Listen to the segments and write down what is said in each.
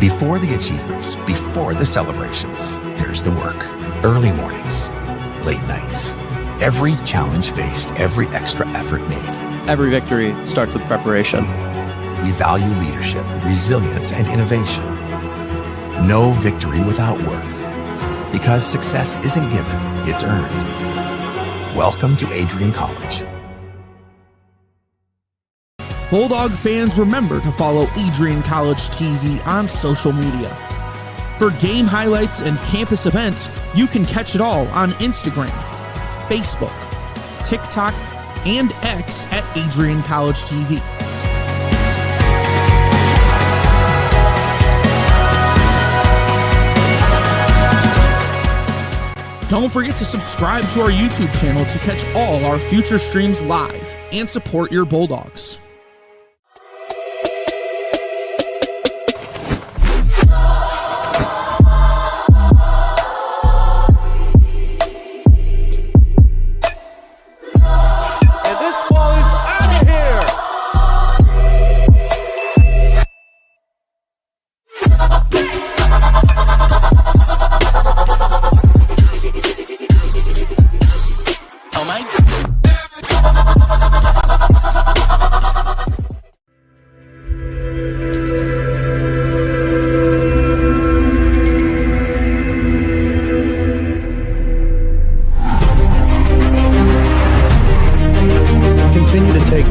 Before the achievements, before the celebrations, there's the work. Early mornings, late nights. Every challenge faced, every extra effort made. Every victory starts with preparation. We value leadership, resilience, and innovation. No victory without work. Because success isn't given, it's earned. Welcome to Adrian College. Bulldog fans, remember to follow Adrian College TV on social media. For game highlights and campus events, you can catch it all on Instagram, Facebook, TikTok, and X at Adrian College TV. Don't forget to subscribe to our YouTube channel to catch all our future streams live and support your Bulldogs.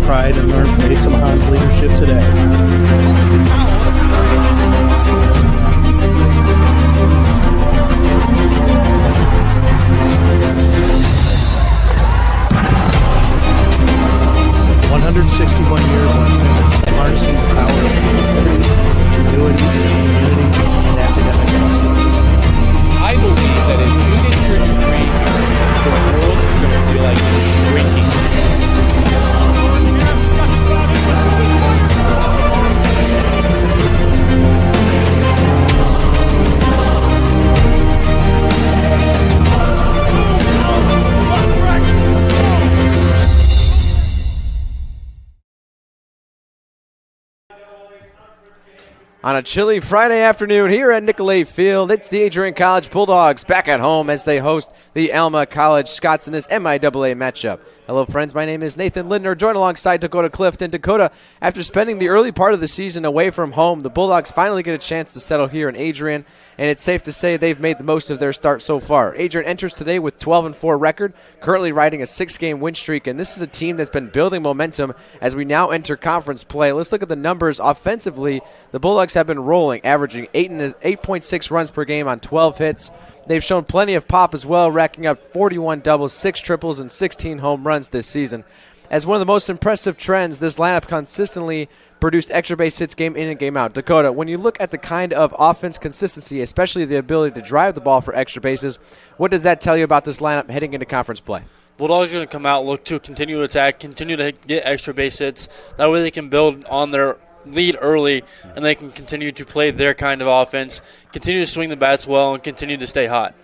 Pride and learn from Asa Mahan's leadership today. Years of commitment, harnessing the power of creativity, ingenuity, community, and academic excellence. I believe that if you get your degree, the world is going to feel like it's shrinking. On a chilly Friday afternoon here at Nicolay Field, it's the Adrian College Bulldogs back at home as they host the Alma College Scots in this MIAA matchup. Hello, friends. My name is Nathan Lindner, joined alongside Dakota Clifton. Dakota, after spending the early part of the season away from home, the Bulldogs finally get a chance to settle here in Adrian, and it's safe to say they've made the most of their start so far. Adrian enters today with 12-4 record, currently riding a 6-game win streak, and this is a team that's been building momentum as we now enter conference play. Let's look at the numbers offensively. The Bulldogs have been rolling, averaging 8.6 runs per game on 12 hits. They've shown plenty of pop as well, racking up 41 doubles, 6 triples, and 16 home runs this season. As one of the most impressive trends, this lineup consistently produced extra base hits game in and game out. Dakota, when you look at the kind of offense consistency, especially the ability to drive the ball for extra bases, what does that tell you about this lineup heading into conference play? Bulldogs are going to come out, look to continue to attack, continue to get extra base hits. That way they can build on their lead early, and they can continue to play their kind of offense, continue to swing the bats well, and continue to stay hot.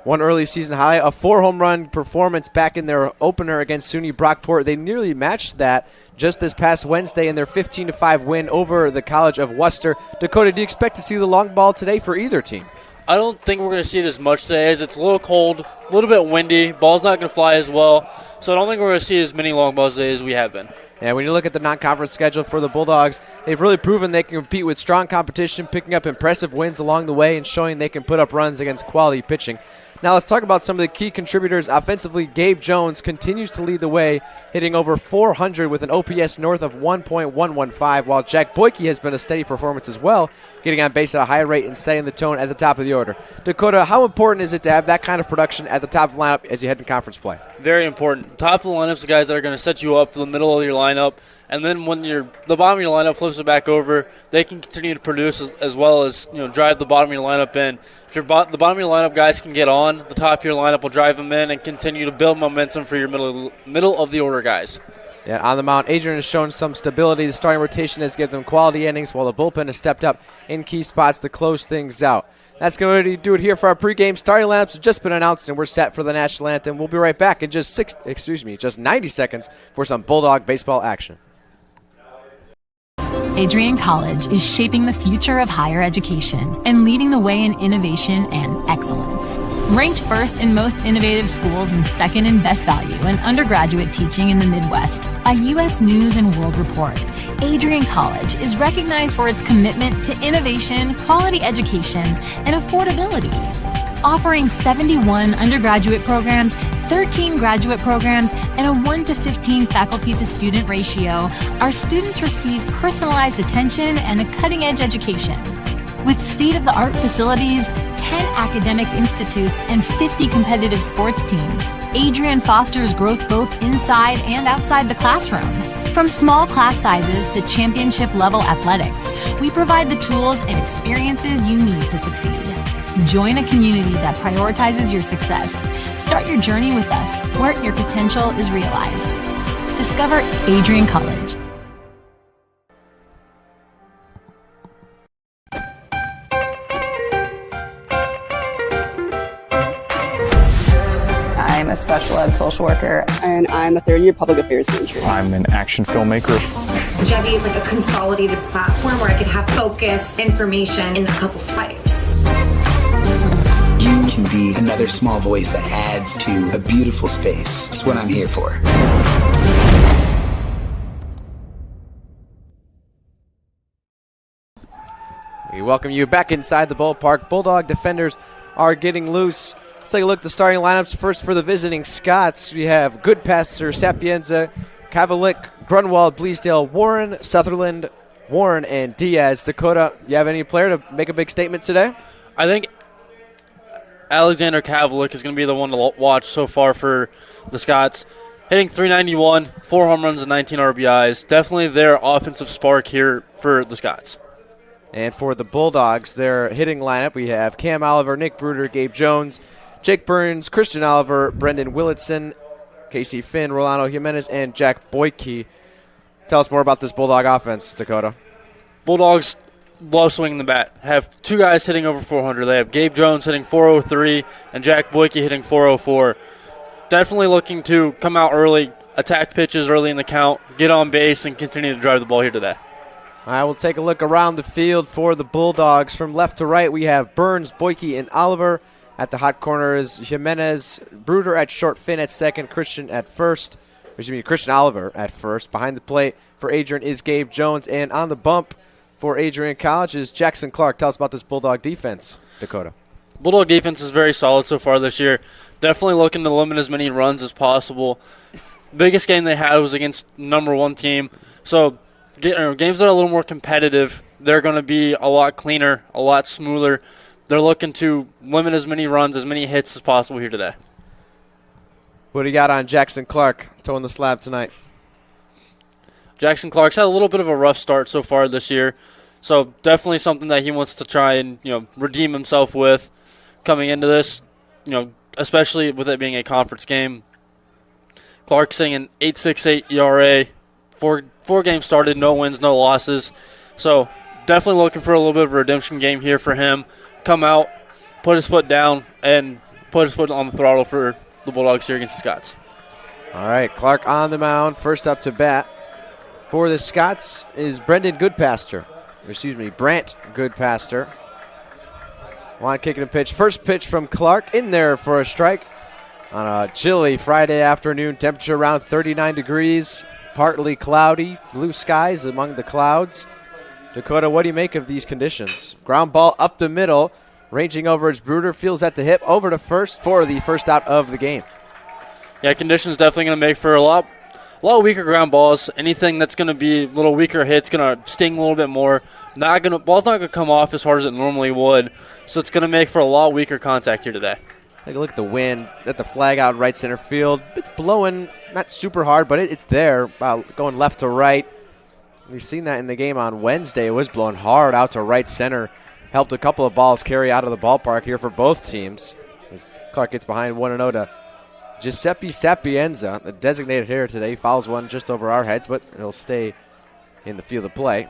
One early season high, a 4-home-run performance back in their opener against SUNY Brockport. They nearly matched that just this past Wednesday in their 15-5 win over the College of Worcester. Dakota, do you expect to see the long ball today for either team? I don't think we're going to see it as much today as it's a little cold, a little bit windy. Ball's not going to fly as well, so I don't think we're going to see as many long balls today as we have been. And when you look at the non-conference schedule for the Bulldogs, they've really proven they can compete with strong competition, picking up impressive wins along the way and showing they can put up runs against quality pitching. Now let's talk about some of the key contributors. Offensively, Gabe Jones continues to lead the way, hitting over 400 with an OPS north of 1.115, while Jack Boyke has been a steady performance as well, getting on base at a high rate and setting the tone at the top of the order. Dakota, how important is it to have that kind of production at the top of the lineup as you head in conference play? Very important. Top of the lineup's the guys that are going to set you up for the middle of your lineup, and then when the bottom of your lineup flips it back over, they can continue to produce as well as drive the bottom of your lineup in. If the bottom of your lineup guys can get on, the top of your lineup will drive them in and continue to build momentum for your middle of the order guys. Yeah, on the mound, Adrian has shown some stability. The starting rotation has given them quality innings, while the bullpen has stepped up in key spots to close things out. That's going to do it here for our pregame. Starting lineups have just been announced, and we're set for the national anthem. We'll be right back in just 90 seconds for some Bulldog baseball action. Adrian College is shaping the future of higher education and leading the way in innovation and excellence. Ranked first in most innovative schools and second in best value in undergraduate teaching in the Midwest by U.S. News and World Report, Adrian College is recognized for its commitment to innovation, quality education, and affordability. Offering 71 undergraduate programs, 13 graduate programs, and a 1-to-15 faculty-to-student ratio, our students receive personalized attention and a cutting-edge education. With state-of-the-art facilities, 10 academic institutes, and 50 competitive sports teams, Adrian fosters growth both inside and outside the classroom. From small class sizes to championship-level athletics, we provide the tools and experiences you need to succeed. Join a community that prioritizes your success. Start your journey with us, where your potential is realized. Discover Adrian College. I'm a special ed social worker. And I'm a third-year public affairs major. I'm an action filmmaker. Jevi is like a consolidated platform where I could have focused information in a couple swipes. You can be another small voice that adds to a beautiful space. That's what I'm here for. We welcome you back inside the ballpark. Bulldog defenders are getting loose. Let's take a look at the starting lineups. First for the visiting Scots, we have Goodpasser, Sapienza, Kavalik, Grunwald, Bleasdale, Warren, Sutherland, Warren, and Diaz. Dakota, you have any player to make a big statement today? I think Alexander Kavalik is going to be the one to watch so far for the Scots. Hitting .391, 4 home runs and 19 RBIs. Definitely their offensive spark here for the Scots. And for the Bulldogs, their hitting lineup, we have Cam Oliver, Nick Bruder, Gabe Jones, Jake Burns, Christian Oliver, Brendan Willitson, Casey Finn, Rolando Jimenez, and Jack Boyke. Tell us more about this Bulldog offense, Dakota. Bulldogs love swinging the bat. Have two guys hitting over 400. They have Gabe Jones hitting .403 and Jack Boyke hitting .404. Definitely looking to come out early, attack pitches early in the count, get on base, and continue to drive the ball here today. All right, we'll take a look around the field for the Bulldogs. From left to right, we have Burns, Boyke, and Oliver. At the hot corner is Jimenez, Bruder at short, Finn at second, Christian Oliver at first. Behind the plate for Adrian is Gabe Jones, and on the bump for Adrian College is Jackson Clark. Tell us about this Bulldog defense, Dakota. Bulldog defense is very solid so far this year. Definitely looking to limit as many runs as possible. Biggest game they had was against number one team. So games that are a little more competitive, they're going to be a lot cleaner, a lot smoother. They're looking to limit as many runs, as many hits as possible here today. What do you got on Jackson Clark towing the slab tonight? Jackson Clark's had a little bit of a rough start so far this year, so definitely something that he wants to try and redeem himself with coming into this, especially with it being a conference game. Clark sitting an 8.68 ERA, four games started, no wins, no losses, so definitely looking for a little bit of a redemption game here for him. Come out, put his foot down, and put his foot on the throttle for the Bulldogs here against the Scots. All right, Clark on the mound. First up to bat for the Scots is Brant Goodpasser. Juan kicking a pitch. First pitch from Clark in there for a strike on a chilly Friday afternoon. Temperature around 39 degrees, partly cloudy, blue skies among the clouds. Dakota, what do you make of these conditions? Ground ball up the middle, ranging over its Bruder, feels at the hip, over to first for the first out of the game. Yeah, conditions definitely going to make for a lot weaker ground balls. Anything that's going to be a little weaker hit's going to sting a little bit more. Ball's not going to come off as hard as it normally would, so it's going to make for a lot weaker contact here today. Take a look at the wind at the flag out right center field. It's blowing not super hard, but it's there, going left to right. We've seen that in the game on Wednesday. It was blowing hard out to right center. Helped a couple of balls carry out of the ballpark here for both teams. As Clark gets behind 1-0 to Giuseppe Sapienza, the designated hitter today. Fouls one just over our heads, but he'll stay in the field of play.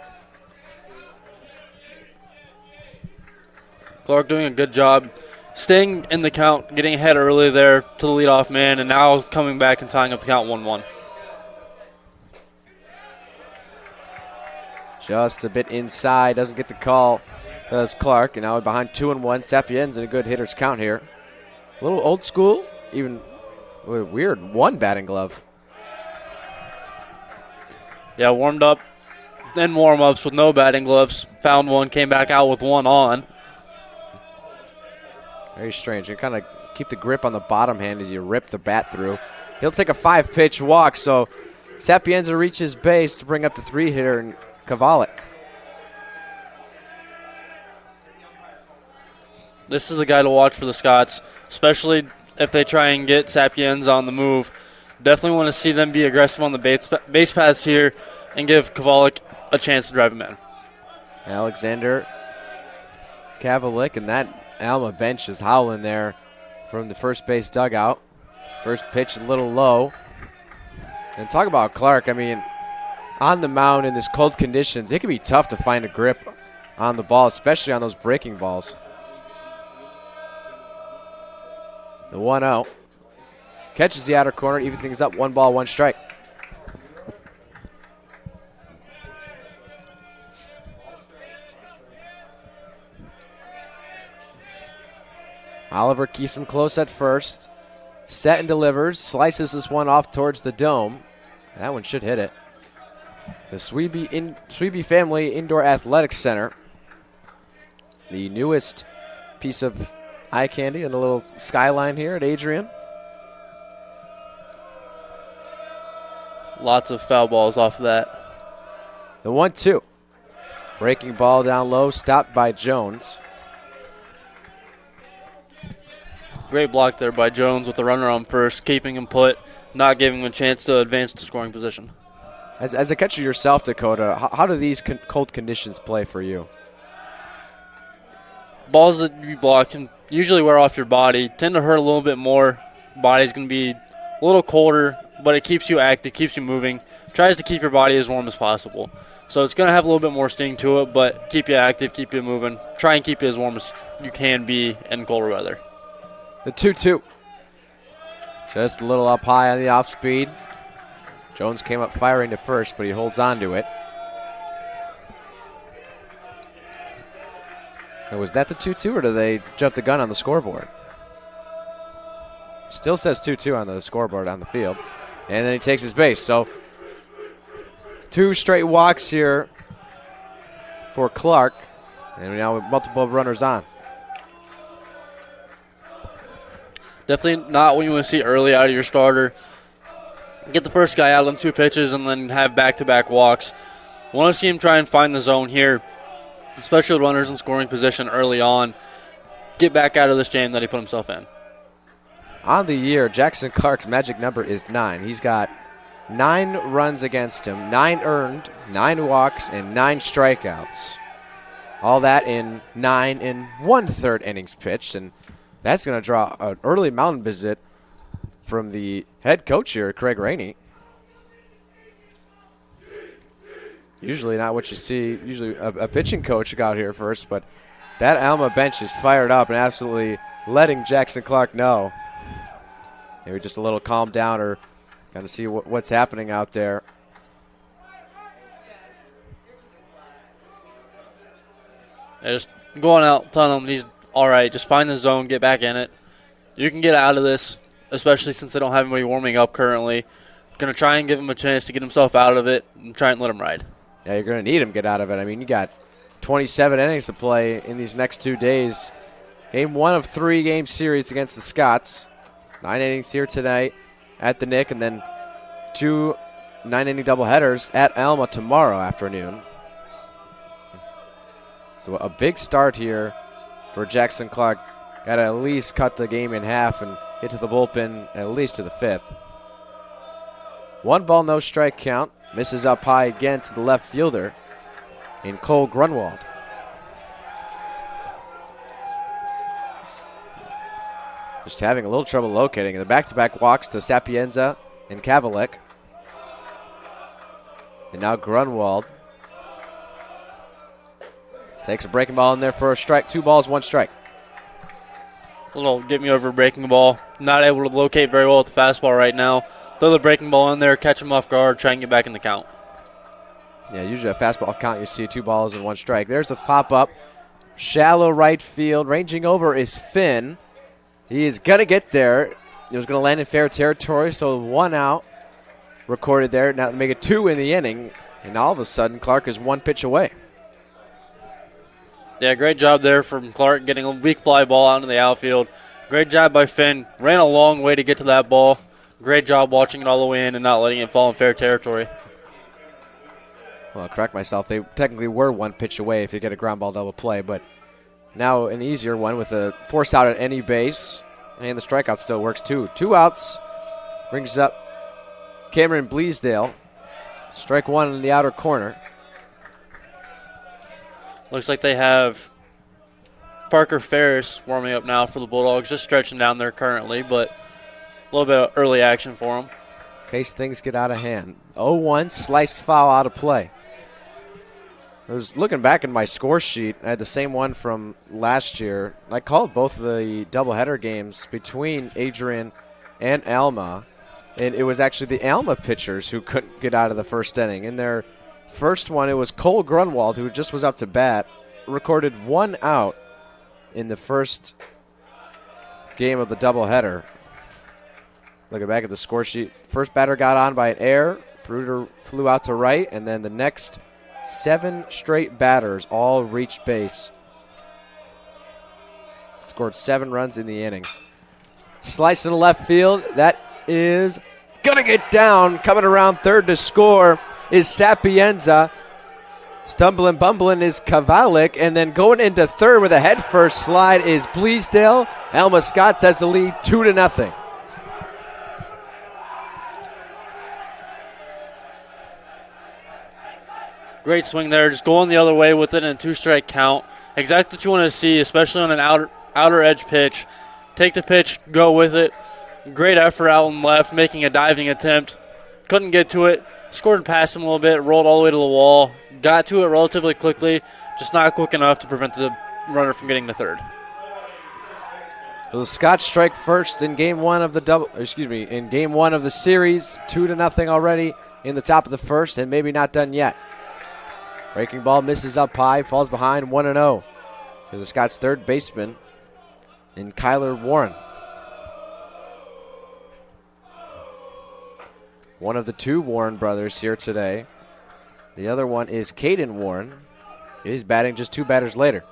Clark doing a good job staying in the count, getting ahead early there to the leadoff man, and now coming back and tying up the count 1-1. Just a bit inside, doesn't get the call. Does Clark, and now we're behind 2-1. Sapienza in a good hitter's count here. A little old school, even weird, one batting glove. Yeah, warmed up, then warm-ups with no batting gloves. Found one, came back out with one on. Very strange. You kind of keep the grip on the bottom hand as you rip the bat through. He'll take a 5-pitch walk, so Sapienza reaches base to bring up the 3-hitter and Kovalik. This is the guy to watch for the Scots, especially if they try and get Sapienza on the move. Definitely want to see them be aggressive on the base paths here and give Kovalik a chance to drive him in. Alexander Kovalik, and that Alma bench is howling there from the first base dugout. First pitch a little low. And talk about Clark, I mean, on the mound in this cold conditions, it can be tough to find a grip on the ball, especially on those breaking balls. The 1-0. Catches the outer corner, even things up, 1 ball, 1 strike. Oliver keeps him close at first. Set and delivers, slices this one off towards the dome. That one should hit it. The Sweeby Family Indoor Athletics Center. The newest piece of eye candy and a little skyline here at Adrian. Lots of foul balls off of that. The 1-2. Breaking ball down low, stopped by Jones. Great block there by Jones with the runner on first, keeping him put, not giving him a chance to advance to scoring position. As a catcher yourself, Dakota, how do these cold conditions play for you? Balls that you block can usually wear off your body, tend to hurt a little bit more. Body's going to be a little colder, but it keeps you active, keeps you moving, tries to keep your body as warm as possible. So it's going to have a little bit more sting to it, but keep you active, keep you moving. Try and keep you as warm as you can be in colder weather. The 2-2. Just a little up high on the off speed. Jones came up firing to first, but he holds on to it. And was that the 2-2, or did they jump the gun on the scoreboard? Still says 2-2 on the scoreboard on the field. And then he takes his base. So 2 straight walks here for Clark. And now with multiple runners on. Definitely not what you want to see early out of your starter. Get the first guy out on 2 pitches and then have back-to-back walks. Want to see him try and find the zone here, especially with runners in scoring position early on. Get back out of this jam that he put himself in. On the year, Jackson Clark's magic number is 9. He's got 9 runs against him, 9 earned, 9 walks, and 9 strikeouts. All that in 9 1/3 innings pitched, and that's going to draw an early mound visit from the head coach here, Craig Rainey. Usually not what you see. Usually a pitching coach got here first, but that Alma bench is fired up and absolutely letting Jackson Clark know. Maybe just a little calm down or kind of see what's happening out there. Yeah, just going out, telling him he's all right. Just find the zone, get back in it. You can get out of this, especially since they don't have anybody warming up currently. Going to try and give him a chance to get himself out of it and try and let him ride. Yeah, you're going to need him to get out of it. I mean, you got 27 innings to play in these next 2 days. Game 1 of 3-game series against the Scots. 9 innings here tonight at the Nick, and then 2 9-inning doubleheaders at Alma tomorrow afternoon. So a big start here for Jackson Clark. Got to at least cut the game in half and get to the bullpen at least to the 5th. 1 ball, no strike count. Misses up high again to the left fielder in Cole Grunwald. Just having a little trouble locating. And the back-to-back walks to Sapienza and Kovalik. And now Grunwald takes a breaking ball in there for a strike. 2 balls, 1 strike. A little get me over breaking ball. Not able to locate very well with the fastball right now. Throw the breaking ball in there, catch him off guard, try and get back in the count. Yeah, usually a fastball count, you see 2 balls and 1 strike. There's a pop-up. Shallow right field. Ranging over is Finn. He is going to get there. He was going to land in fair territory, so 1 out recorded there. Now to make it 2 in the inning, and all of a sudden Clark is 1 pitch away. Yeah, great job there from Clark getting a weak fly ball out into the outfield. Great job by Finn. Ran a long way to get to that ball. Great job watching it all the way in and not letting it fall in fair territory. Well, I'll correct myself. They technically were 1 pitch away if you get a ground ball double play, but now an easier one with a force out at any base, and the strikeout still works too. 2 outs brings up Cameron Bleasdale. Strike 1 in the outer corner. Looks like they have Parker Ferris warming up now for the Bulldogs, just stretching down there currently, but a little bit of early action for him. In case things get out of hand. 0-1, sliced foul out of play. I was looking back in my score sheet. I had the same one from last year. I called both of the doubleheader games between Adrian and Alma, and it was actually the Alma pitchers who couldn't get out of the first inning. In their first one, it was Cole Grunwald, who just was up to bat, recorded 1 out in the first game of the doubleheader. Looking back at the score sheet, first batter got on by an error. Bruder flew out to right, and then the next 7 straight batters all reached base. Scored 7 runs in the inning. Slice in the left field. That is going to get down. Coming around third to score is Sapienza. Stumbling, bumbling is Kavalik. And then going into third with a head-first slide is Bleasdale. Alma Scotts has the lead 2-0. Great swing there, just going the other way with it in a 2-strike count. Exactly what you want to see, especially on an outer edge pitch. Take the pitch, go with it. Great effort out and left, making a diving attempt. Couldn't get to it. Scored past him a little bit, rolled all the way to the wall. Got to it relatively quickly, just not quick enough to prevent the runner from getting to third. The Scots strike first in game 1 of the in game 1 of the series. 2-0 already in the top of the first, and maybe not done yet. Breaking ball misses up high, falls behind 1-0 to the Scots' third baseman in Kyler Warren. One of the 2 Warren brothers here today. The other one is Caden Warren. He's batting just 2 batters later.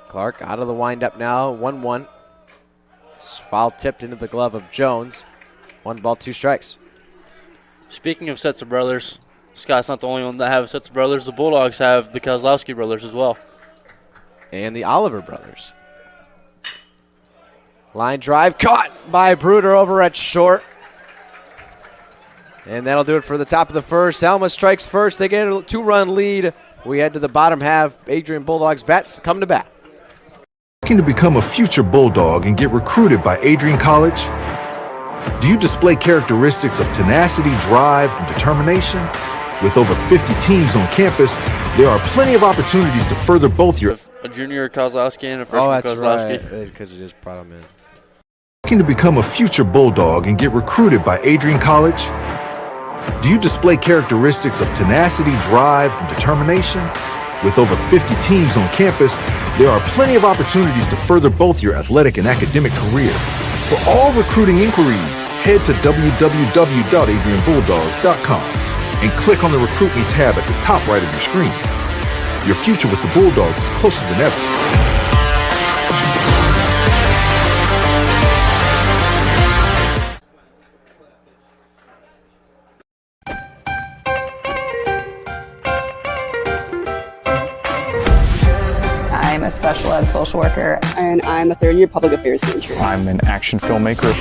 Clark out of the windup now, 1-1. Foul tipped into the glove of Jones. 1 ball, 2 strikes. Speaking of sets of brothers, Scott's not the only one that have sets of brothers. The Bulldogs have the Kozlowski brothers as well. And the Oliver brothers. Line drive caught by Bruder over at short. And that'll do it for the top of the first. Alma strikes first. They get a 2-run lead. We head to the bottom half. Adrian Bulldogs bats come to bat. Looking to become a future Bulldog and get recruited by Adrian College? Do you display characteristics of tenacity, drive, and determination? With over 50 teams on campus, there are plenty of opportunities to further both your... A junior Kozlowski and a freshman Kozlowski. Right, because it just brought him in. Looking to become a future Bulldog and get recruited by Adrian College? Do you display characteristics of tenacity, drive, and determination? With over 50 teams on campus, there are plenty of opportunities to further both your athletic and academic career. For all recruiting inquiries, head to www.adrianbulldogs.com and click on the Recruit Me tab at the top right of your screen. Your future with the Bulldogs is closer than ever. I'm a special ed social worker. And I'm a 3rd-year public affairs major. I'm an action filmmaker.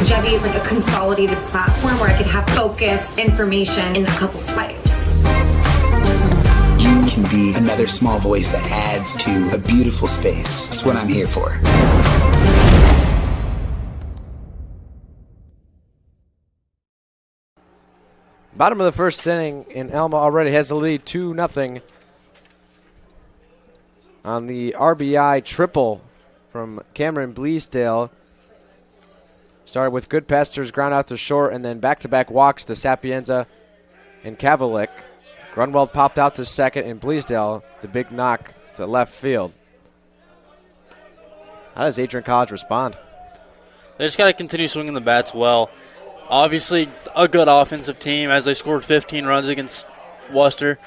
Jevy is like a consolidated platform where I could have focused information in a couple swipes. You can be another small voice that adds to a beautiful space. That's what I'm here for. Bottom of the first inning, and Alma already has the lead 2-0 on the RBI triple from Cameron Bleasdale. Started with good pastors, ground out to short, and then back-to-back walks to Sapienza and Kavalik. Grunwald popped out to second, and Bleasdale, the big knock to left field. How does Adrian College respond? They just got to continue swinging the bats well. Obviously, a good offensive team as they scored 15 runs against Worcester.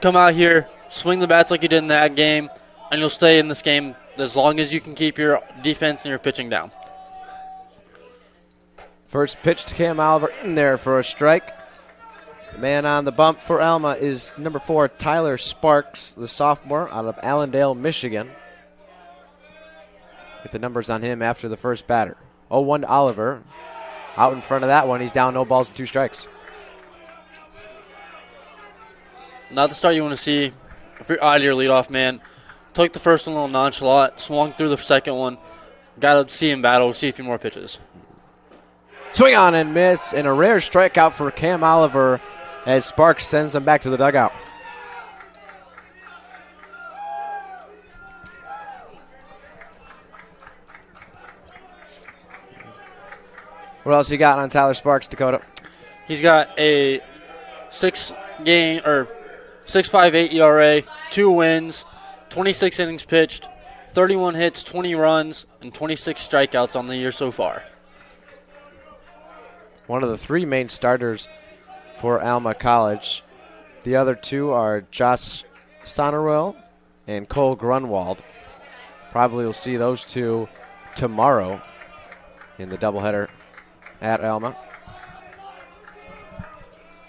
Come out here, swing the bats like you did in that game, and you'll stay in this game as long as you can keep your defense and your pitching down. First pitch to Cam Oliver in there for a strike. Man on the bump for Alma is number 4, Tyler Sparks, the sophomore out of Allendale, Michigan. Get the numbers on him after the first batter. 0-1 to Oliver. Out in front of that one, he's down, no balls and 2 strikes. Not the start you want to see if you're out of your leadoff man. Took the first one a little nonchalant, swung through the second one. Got to see him battle, see a few more pitches. Swing on and miss, and a rare strikeout for Cam Oliver as Sparks sends them back to the dugout. What else you got on Tyler Sparks, Dakota? He's got a 6.58 ERA, 2 wins, 26 innings pitched, 31 hits, 20 runs, and 26 strikeouts on the year so far. One of the 3 main starters for Alma College. The other 2 are Josh Sonorwell and Cole Grunwald. Probably will see those 2 tomorrow in the doubleheader at Alma.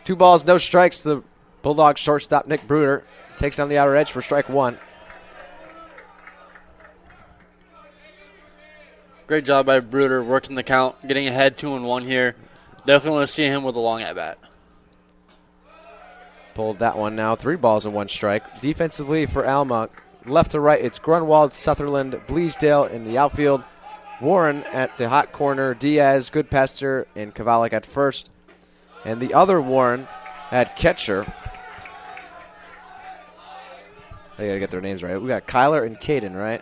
2 balls, no strikes. The Bulldogs shortstop Nick Bruder takes on the outer edge for strike 1. Great job by Bruder working the count, getting ahead 2-1 here. Definitely want to see him with a long at-bat. Pulled that one now. 3 balls and 1 strike. Defensively for Alma, left to right, it's Grunwald, Sutherland, Bleasdale in the outfield. Warren at the hot corner, Diaz, Goodpaster, and Kavalik at first. And the other Warren at catcher. I gotta get their names right. We got Kyler and Caden, right?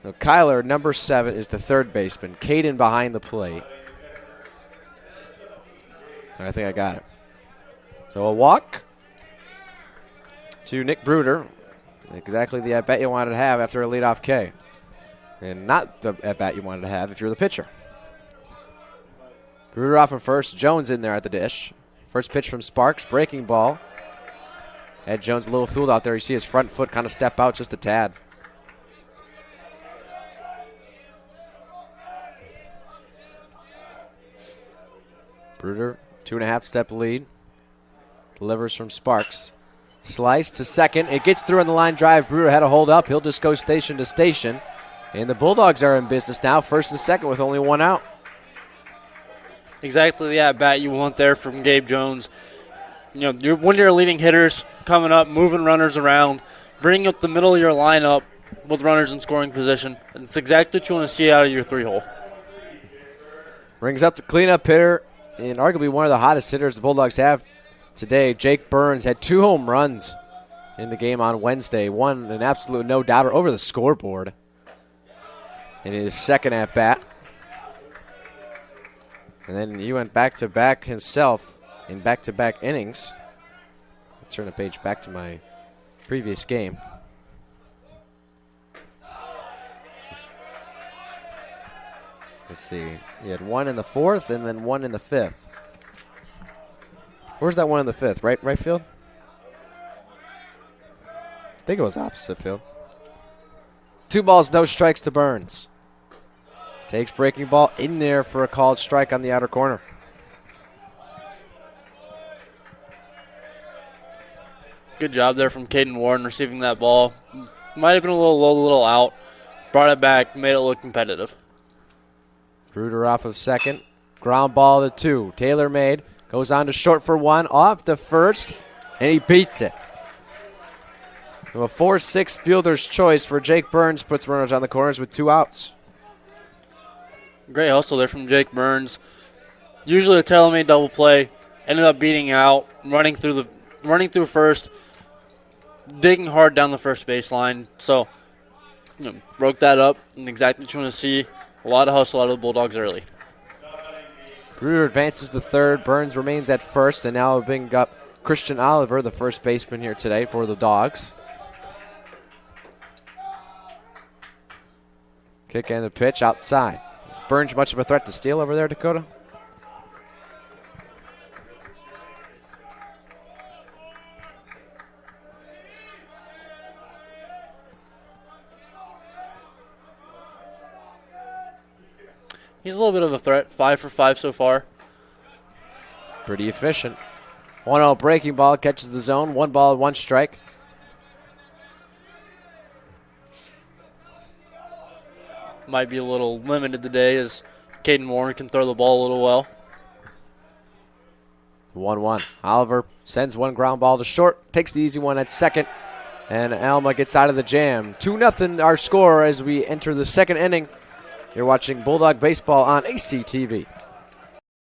So Kyler, number 7, is the third baseman. Caden behind the plate. I think I got it. So a walk to Nick Bruder. Exactly the at-bat you wanted to have after a leadoff K. And not the at-bat you wanted to have if you're the pitcher. Bruder off of first. Jones in there at the dish. First pitch from Sparks. Breaking ball. Ed Jones a little fooled out there. You see his front foot kind of step out just a tad. Bruder, 2.5 step lead. Delivers from Sparks. Slice to second. It gets through on the line drive. Bruder had a hold up. He'll just go station to station. And the Bulldogs are in business now, first and second with only 1 out. Exactly the at-bat you want there from Gabe Jones. You know, one of your leading hitters coming up, moving runners around, bringing up the middle of your lineup with runners in scoring position. And it's exactly what you want to see out of your 3-hole. Brings up the cleanup hitter, and arguably one of the hottest hitters the Bulldogs have today. Jake Burns had 2 home runs in the game on Wednesday. One, an absolute no-doubter over the scoreboard in his second at-bat. And then he went back-to-back himself in back-to-back innings. Let's turn the page back to my previous game. Let's see. He had 1 in the 4th and then 1 in the 5th. Where's that 1 in the 5th? Right field? I think it was opposite field. 2 balls, no strikes to Burns. Takes breaking ball in there for a called strike on the outer corner. Good job there from Caden Warren receiving that ball. Might have been a little low, a little out. Brought it back, made it look competitive. Bruder off of second. Ground ball to 2. Taylor made. Goes on to short for 1. Off to first. And he beats it. A 4-6 fielder's choice for Jake Burns puts runners on the corners with 2 outs. Great hustle there from Jake Burns. Usually a tailor-made double play. Ended up beating out, running through first, digging hard down the first baseline. So, broke that up, and exactly what you want to see A lot of hustle out of the Bulldogs early. Bruder advances to third. Burns remains at first, and now bring up Christian Oliver, the first baseman here today for the Dogs. Kick and the pitch outside. Is Burns much of a threat to steal over there, Dakota? He's a little bit of a threat. 5 for 5 so far. Pretty efficient. 1-0 breaking ball, catches the zone. 1 ball, 1 strike. Might be a little limited today as Caden Warren can throw the ball a little well. 1-1. Oliver sends 1 ground ball to short, takes the easy one at second, and Alma gets out of the jam. 2-0 our score as we enter the second inning. You're watching Bulldog Baseball on ACTV.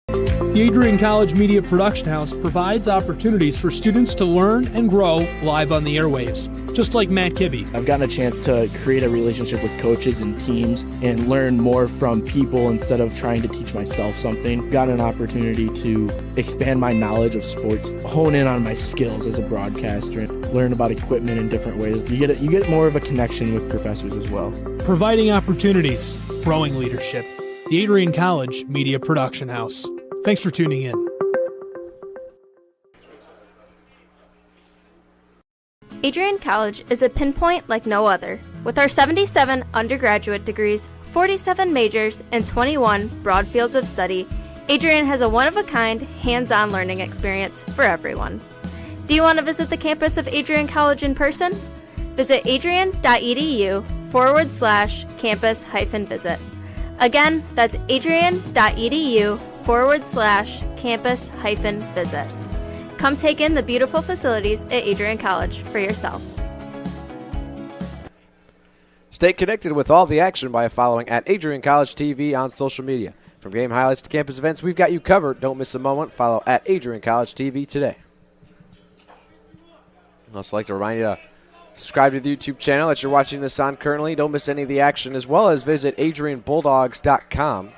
The Adrian College Media Production House provides opportunities for students to learn and grow live on the airwaves, just like Matt Kibbe. I've gotten a chance to create a relationship with coaches and teams and learn more from people instead of trying to teach myself something. Got an opportunity to expand my knowledge of sports, hone in on my skills as a broadcaster, and learn about equipment in different ways. You get more of a connection with professors as well. Providing opportunities, growing leadership. The Adrian College Media Production House. Thanks for tuning in. Adrian College is a pinpoint like no other. With our 77 undergraduate degrees, 47 majors, and 21 broad fields of study, Adrian has a one-of-a-kind, hands-on learning experience for everyone. Do you want to visit the campus of Adrian College in person? Visit adrian.edu/campus-visit. Again, that's adrian.edu/campus-visit. Come take in the beautiful facilities at Adrian College for yourself. Stay connected with all the action by following at AdrianCollegeTV on social media. From game highlights to campus events, we've got you covered. Don't miss a moment. Follow at AdrianCollegeTV today. I'd also like to remind you to subscribe to the YouTube channel that you're watching this on currently. Don't miss any of the action, as well as visit AdrianBulldogs.com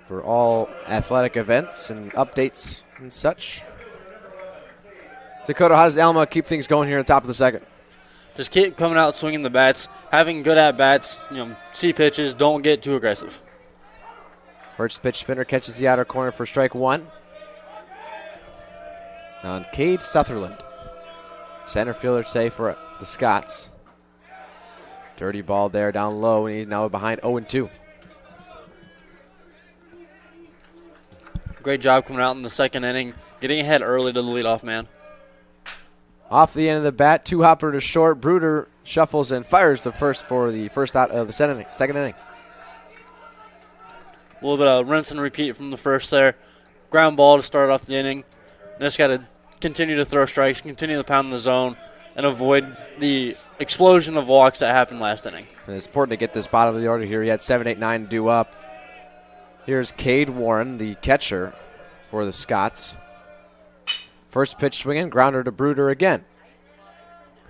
for all athletic events and updates and such. Dakota, how does Alma keep things going here at the top of the second? Just keep coming out swinging the bats, having good at-bats, see pitches, don't get too aggressive. First pitch spinner catches the outer corner for strike 1. On Cade Sutherland. Center fielder safe for the Scots. Dirty ball there down low, and he's now behind 0-2. Great job coming out in the second inning, getting ahead early to the leadoff man. Off the end of the bat, 2-hopper to short. Bruder shuffles and fires the first for the first out of the second inning. A little bit of rinse and repeat from the first there. Ground ball to start off the inning. Just got to continue to throw strikes, continue to pound the zone, and avoid the explosion of walks that happened last inning. And it's important to get this bottom of the order here. He had 7, 8, 9 due up. Here's Cade Warren, the catcher for the Scots. First pitch swinging, grounder to Bruder again.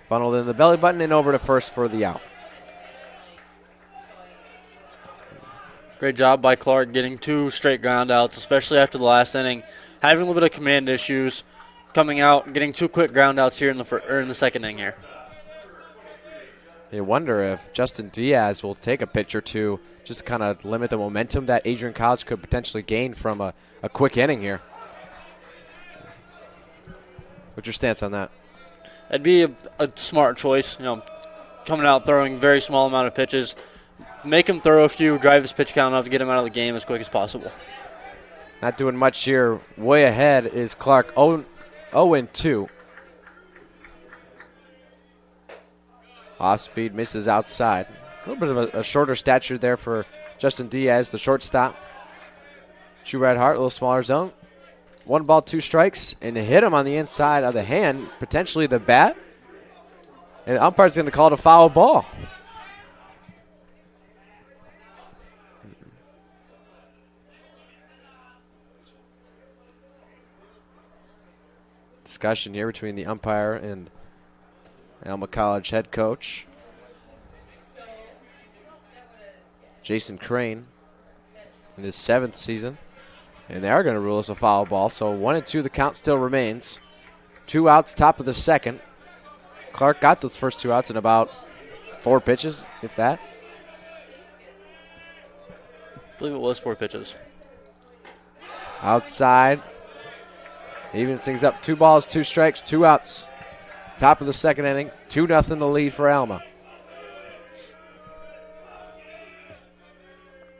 Funneled in the belly button and over to first for the out. Great job by Clark getting 2 straight ground outs, especially after the last inning. Having a little bit of command issues, coming out and getting 2 quick ground outs here in the second inning here. You wonder if Justin Diaz will take a pitch or two just to kind of limit the momentum that Adrian College could potentially gain from a quick inning here. What's your stance on that? It'd be a smart choice, coming out throwing very small amount of pitches. Make him throw a few, drive his pitch count up to get him out of the game as quick as possible. Not doing much here. Way ahead is Clark, 0-2. Off speed, misses outside. A little bit of a shorter stature there for Justin Diaz, the shortstop. True Red Heart, a little smaller zone. 1 ball, 2 strikes, and hit him on the inside of the hand, potentially the bat. And the umpire's going to call it a foul ball. Discussion here between the umpire and Alma College head coach. Jason Crane in his 7th season. And they are going to rule us a foul ball. So 1-2, the count still remains. 2 outs, top of the 2nd. Clark got those first 2 outs in about 4 pitches, if that. I believe it was 4 pitches. Outside. Evens things up. 2 balls, 2 strikes, 2 outs. Top of the 2nd inning. 2-0 the lead for Alma.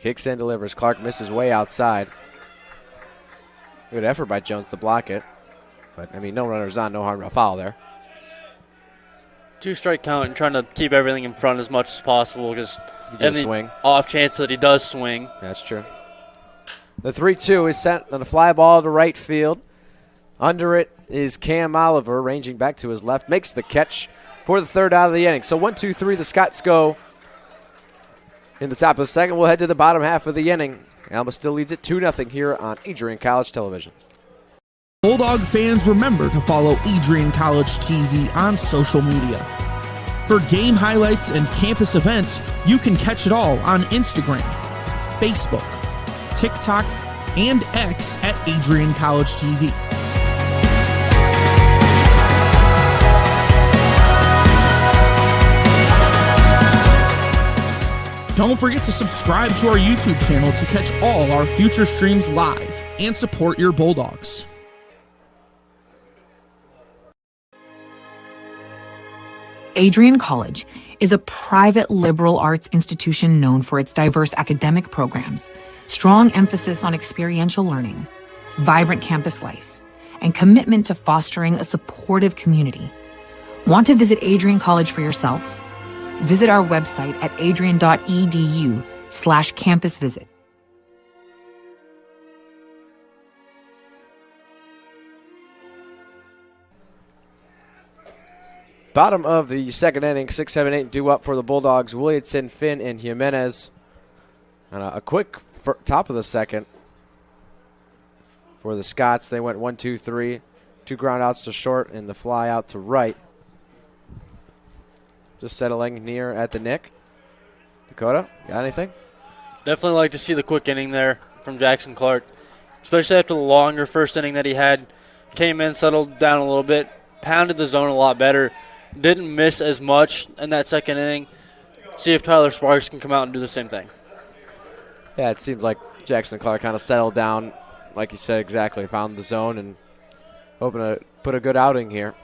Kicks and delivers. Clark misses way outside. Good effort by Jones to block it. But, no runners on, no harm, no foul there. 2-strike count and trying to keep everything in front as much as possible because any swing. Off chance that he does swing. That's true. The 3-2 is sent on a fly ball to right field. Under it is Cam Oliver, ranging back to his left. Makes the catch for the 3rd out of the inning. So 1-2-3, the Scots go in the top of the 2nd. We'll head to the bottom half of the inning. Alma still leads it 2-0 here on Adrian College Television. Bulldog fans, remember to follow Adrian College TV on social media. For game highlights and campus events, you can catch it all on Instagram, Facebook, TikTok, and X at AdrianCollegeTV. Don't forget to subscribe to our YouTube channel to catch all our future streams live and support your Bulldogs. Adrian College is a private liberal arts institution known for its diverse academic programs, strong emphasis on experiential learning, vibrant campus life, and commitment to fostering a supportive community. Want to visit Adrian College for yourself? Visit our website at adrian.edu/campus visit. Bottom of the 2nd inning, 6, 7, 8 due up for the Bulldogs. Williamson, Finn, and Jimenez. And a quick top of the 2nd for the Scots. They went 1-2-3, 2 ground outs to short and the fly out to right. Just settling near at the Nick. Dakota, got anything? Definitely like to see the quick inning there from Jackson Clark, especially after the longer first inning that he had. Came in, settled down a little bit, pounded the zone a lot better. Didn't miss as much in that 2nd inning. See if Tyler Sparks can come out and do the same thing. Yeah, it seems like Jackson Clark kind of settled down, like you said exactly, found the zone and hoping to put a good outing here.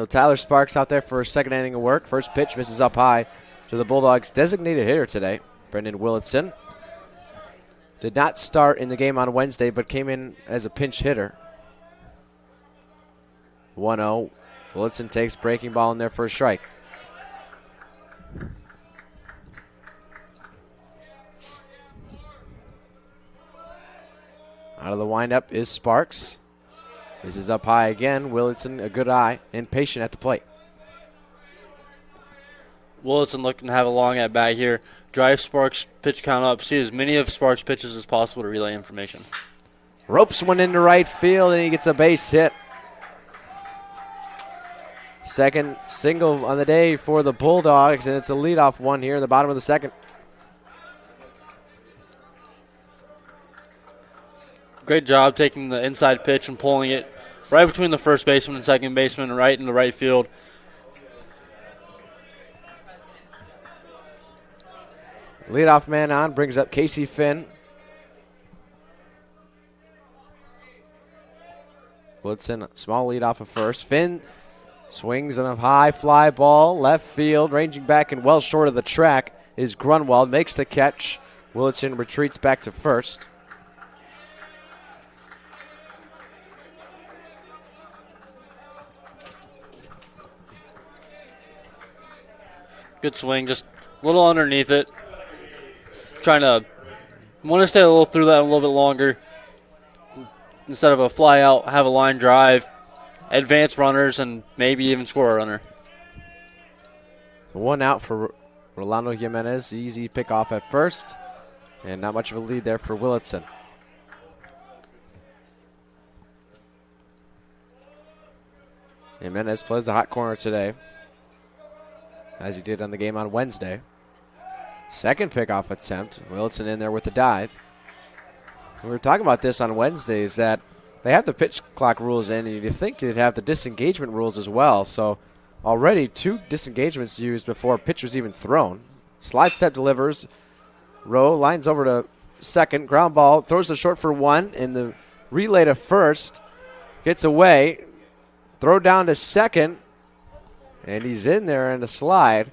Tyler Sparks out there for a 2nd inning of work. First pitch misses up high to the Bulldogs' designated hitter today, Brendan Willitson. Did not start in the game on Wednesday, but came in as a pinch hitter. 1-0. Willitson takes breaking ball in there for a strike. Out of the windup is Sparks. This is up high again. Willitson, a good eye, and patient at the plate. Willitson looking to have a long at-bat here. Drive Sparks' pitch count up. See as many of Sparks' pitches as possible to relay information. Ropes one into right field, and he gets a base hit. 2nd single on the day for the Bulldogs, and it's a leadoff one here in the bottom of the 2nd. Great job taking the inside pitch and pulling it right between the first baseman and second baseman, right into right field. Leadoff man on, brings up Casey Finn. Woodson, small lead off of first. Finn swings on a high fly ball, left field, ranging back and well short of the track is Grunwald, makes the catch. Willitson retreats back to first. Good swing, just a little underneath it. Want to stay a little through that a little bit longer. Instead of a fly out, have a line drive, advance runners, and maybe even score a runner. So 1 out for Rolando Jimenez. Easy pick off at first, and not much of a lead there for Willitson. Jimenez plays the hot corner today, as he did on the game on Wednesday. Second pickoff attempt. Wilson in there with the dive. We were talking about this on Wednesdays that they have the pitch clock rules in, and you'd think they'd have the disengagement rules as well. So already 2 disengagements used before a pitch was even thrown. Slide step delivers. Rowe lines over to second. Ground ball. Throws the short for 1. And the relay to first. Gets away. Throw down to second. And he's in there in the slide.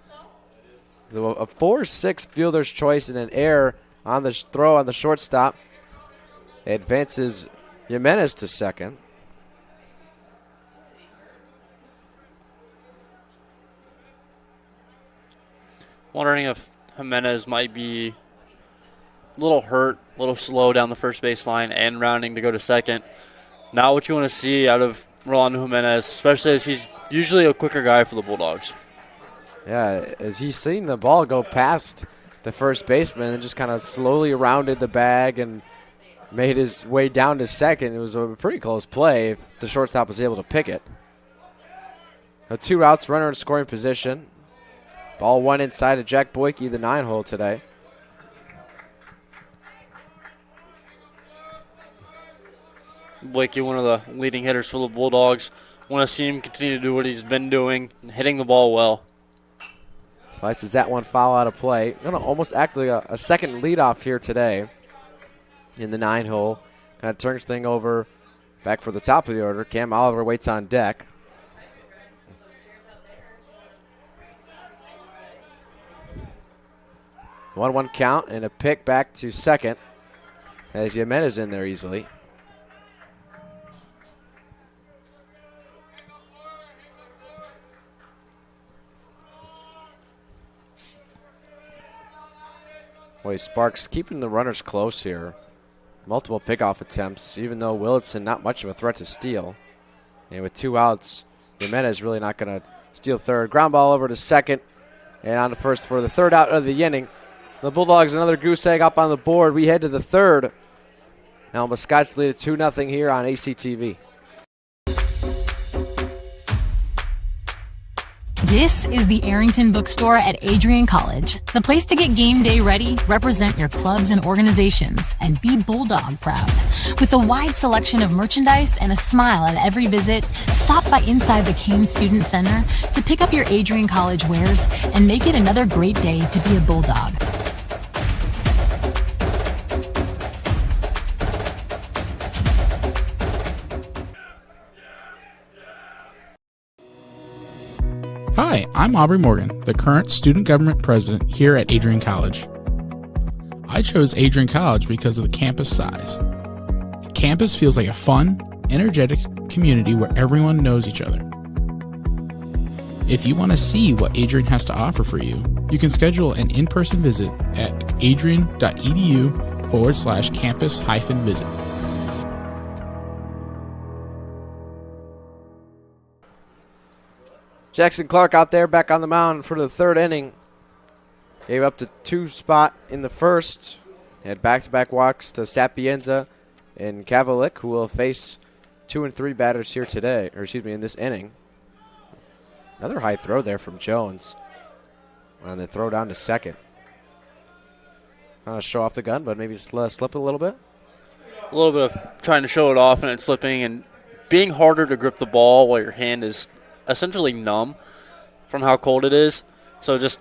A 4-6 fielder's choice and an error on the throw on the shortstop. Advances Jimenez to second. Wondering if Jimenez might be a little hurt, a little slow down the first base line and rounding to go to second. Not what you want to see out of Rolando Jimenez, especially as he's usually a quicker guy for the Bulldogs. Yeah, as he's seen the ball go past the first baseman and just kind of slowly rounded the bag and made his way down to second. It was a pretty close play if the shortstop was able to pick it. 2 outs, runner in scoring position. Ball 1 inside of Jack Boyke, the 9-hole today. Boyke, one of the leading hitters for the Bulldogs. Want to see him continue to do what he's been doing, hitting the ball well. Slices that one foul out of play. Going to almost act like a second leadoff here today in the 9-hole. Kind of turns thing over back for the top of the order. Cam Oliver waits on deck. One count and a pick back to second as Jimenez in there easily. Boy, Sparks keeping the runners close here. Multiple pickoff attempts, even though Willitson not much of a threat to steal. And with 2 outs, Jimenez really not going to steal third. Ground ball over to second and on to first for the 3rd out of the inning. The Bulldogs another goose egg up on the board. We head to the 3rd. Alma Scots lead at 2-0 here on ACTV. This is the Arrington Bookstore at Adrian College, the place to get game day ready, represent your clubs and organizations, and be Bulldog proud. With a wide selection of merchandise and a smile at every visit, stop by inside the Kane Student Center to pick up your Adrian College wares and make it another great day to be a Bulldog. Hi, I'm Aubrey Morgan, the current student government president here at Adrian College. I chose Adrian College because of the campus size. Campus feels like a fun, energetic community where everyone knows each other. If you want to see what Adrian has to offer for you, you can schedule an in-person visit at adrian.edu/campus-visit. Jackson Clark out there back on the mound for the 3rd inning. Gave up the 2 spot in the first. Had back-to-back walks to Sapienza and Kavalik, who will face 2 and 3 batters here today, or excuse me, in this inning. Another high throw there from Jones. And the throw down to second. Trying to show off the gun, but maybe just let it slip a little bit. A little bit of trying to show it off and it's slipping and being harder to grip the ball while your hand is essentially numb from how cold it is. So just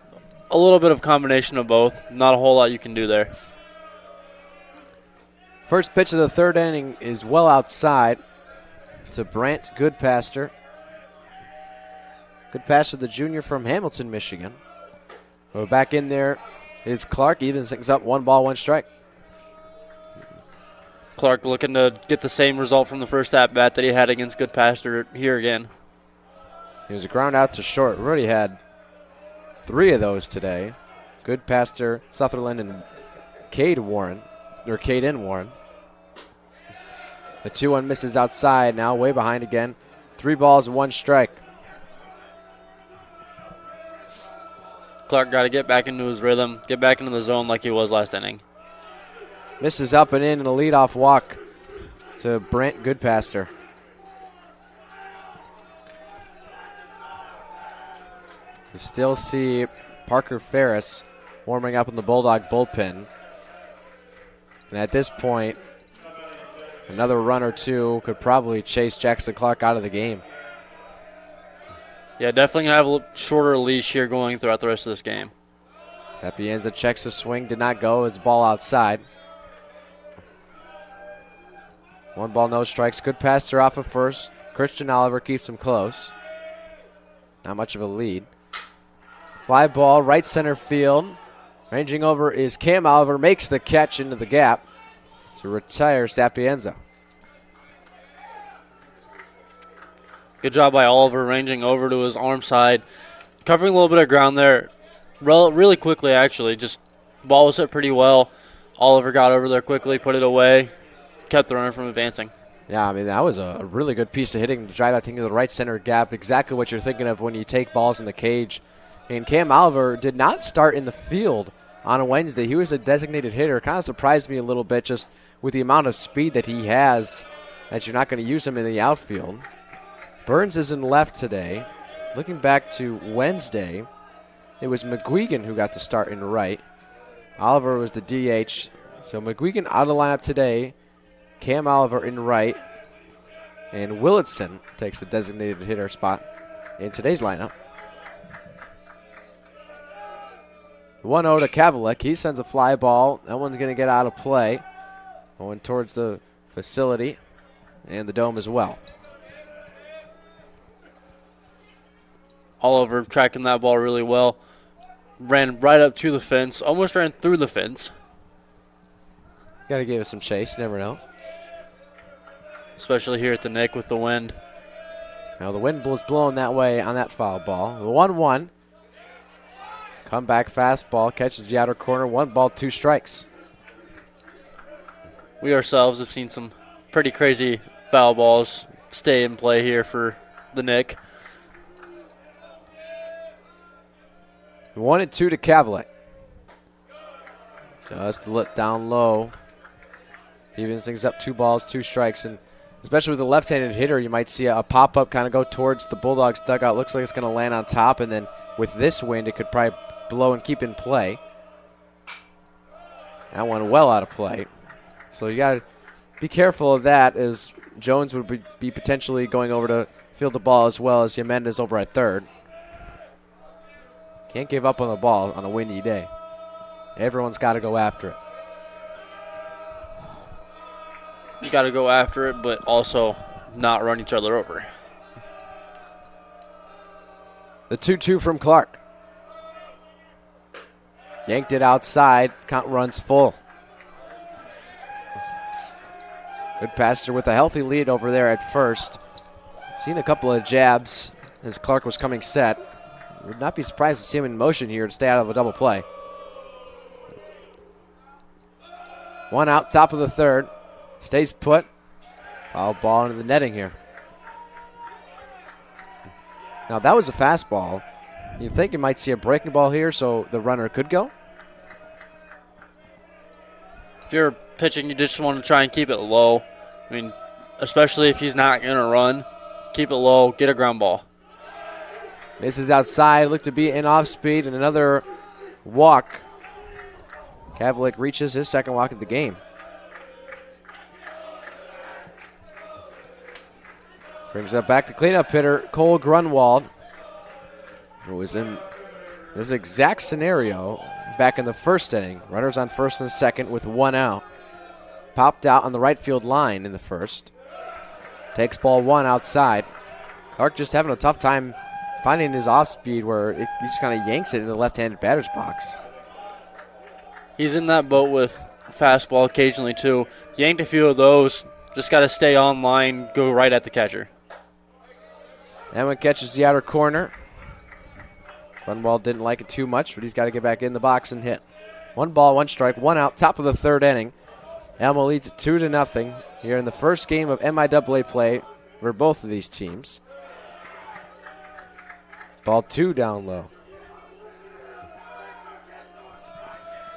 a little bit of combination of both. Not a whole lot you can do there. First pitch of the 3rd inning is well outside to Brant Goodpaster. Goodpaster, the junior from Hamilton, Michigan. We're back in there is Clark. Evens things up 1 ball, 1 strike. Clark looking to get the same result from the first at-bat that he had against Goodpaster here again. He was a ground out to short. We already had 3 of those today. Goodpaster, Sutherland, and Caden Warren. The 2-1 misses outside. Now way behind again. 3 balls, 1 strike. Clark got to get back into his rhythm, get back into the zone like he was last inning. Misses up and in a leadoff walk to Brant Goodpaster. You still see Parker Ferris warming up in the Bulldog bullpen. And at this point, another run or two could probably chase Jackson Clark out of the game. Yeah, definitely going to have a little shorter leash here going throughout the rest of this game. Sapienza checks the swing, did not go. His ball outside. 1 ball, no strikes. Good pass there off of first. Christian Oliver keeps him close. Not much of a lead. Fly ball, right center field. Ranging over is Cam Oliver, makes the catch into the gap to retire Sapienza. Good job by Oliver, ranging over to his arm side, covering a little bit of ground there really quickly, actually. Just ball was hit pretty well. Oliver got over there quickly, put it away, kept the runner from advancing. Yeah, I mean, that was a really good piece of hitting to drive that thing to the right center gap. Exactly what you're thinking of when you take balls in the cage. And Cam Oliver did not start in the field on a Wednesday. He was a designated hitter. Kind of surprised me a little bit just with the amount of speed that he has that you're not going to use him in the outfield. Burns is in left today. Looking back to Wednesday, it was McGuigan who got the start in right. Oliver was the DH. So McGuigan out of the lineup today. Cam Oliver in right. And Willitson takes the designated hitter spot in today's lineup. 1-0 to Kavalek. He sends a fly ball. That one's going to get out of play. Going towards the facility and the dome as well. Oliver tracking that ball really well. Ran right up to the fence. Almost ran through the fence. Got to give it some chase. Never know. Especially here at the Nick with the wind. Now the wind was blowing that way on that foul ball. The 1-1. Comeback fastball. Catches the outer corner. 1 ball, 2 strikes. We ourselves have seen some pretty crazy foul balls stay in play here for the Nick. 1-2 to Kavalek. Just lit down low. Evens things up, 2 balls, 2 strikes. And especially with a left-handed hitter, you might see a pop-up kind of go towards the Bulldogs dugout. Looks like it's going to land on top. And then with this wind, it could probably blow and keep in play. That one well out of play. So you got to be careful of that, as Jones would be potentially going over to field the ball as well as Jimenez over at third. Can't give up on the ball on a windy day. Everyone's got to go after it. You got to go after it, but also not run each other over. The 2-2 from Clark. Yanked it outside. Count runs full. Good passer with a healthy lead over there at first. Seen a couple of jabs as Clark was coming set. Would not be surprised to see him in motion here to stay out of a double play. 1 out, top of the third. Stays put. Foul ball into the netting here. Now that was a fastball. You think you might see a breaking ball here, so the runner could go? If you're pitching, you just want to try and keep it low. I mean, especially if he's not going to run, keep it low, get a ground ball. Misses outside, looked to be in off speed, and another walk. Kavalek reaches his second walk of the game. Brings up back to cleanup hitter Cole Grunwald, who was in this exact scenario back in the first inning. Runners on first and second with 1 out. Popped out on the right field line in the first. Takes ball 1 outside. Clark just having a tough time finding his off speed where he just kind of yanks it in the left-handed batter's box. He's in that boat with fastball occasionally too. Yanked a few of those. Just got to stay on line, go right at the catcher. That one catches the outer corner. Grunwald didn't like it too much, but he's got to get back in the box and hit. 1 ball, 1 strike, 1 out, top of the third inning. Alma leads it 2-0 here in the first game of MIAA play for both of these teams. Ball 2 down low.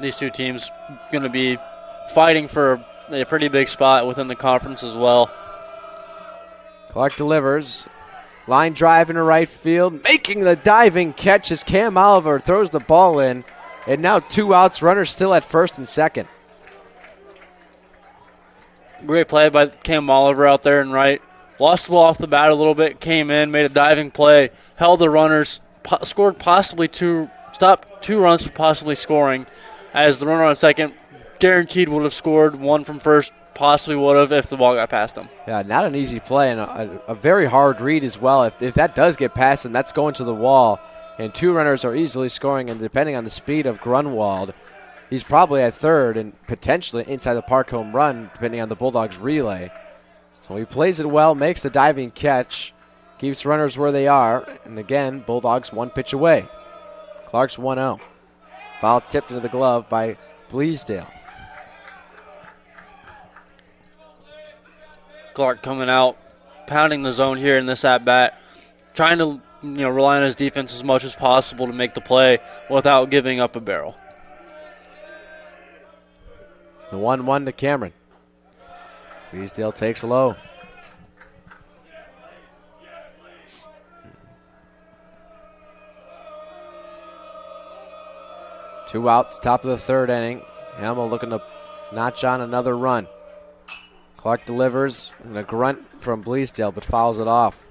These two teams going to be fighting for a pretty big spot within the conference as well. Clark delivers. Line drive into right field. Making the diving catch as Cam Oliver throws the ball in. And now 2 outs, runners still at first and second. Great play by Cam Oliver out there and right. Lost the ball off the bat a little bit, came in, made a diving play, held the runners, stopped 2 runs from possibly scoring. As the runner on second guaranteed would have scored, one from first possibly would have if the ball got past him. Yeah, not an easy play and a very hard read as well. If that does get past him, that's going to the wall. And 2 runners are easily scoring, and depending on the speed of Grunwald, he's probably at third and potentially inside the park home run, depending on the Bulldogs' relay. So he plays it well, makes the diving catch, keeps runners where they are, and again, Bulldogs 1 pitch away. Clark's 1-0. Foul tipped into the glove by Bleasdale. Clark coming out, pounding the zone here in this at-bat, trying to rely on his defense as much as possible to make the play without giving up a barrel. The 1-1 to Cameron. Bleasdale takes low. Two outs, top of the third inning. Alma looking to notch on another run. Clark delivers, and a grunt from Bleasdale, but fouls it off.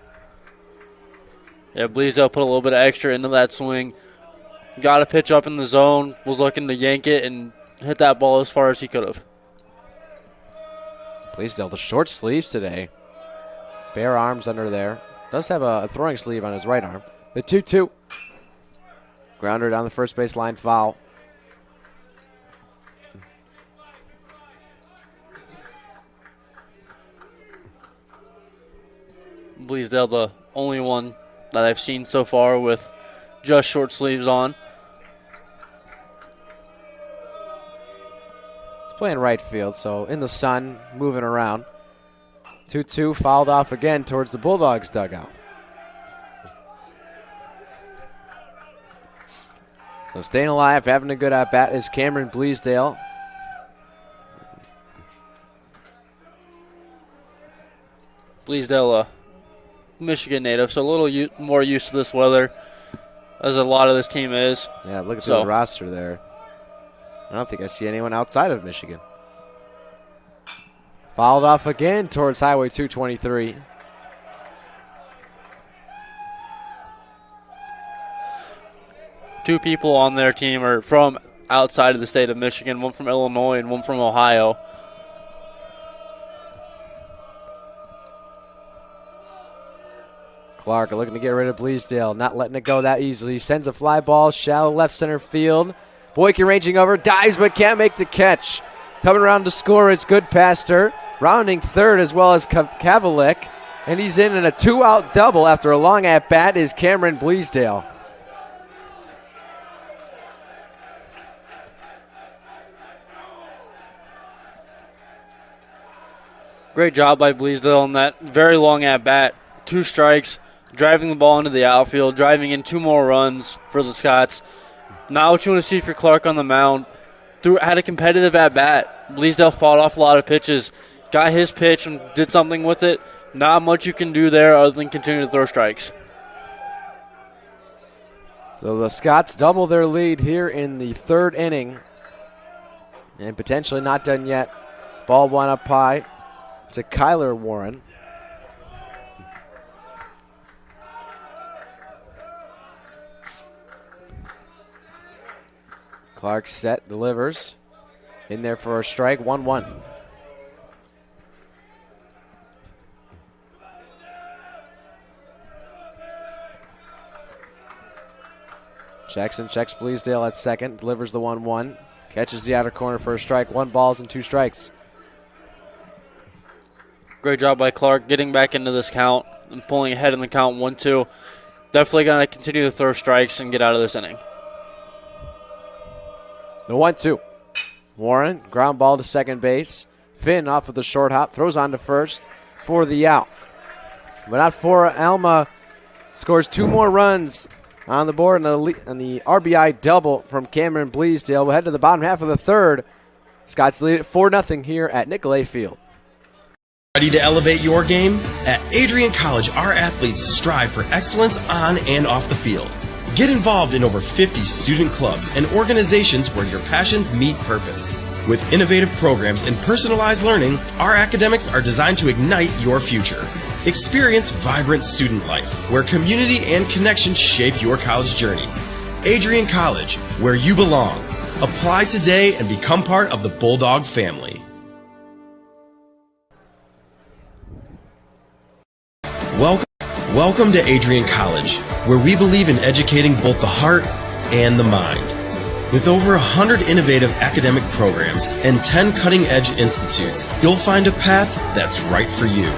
Yeah, Bleasdale put a little bit of extra into that swing. Got a pitch up in the zone, was looking to yank it and hit that ball as far as he could have. Bleasdale, the short sleeves today. Bare arms under there. Does have a throwing sleeve on his right arm. The 2-2. Grounder down the first baseline, foul. Bleasdale, the only one that I've seen so far with just short sleeves on. He's playing right field, so in the sun, moving around. 2-2, fouled off again towards the Bulldogs dugout. So staying alive, having a good at-bat is Cameron Bleasdale. Bleasdale, Michigan native, so a little more used to this weather, as a lot of this team is. Yeah, look at the roster there. I don't think I see anyone outside of Michigan. Fouled off again towards Highway 223. Two people on their team are from outside of the state of Michigan, one from Illinois and one from Ohio. Clark looking to get rid of Bleasdale, not letting it go that easily. Sends a fly ball, shallow left center field. Boykin ranging over, dives but can't make the catch. Coming around to score is Goodpaster, rounding third as well as Kavalik. And he's in a 2-out double after a long at-bat is Cameron Bleasdale. Great job by Bleasdale on that very long at-bat. 2 strikes, driving the ball into the outfield, driving in 2 more runs for the Scots. Now what you want to see for Clark on the mound. Had a competitive at-bat. Bleasdale fought off a lot of pitches, got his pitch and did something with it. Not much you can do there other than continue to throw strikes. So the Scots double their lead here in the third inning. And potentially not done yet. Ball 1 up high to Kyler Warren. Clark set, delivers. In there for a strike, 1-1. Jackson checks Bleasdale at second, delivers the 1-1. Catches the outer corner for a strike, 1 balls and 2 strikes. Great job by Clark getting back into this count and pulling ahead in the count 1-2. Definitely going to continue to throw strikes and get out of this inning. The 1-2. Warren, ground ball to second base. Finn off of the short hop, throws on to first for the out. But not for Alma. Scores 2 more runs on the board and the RBI double from Cameron Bleasdale. We'll head to the bottom half of the third. Scots lead at 4-0 here at Nicolay Field. Ready to elevate your game? At Adrian College, our athletes strive for excellence on and off the field. Get involved in over 50 student clubs and organizations where your passions meet purpose. With innovative programs and personalized learning, our academics are designed to ignite your future. Experience vibrant student life, where community and connection shape your college journey. Adrian College, where you belong. Apply today and become part of the Bulldog family. Welcome to Adrian College, where we believe in educating both the heart and the mind. With over 100 innovative academic programs and 10 cutting-edge institutes, you'll find a path that's right for you.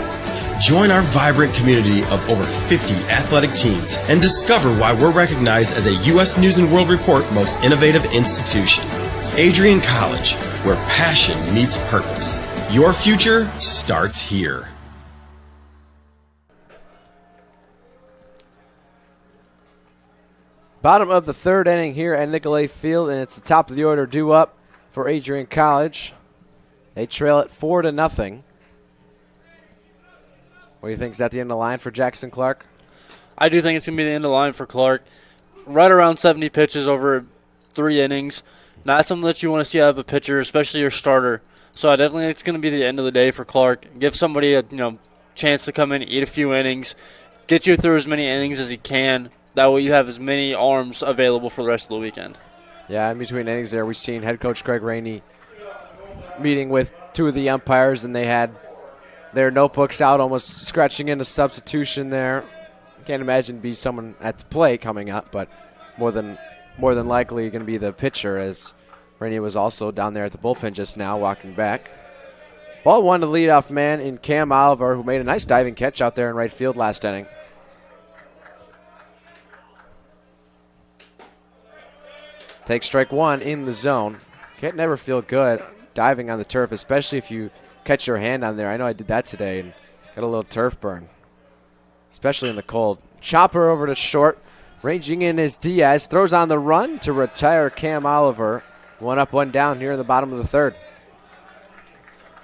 Join our vibrant community of over 50 athletic teams and discover why we're recognized as a U.S. News & World Report Most Innovative Institution. Adrian College, where passion meets purpose. Your future starts here. Bottom of the third inning here at Nicolay Field, and it's the top of the order due up for Adrian College. They trail it 4-0. What do you think? Is that the end of the line for Jackson Clark? I do think it's going to be the end of the line for Clark. Right around 70 pitches over 3 innings. Not something that you want to see out of a pitcher, especially your starter. So I definitely think it's going to be the end of the day for Clark. Give somebody a chance to come in, eat a few innings, get you through as many innings as he can. That way you have as many arms available for the rest of the weekend. Yeah, in between innings there, we've seen head coach Craig Rainey meeting with 2 of the umpires, and they had their notebooks out, almost scratching in a substitution there. Can't imagine be someone at the plate coming up, but more than likely going to be the pitcher, as Rainey was also down there at the bullpen just now, walking back. Ball 1 to leadoff man in Cam Oliver, who made a nice diving catch out there in right field last inning. Take strike 1 in the zone. Can't never feel good diving on the turf, especially if you catch your hand on there. I know I did that today and got a little turf burn, especially in the cold. Chopper over to short. Ranging in is Diaz. Throws on the run to retire Cam Oliver. 1 up, 1 down here in the bottom of the third.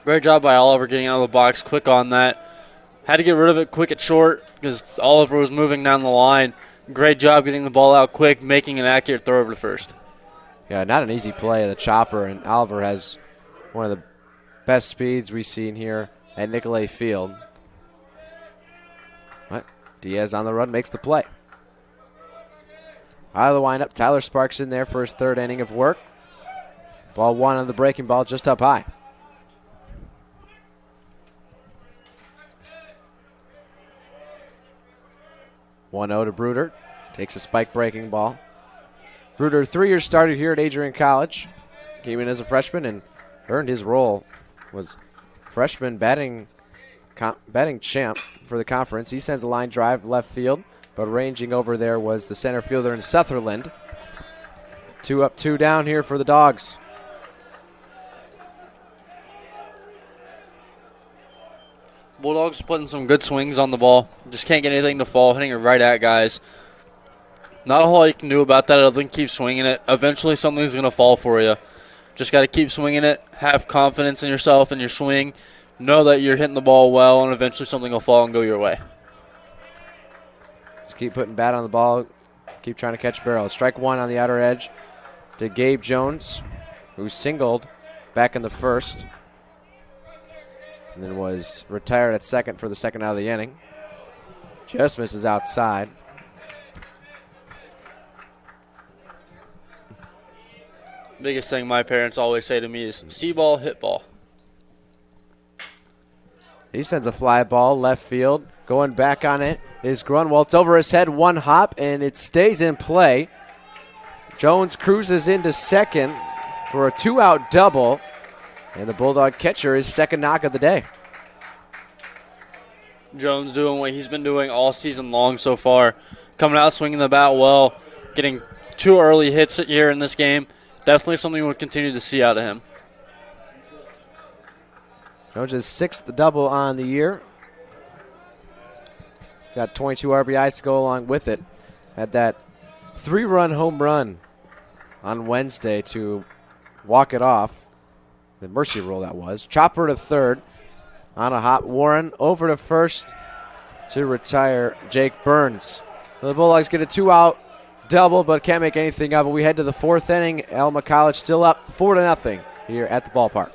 Great job by Oliver getting out of the box quick on that. Had to get rid of it quick at short because Oliver was moving down the line. Great job getting the ball out quick, making an accurate throw over to first. Yeah, not an easy play, the chopper, and Oliver has one of the best speeds we've seen here at Nicolay Field. But Diaz on the run makes the play. Out of the windup, Tyler Sparks in there for his third inning of work. Ball 1 on the breaking ball, just up high. (1-0) to Bruder. Takes a spike breaking ball. Bruder, 3-year starter here at Adrian College. Came in as a freshman and earned his role. Was freshman batting champ for the conference. He sends a line drive left field, but ranging over there was the center fielder in Sutherland. 2 up, 2 down here for the Dogs. Bulldogs putting some good swings on the ball. Just can't get anything to fall, hitting it right at guys. Not a whole lot you can do about that other than keep swinging it. Eventually something's going to fall for you. Just got to keep swinging it. Have confidence in yourself and your swing. Know that you're hitting the ball well, and eventually something will fall and go your way. Just keep putting bat on the ball. Keep trying to catch barrels. Strike 1 on the outer edge to Gabe Jones, who singled back in the first and then was retired at second for the second out of the inning. Just misses outside. Biggest thing my parents always say to me is see ball, hit ball. He sends a fly ball left field. Going back on it is Grunwald. Over his head, 1 hop, and it stays in play. Jones cruises into second for a 2-out double, and the Bulldog catcher is second knock of the day. Jones doing what he's been doing all season long so far. Coming out, swinging the bat well, getting 2 early hits here in this game. Definitely something we'll continue to see out of him. Jones' 6th double on the year. He's got 22 RBIs to go along with it. Had that 3-run home run on Wednesday to walk it off. The mercy rule that was. Chopper to third on a hop. Warren over to first to retire Jake Burns. The Bulldogs get a 2-out double, but can't make anything of it. We head to the fourth inning. Alma College still up 4-0 here at the ballpark.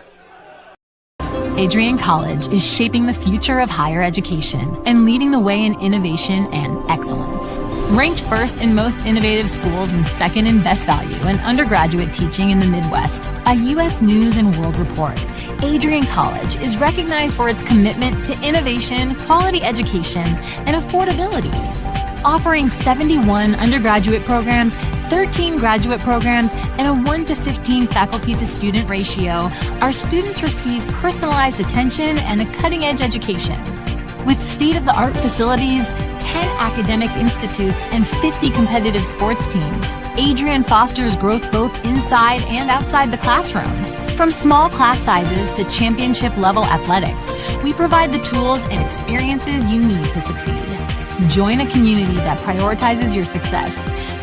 Adrian College is shaping the future of higher education and leading the way in innovation and excellence. Ranked first in most innovative schools and second in best value in undergraduate teaching in the Midwest by U.S. News and World Report, Adrian College is recognized for its commitment to innovation, quality education, and affordability. Offering 71 undergraduate programs, 13 graduate programs, and a 1-to-15 faculty-to-student ratio, our students receive personalized attention and a cutting-edge education. With state-of-the-art facilities, 10 academic institutes, and 50 competitive sports teams, Adrian fosters growth both inside and outside the classroom. From small class sizes to championship-level athletics, we provide the tools and experiences you need to succeed. Join a community that prioritizes your success.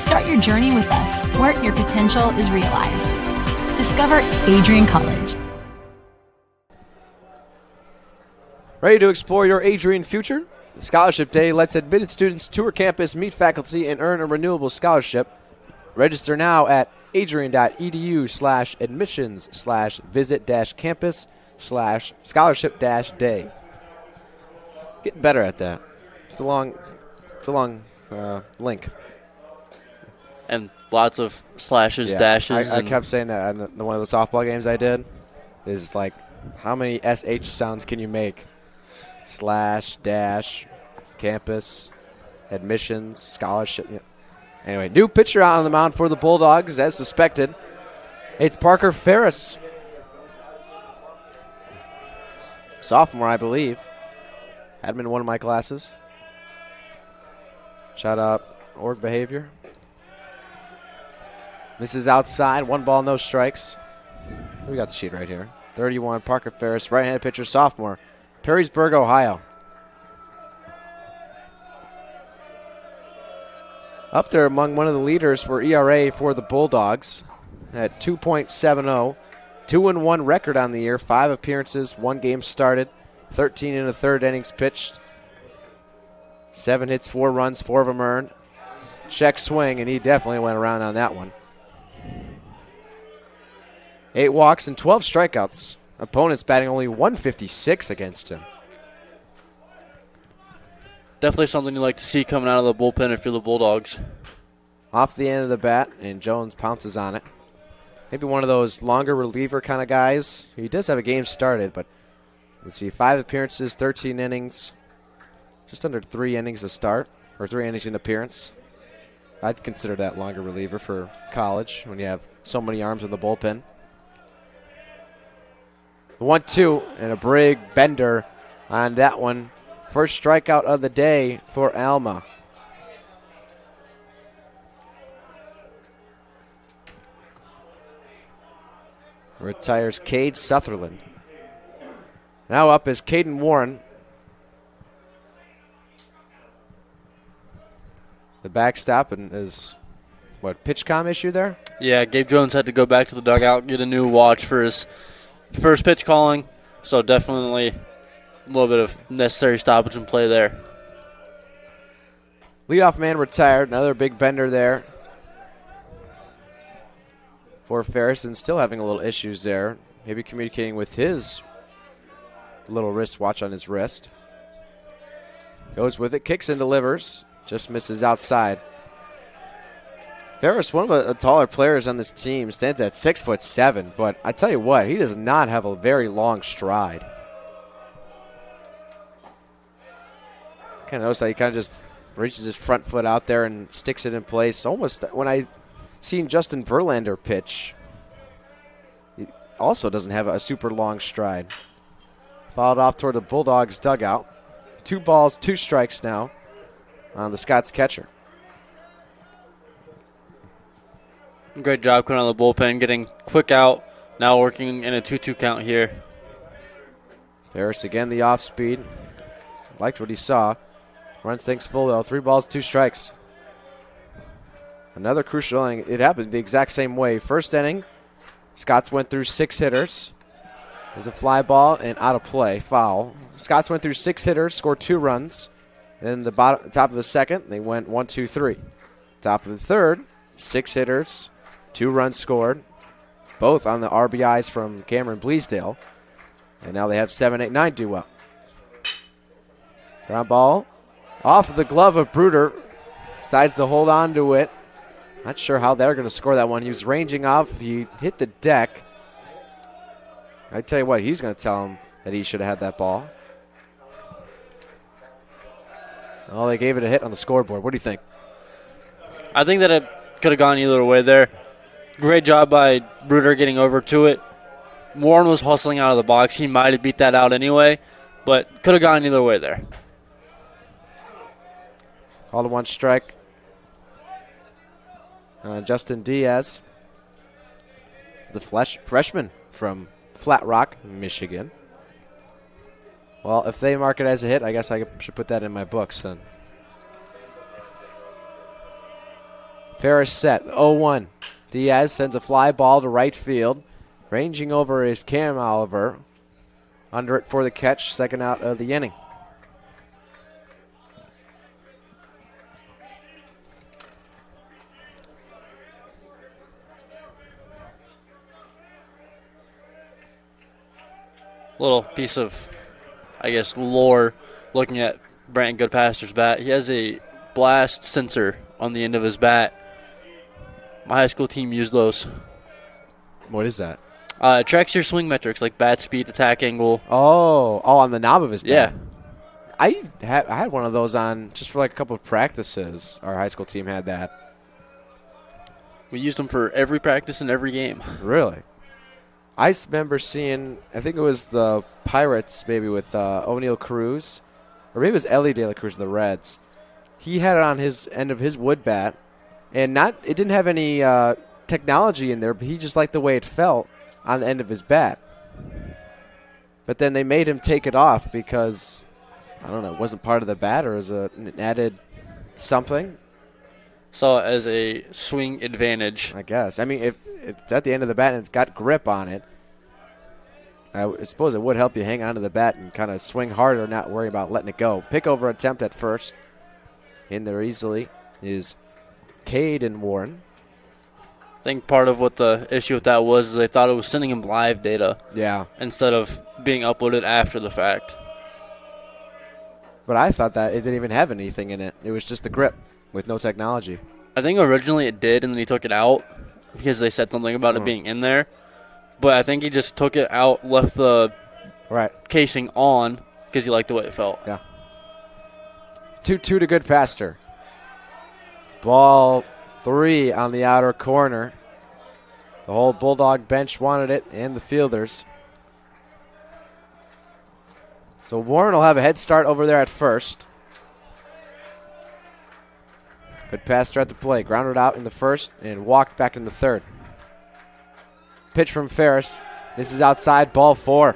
Start your journey with us, where your potential is realized. Discover Adrian College. Ready to explore your Adrian future? Scholarship Day lets admitted students tour campus, meet faculty, and earn a renewable scholarship. Register now at adrian.edu/admissions/visit-campus/scholarship-day. Getting better at that. It's a long link. And lots of slashes, dashes. I kept saying that on one of the softball games I did. Is like, how many SH sounds can you make? Slash, dash, campus, admissions, scholarship. Yeah. Anyway, new pitcher out on the mound for the Bulldogs, as suspected. It's Parker Ferris. Sophomore, I believe. Had him in one of my classes. Shout out org behavior. This is outside. 1 ball, no strikes. We got the sheet right here. 31, Parker Ferris, right-handed pitcher, sophomore. Perrysburg, Ohio. Up there among one of the leaders for ERA for the Bulldogs at 2.70. 2-1 record on the year. 5 appearances, 1 game started. 13 in the third innings pitched. 7 hits, 4 runs, 4 of them earned. Check swing, and he definitely went around on that one. 8 walks and 12 strikeouts. Opponents batting only 156 against him. Definitely something you like to see coming out of the bullpen if you're the Bulldogs. Off the end of the bat, and Jones pounces on it. Maybe one of those longer reliever kind of guys. He does have a game started, but let's see, 5 appearances, 13 innings. Just under 3 innings to start, or 3 innings in appearance. I'd consider that longer reliever for college when you have so many arms in the bullpen. 1-2 and a big bender on that one. First strikeout of the day for Alma. Retires Cade Sutherland. Now up is Caden Warren. The backstop and is, pitch comm issue there? Yeah, Gabe Jones had to go back to the dugout, get a new watch for his first pitch calling. So definitely a little bit of necessary stoppage and play there. Leadoff man retired. Another big bender there for Ferris, and still having a little issues there. Maybe communicating with his little wristwatch on his wrist. Goes with it, kicks and delivers. Just misses outside. Ferris, one of the taller players on this team, stands at 6'7", but I tell you what, he does not have a very long stride. Kind of notice that he kind of just reaches his front foot out there and sticks it in place. Almost when I seen Justin Verlander pitch, he also doesn't have a super long stride. Fouled off toward the Bulldogs dugout. 2 balls, 2 strikes now on the Scots catcher. Great job coming out of the bullpen, getting quick out, now working in a 2-2 count here. Ferris again, the off speed. Liked what he saw. Runs things full though. 3 balls, 2 strikes. Another crucial inning. It happened the exact same way. First inning, Scots went through 6 hitters. There's a fly ball and out of play, foul. Scots went through 6 hitters, scored 2 runs. Then the top of the second, they went 1, 2, 3. Top of the third, 6 hitters, 2 runs scored, both on the RBIs from Cameron Bleasdale. And now they have 7, 8, 9 due up. Ground ball off of the glove of Bruder. Decides to hold on to it. Not sure how they're going to score that one. He was ranging off. He hit the deck. I tell you what, he's going to tell him that he should have had that ball. Oh, they gave it a hit on the scoreboard. What do you think? I think that it could have gone either way there. Great job by Bruder getting over to it. Warren was hustling out of the box. He might have beat that out anyway, but could have gone either way there. Called 1 strike. Justin Diaz, the freshman from Flat Rock, Michigan. Well, if they mark it as a hit, I guess I should put that in my books then. Ferris set, 0-1. Diaz sends a fly ball to right field. Ranging over is Cam Oliver. Under it for the catch, second out of the inning. Little piece of, I guess, lore looking at Brant Goodpaster's bat. He has a blast sensor on the end of his bat. My high school team used those. What is that? It tracks your swing metrics like bat speed, attack angle. Oh, on the knob of his bat. Yeah. I had one of those on just for like a couple of practices. Our high school team had that. We used them for every practice and every game. Really? I remember seeing, I think it was the Pirates, maybe with O'Neal Cruz, or maybe it was Ellie De La Cruz in the Reds. He had it on his end of his wood bat, and it didn't have any technology in there, but he just liked the way it felt on the end of his bat. But then they made him take it off because, I don't know, it wasn't part of the bat or as an added something. So as a swing advantage. I guess. I mean, if it's at the end of the bat and it's got grip on it, I suppose it would help you hang on to the bat and kind of swing harder, not worry about letting it go. Pickover attempt at first. In there easily is Caden Warren. I think part of what the issue with that was is they thought it was sending him live data. Yeah. Instead of being uploaded after the fact. But I thought that it didn't even have anything in it. It was just the grip with no technology. I think originally it did, and then he took it out because they said something about it being in there. But I think he just took it out, left the casing on because he liked the way it felt. Yeah. 2-2 to Goodpaster. Ball 3 on the outer corner. The whole Bulldog bench wanted it, and the fielders. So Warren will have a head start over there at first. Goodpaster at the plate. Grounded out in the first and walked back in the third. Pitch from Ferris. This is outside, ball 4.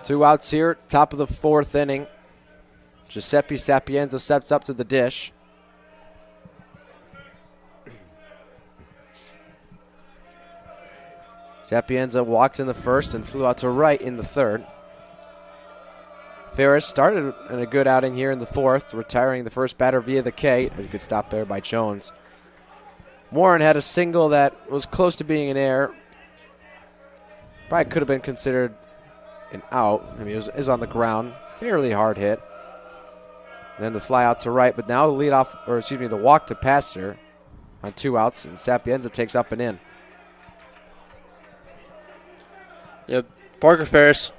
Two outs here, top of the 4th inning. Giuseppe Sapienza steps up to the dish. Sapienza walked in the first and flew out to right in the third. Ferris started in a good outing here in the 4th, retiring the first batter via the K. A good stop there by Jones. Warren had a single that was close to being an error. Probably could have been considered an out. I mean, it was on the ground. Fairly hard hit. And then the fly out to right, but now the walk to Passer on 2 outs, and Sapienza takes up and in. Yep, Parker Ferris,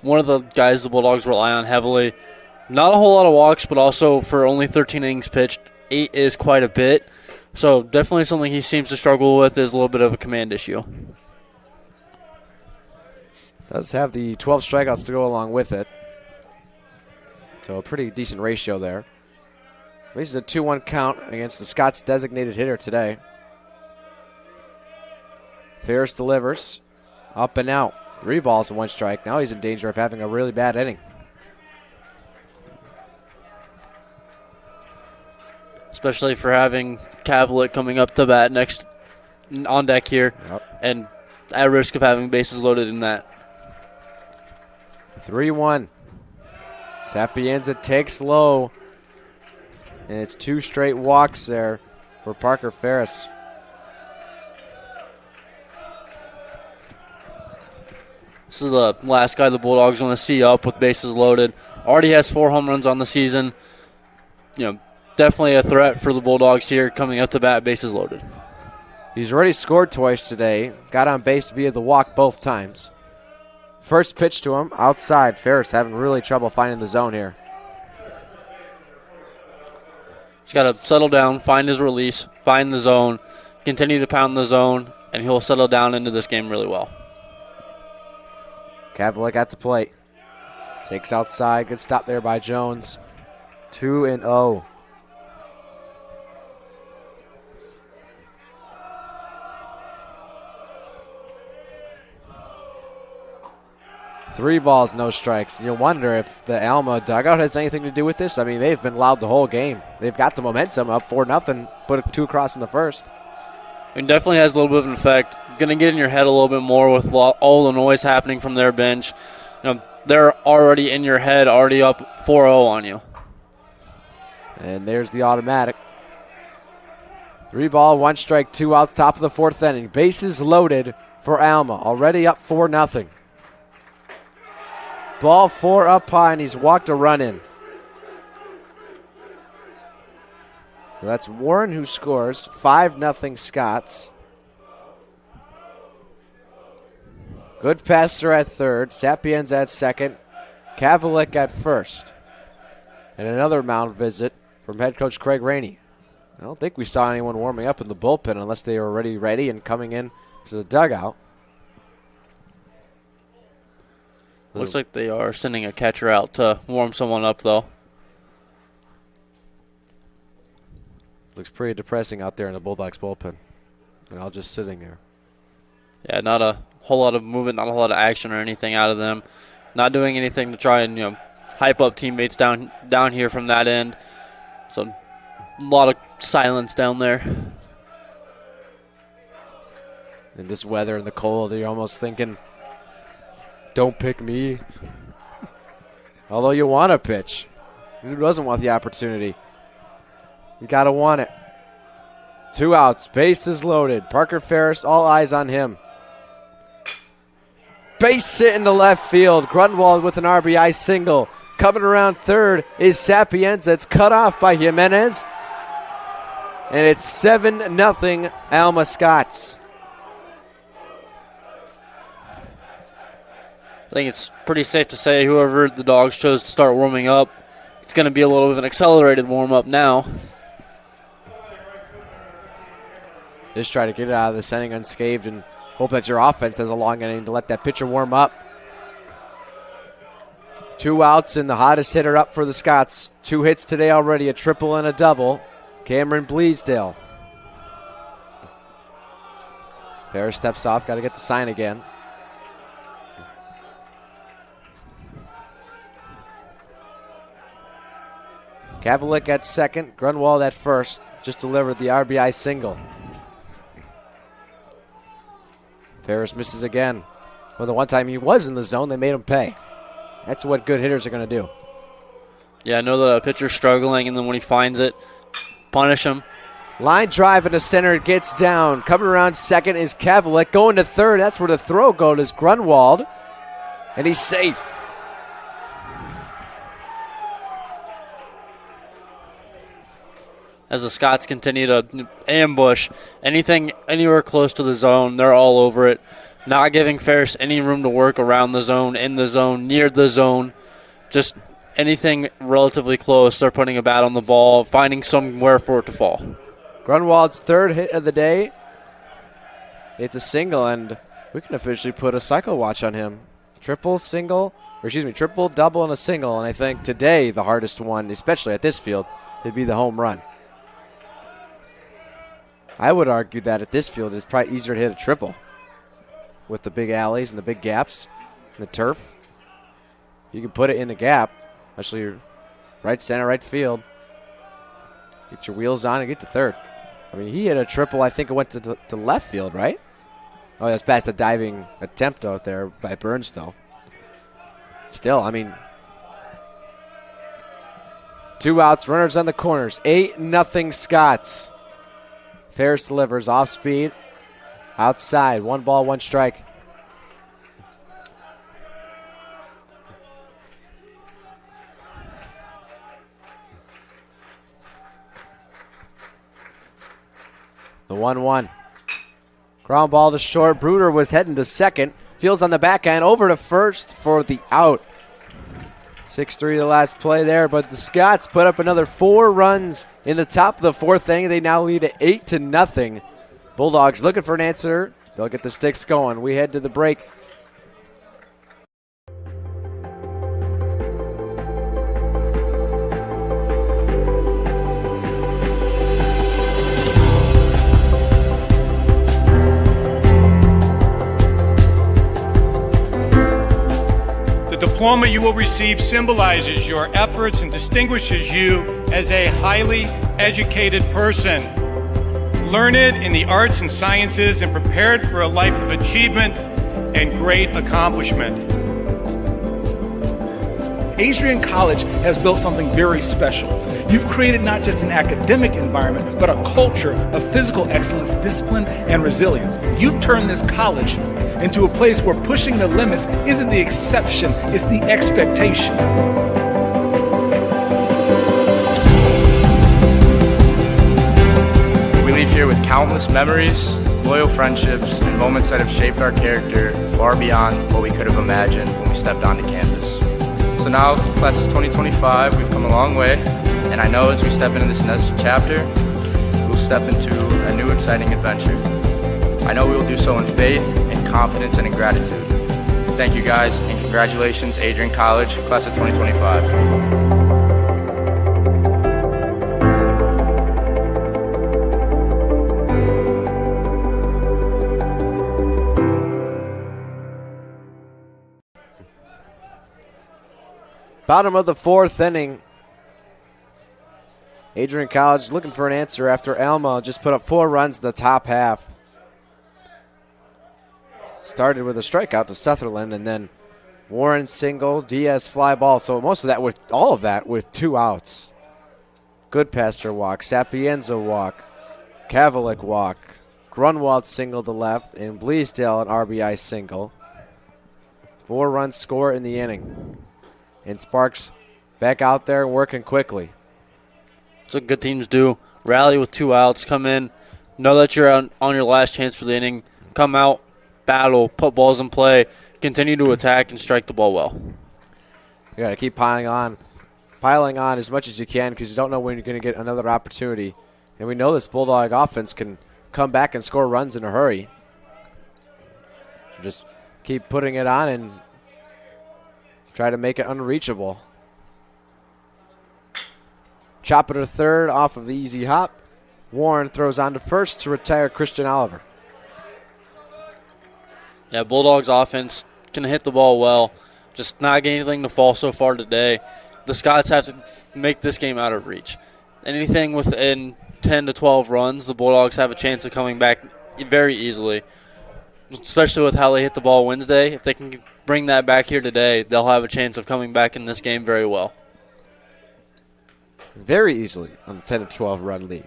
one of the guys the Bulldogs rely on heavily. Not a whole lot of walks, but also for only 13 innings pitched, 8 is quite a bit. So definitely something he seems to struggle with is a little bit of a command issue. Does have the 12 strikeouts to go along with it. So a pretty decent ratio there. This is a 2-1 count against the Scots designated hitter today. Ferris delivers. Up and out. 3 balls and 1 strike. Now he's in danger of having a really bad inning. especially for having Cavalic coming up to bat next on deck here, and at risk of having bases loaded in that. 3-1. Sapienza takes low, and it's 2 straight walks there for Parker Ferris. This is the last guy the Bulldogs want to see up with bases loaded. Already has 4 home runs on the season. Definitely a threat for the Bulldogs here coming up to bat, bases loaded. He's already scored twice today. Got on base via the walk both times. First pitch to him, outside. Ferris having really trouble finding the zone here. He's got to settle down, find his release, find the zone, continue to pound the zone, and he'll settle down into this game really well. Cavalic at the plate. Takes outside. Good stop there by Jones. 2-0. Three balls, no strikes. You wonder if the Alma dugout has anything to do with this. I mean, they've been loud the whole game. They've got the momentum up 4-0, put 2 across in the first. It definitely has a little bit of an effect. Going to get in your head a little bit more with all the noise happening from their bench. They're already in your head, already up 4-0 on you. And there's the automatic. 3 ball, 1 strike, 2 out, top of the 4th inning. Bases loaded for Alma, already up 4-0. Ball 4 up high, and he's walked a run in. So that's Warren who scores. 5-0 Scots. Good passer at third. Sapienza at second. Cavalic at first. And another mound visit from head coach Craig Rainey. I don't think we saw anyone warming up in the bullpen unless they were already ready and coming in to the dugout. Looks like they are sending a catcher out to warm someone up, though. Looks pretty depressing out there in the Bulldogs bullpen. They're all just sitting there. Yeah, not a whole lot of movement, not a whole lot of action or anything out of them. Not doing anything to try and hype up teammates down here from that end. So a lot of silence down there. In this weather and the cold, you're almost thinking, don't pick me. Although you want to pitch. Who doesn't want the opportunity? You got to want it. 2 outs, bases loaded. Parker Ferris, all eyes on him. Base hit into left field. Grunwald with an RBI single. Coming around third is Sapienza. It's cut off by Jimenez. And it's 7-0 Alma Scots. I think it's pretty safe to say whoever the Dogs chose to start warming up, it's going to be a little bit of an accelerated warm-up now. Just try to get it out of this inning unscathed and hope that your offense has a long inning to let that pitcher warm up. 2 outs and the hottest hitter up for the Scots. 2 hits today already, a triple and a double. Cameron Bleasdale. Ferris steps off, got to get the sign again. Cavalic at second, Grunwald at first. Just delivered the RBI single. Ferris misses again. Well, the one time he was in the zone, they made him pay. That's what good hitters are going to do. Yeah, I know that a pitcher's struggling, and then when he finds it, punish him. Line drive into center, it gets down. Coming around second is Cavalic. Going to third, that's where the throw goes, Grunwald. And he's safe. As the Scots continue to ambush anything anywhere close to the zone, they're all over it. Not giving Ferris any room to work around the zone, in the zone, near the zone. Just anything relatively close, they're putting a bat on the ball, finding somewhere for it to fall. Grunwald's third hit of the day. It's a single, and we can officially put a cycle watch on him. Triple, double, and a single. And I think today the hardest one, especially at this field, would be the home run. I would argue that at this field it's probably easier to hit a triple with the big alleys and the big gaps and the turf. You can put it in the gap, especially right center, right field. Get your wheels on and get to third. I mean, he hit a triple. I think it went to left field, right? Oh, that's past the diving attempt out there by Burns, though. Still, I mean, 2 outs, runners on the corners. 8-0 Scots. Ferris delivers off speed. Outside, 1 ball, 1 strike. The 1-1. Ground ball to short. Bruder was heading to second. Fields on the backhand. Over to first for the out. 6-3 the last play there, but the Scots put up another 4 runs in the top of the 4th inning. They now lead at 8-0. Bulldogs looking for an answer. They'll get the sticks going. We head to the break. The diploma you will receive symbolizes your efforts and distinguishes you as a highly educated person, learned in the arts and sciences and prepared for a life of achievement and great accomplishment. Adrian College has built something very special. You've created not just an academic environment, but a culture of physical excellence, discipline, and resilience. You've turned this college into a place where pushing the limits isn't the exception, it's the expectation. We leave here with countless memories, loyal friendships, and moments that have shaped our character far beyond what we could have imagined when we stepped onto campus. So now, class of 2025, we've come a long way, and I know as we step into this next chapter, we'll step into a new exciting adventure. I know we will do so in faith, in confidence, and in gratitude. Thank you guys, and congratulations, Adrian College, class of 2025. Bottom of the 4th inning. Adrian College looking for an answer after Alma just put up 4 runs in the top half. Started with a strikeout to Sutherland, and then Warren single, Diaz fly ball. So most of that, with all of that, with 2 outs. Goodpaster walk, Sapienza walk, Kavalik walk, Grunwald single to left, and Bleasdale an RBI single. 4 runs score in the inning. And Sparks back out there working quickly. That's what good teams do. Rally with 2 outs, come in, know that you're on your last chance for the inning, come out, battle, put balls in play, continue to attack, and strike the ball well. You got to keep piling on as much as you can because you don't know when you're going to get another opportunity. And we know this Bulldog offense can come back and score runs in a hurry. So just keep putting it on and try to make it unreachable. Chop it to third off of the easy hop. Warren throws on to first to retire Christian Oliver. Yeah, Bulldogs offense can hit the ball well. Just not getting anything to fall so far today. The Scots have to make this game out of reach. Anything within 10 to 12 runs, the Bulldogs have a chance of coming back very easily, especially with how they hit the ball Wednesday. If they can bring that back here today, they'll have a chance of coming back in this game very well. Very easily on a 10 to 12 run lead.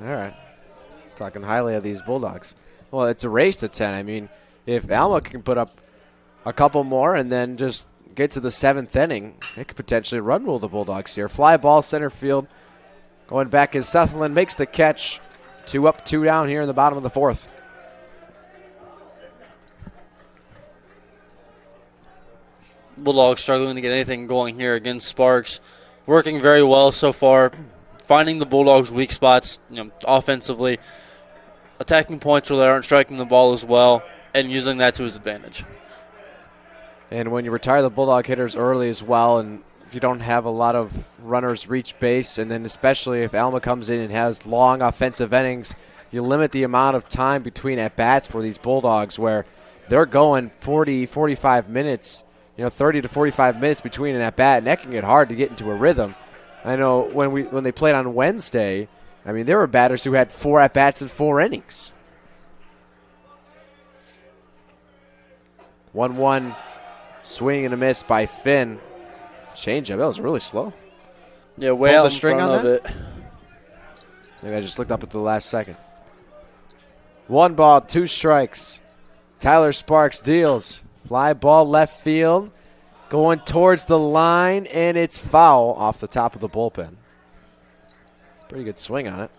All right. Talking highly of these Bulldogs. Well, it's a race to 10. I mean, if Alma can put up a couple more and then just get to the 7th inning, it could potentially run rule the Bulldogs here. Fly ball center field. Going back as Sutherland makes the catch. 2 up, 2 down here in the bottom of the 4th. Bulldogs struggling to get anything going here against Sparks. Working very well so far. Finding the Bulldogs' weak spots, offensively. Attacking points where they aren't striking the ball as well, and using that to his advantage. And when you retire the Bulldog hitters early as well, and if you don't have a lot of runners reach base, and then especially if Alma comes in and has long offensive innings, you limit the amount of time between at-bats for these Bulldogs where they're going 40, 45 minutes, 30 to 45 minutes between an at-bat, and that can get hard to get into a rhythm. I know when they played on Wednesday, I mean, there were batters who had 4 at-bats in 4 innings. 1-1 swing and a miss by Finn. Changeup, that was really slow. Yeah, way out in front of it. Maybe I just looked up at the last second. 1 ball, 2 strikes. Tyler Sparks deals. Fly ball left field. Going towards the line, and it's foul off the top of the bullpen. Pretty good swing on it.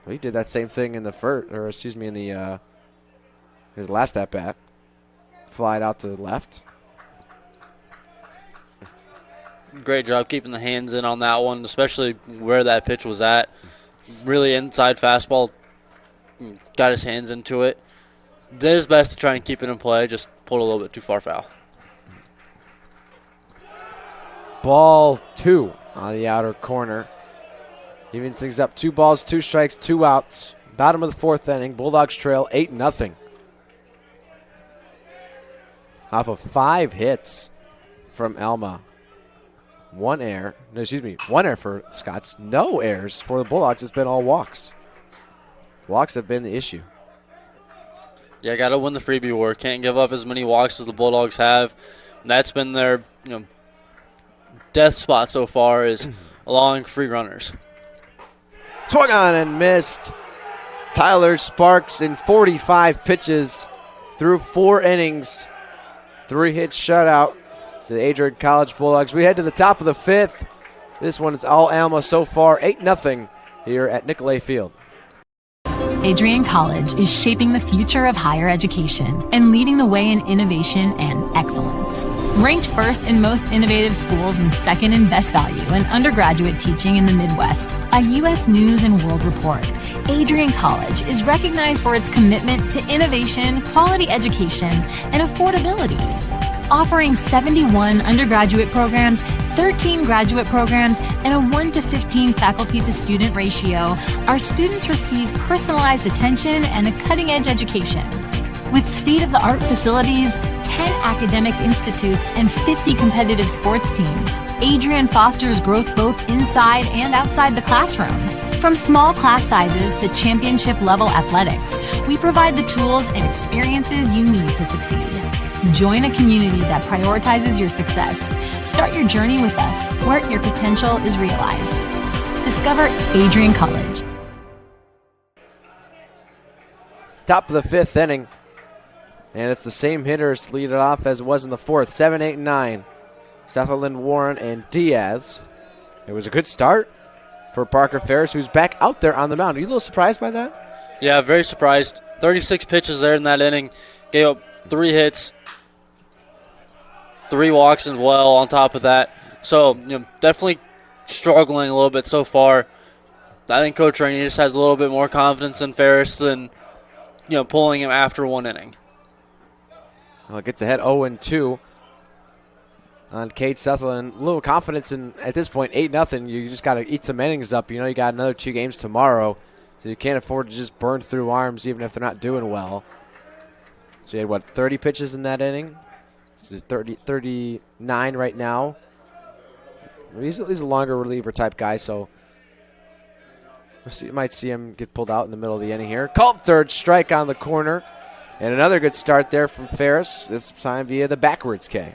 Well, he did that same thing in the in the his last at bat. Flied out to the left. Great job keeping the hands in on that one, especially where that pitch was at. Really inside fastball. Got his hands into it. Did his best to try and keep it in play, just pulled a little bit too far foul. Ball 2 on the outer corner. Even things up. 2 balls, 2 strikes, 2 outs. Bottom of the 4th inning. Bulldogs trail 8-0. Off of 5 hits from Alma. 1 error for Scots. No errors for the Bulldogs. It's been all walks. Walks have been the issue. Yeah, got to win the freebie war. Can't give up as many walks as the Bulldogs have. And that's been their death spot so far, is allowing free runners. Swung on and missed. Tyler Sparks in 45 pitches through 4 innings. 3-hit shutout. The Adrian College Bulldogs. We head to the top of the 5th. This one is all Alma so far. 8-0 here at Nicolay Field. Adrian College is shaping the future of higher education and leading the way in innovation and excellence. Ranked first in most innovative schools and second in best value in undergraduate teaching in the Midwest, a U.S. News and World Report, Adrian College is recognized for its commitment to innovation, quality education, and affordability. Offering 71 undergraduate programs, 13 graduate programs, and a 1-to-15 faculty-to-student ratio, our students receive personalized attention and a cutting-edge education. With state-of-the-art facilities, 10 academic institutes, and 50 competitive sports teams, Adrian fosters growth both inside and outside the classroom. From small class sizes to championship-level athletics, we provide the tools and experiences you need to succeed. Join a community that prioritizes your success. Start your journey with us, where your potential is realized. Discover Adrian College. Top of the 5th inning. And it's the same hitters lead it off as it was in the 4th. 7, 8, and 9. Sutherland, Warren, and Diaz. It was a good start for Parker Ferris, who's back out there on the mound. Are you a little surprised by that? Yeah, very surprised. 36 pitches there in that inning. Gave up 3 hits. 3 walks as well on top of that. So, definitely struggling a little bit so far. I think Coach Rainey just has a little bit more confidence in Ferris than, pulling him after 1 inning. Well, it gets ahead 0-2 on Cade Sutherland. A little confidence in, at this point, 8-0. You just got to eat some innings up. You got another 2 games tomorrow, so you can't afford to just burn through arms even if they're not doing well. So you had, 30 pitches in that inning? He's 39 right now. He's a longer reliever type guy, so you might see him get pulled out in the middle of the inning here. Called third strike on the corner. And another good start there from Ferris, this time via the backwards K.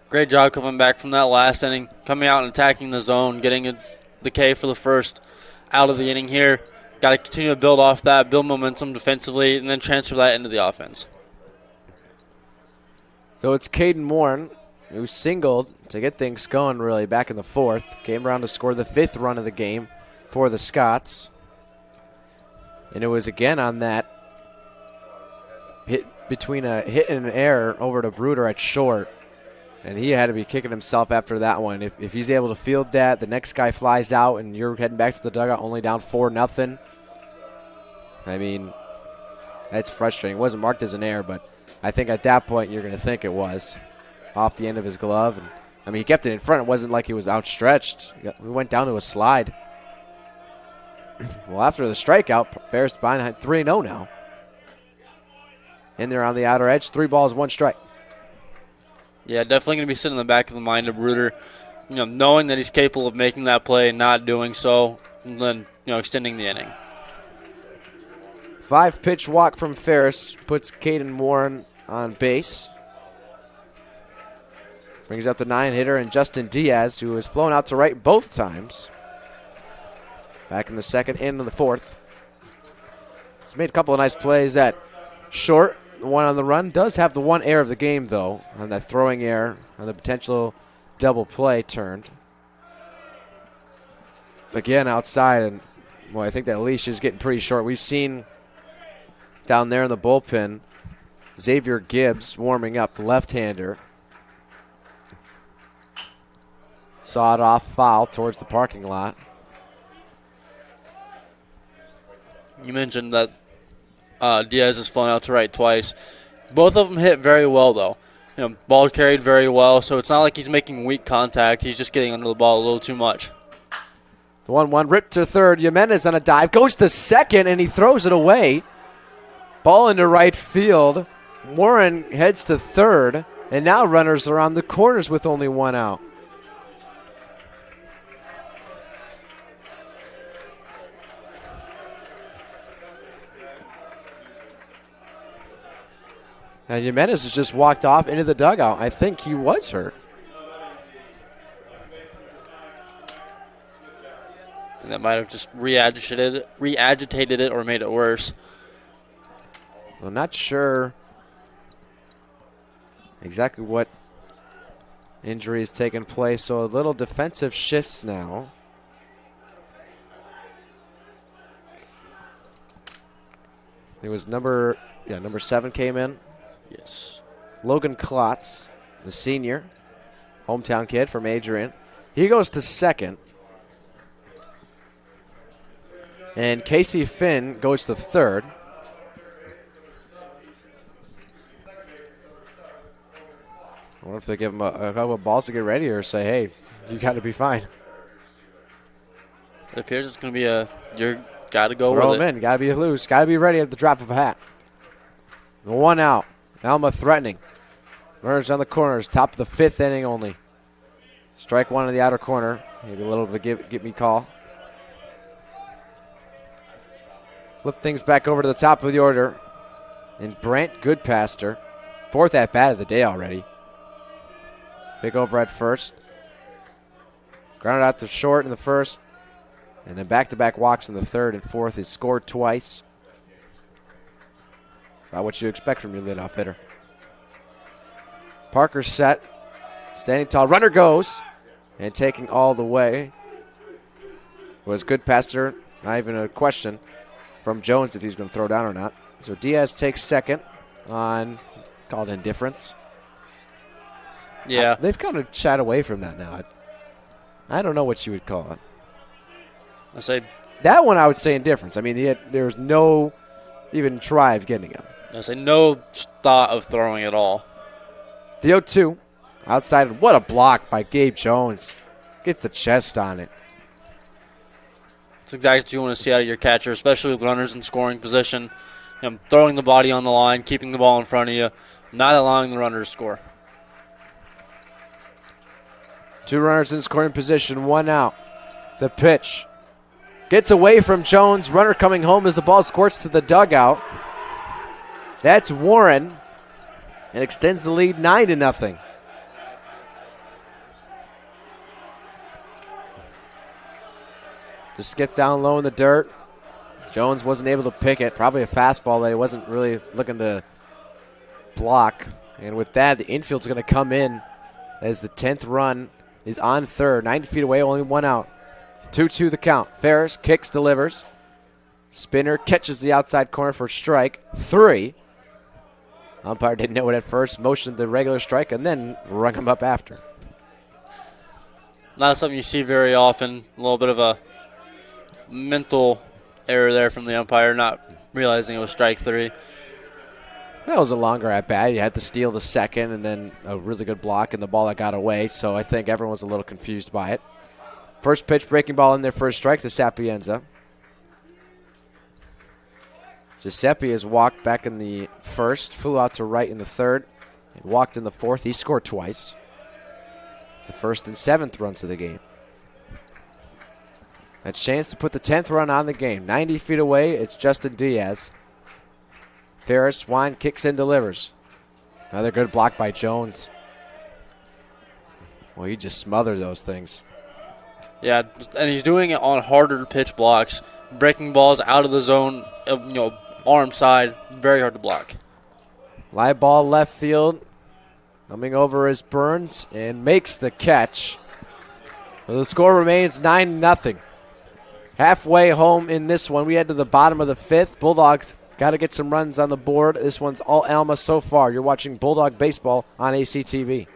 Great job coming back from that last inning, coming out and attacking the zone, getting the K for the first out of the inning here. Got to continue to build off that, build momentum defensively, and then transfer that into the offense. So it's Caden Warren, who singled to get things going really back in the 4th. Came around to score the 5th run of the game for the Scots. And it was again on that hit between a hit and an error over to Bruder at short. And he had to be kicking himself after that one. If he's able to field that, the next guy flies out and you're heading back to the dugout only down 4-0. I mean, that's frustrating. It wasn't marked as an error, but I think at that point you're going to think it was off the end of his glove. And, he kept it in front. It wasn't like he was outstretched. We went down to a slide. Well, after the strikeout, Ferris behind 3-0 now. In there on the outer edge, 3 balls, 1 strike. Yeah, definitely going to be sitting in the back of the mind of Bruder. knowing that he's capable of making that play and not doing so, and then extending the inning. 5-pitch walk from Ferris puts Caden Warren on base. Brings up the 9-hitter and Justin Diaz, who has flown out to right both times. Back in the second and in the fourth. He's made a couple of nice plays at short. The one on the run does have the one error of the game, though, on that throwing error on the potential double play turned. Again, outside, and I think that leash is getting pretty short. We've seen down there in the bullpen, Xavier Gibbs warming up, the left-hander. Sawed off foul towards the parking lot. You mentioned that Diaz has flown out to right twice. Both of them hit very well, though. Ball carried very well, so it's not like he's making weak contact. He's just getting under the ball a little too much. The 1-1 ripped to third. Jimenez on a dive. Goes to second, and he throws it away. Ball into right field. Warren heads to third, and now runners are on the corners with only one out. And Jimenez has just walked off into the dugout. I think he was hurt. I think that might have just re-agitated it or made it worse. I'm not sure exactly what injury has taken place, so a little defensive shifts now. It was number 7 came in. Yes. Logan Klotz, the senior, hometown kid from Adrian. He goes to second. And Casey Finn goes to third. I wonder if they give him a couple of balls to get ready or say, hey, you got to be fine. It appears it's going to be you got to go Throw with him it. in. Got to be loose. Got to be ready at the drop of a hat. The 1 out. Alma threatening. Runners on the corners. Top of the 5th inning only. Strike 1 in the outer corner. Maybe a little bit of get me call. Flip things back over to the top of the order. And Brant Goodpaster. 4th at bat of the day already. Big over at first. Grounded out to short in the first. And then back-to-back walks in the third and fourth. He's scored twice. About what you expect from your leadoff hitter. Parker set. Standing tall. Runner goes. And taking all the way was Goodpaster. Not even a question from Jones if he's going to throw down or not. So Diaz takes second on called indifference. Yeah. They've kind of shied away from that now. I don't know what you would call it. I say that one I would say indifference. I mean, there was no even try of getting him. I say no thought of throwing at all. The 0-2 outside. What a block by Gabe Jones. Gets the chest on it. It's exactly what you want to see out of your catcher, especially with runners in scoring position. Throwing the body on the line, keeping the ball in front of you, not allowing the runner to score. 2 runners in scoring position, 1 out. The pitch. Gets away from Jones. Runner coming home as the ball squirts to the dugout. That's Warren. And extends the lead 9-0. Just skip down low in the dirt. Jones wasn't able to pick it. Probably a fastball that he wasn't really looking to block. And with that, the infield's going to come in as the 10th run is on third. 90 feet away, only 1 out. 2-2 the count. Ferris kicks, delivers. Spinner catches the outside corner for strike 3. Umpire didn't know it at first. Motioned the regular strike and then rung him up after. Not something you see very often. A little bit of a mental error there from the umpire, not realizing it was strike 3. That was a longer at bat. You had to steal the second and then a really good block and the ball that got away. So I think everyone was a little confused by it. First pitch, breaking ball in there for a strike to Sapienza. Giuseppe has walked back in the first, flew out to right in the third, and walked in the fourth. He scored twice. The first and 7th runs of the game. A chance to put the 10th run on the game. 90 feet away, it's Justin Diaz. Ferris, Wine kicks and delivers. Another good block by Jones. Well, he just smothered those things. Yeah, and he's doing it on harder pitch blocks, breaking balls out of the zone, arm side, very hard to block. Live ball left field. Coming over is Burns and makes the catch. The score remains 9-0. Halfway home in this one. We head to the bottom of the 5th. Bulldogs got to get some runs on the board. This one's all Alma so far. You're watching Bulldog Baseball on ACTV.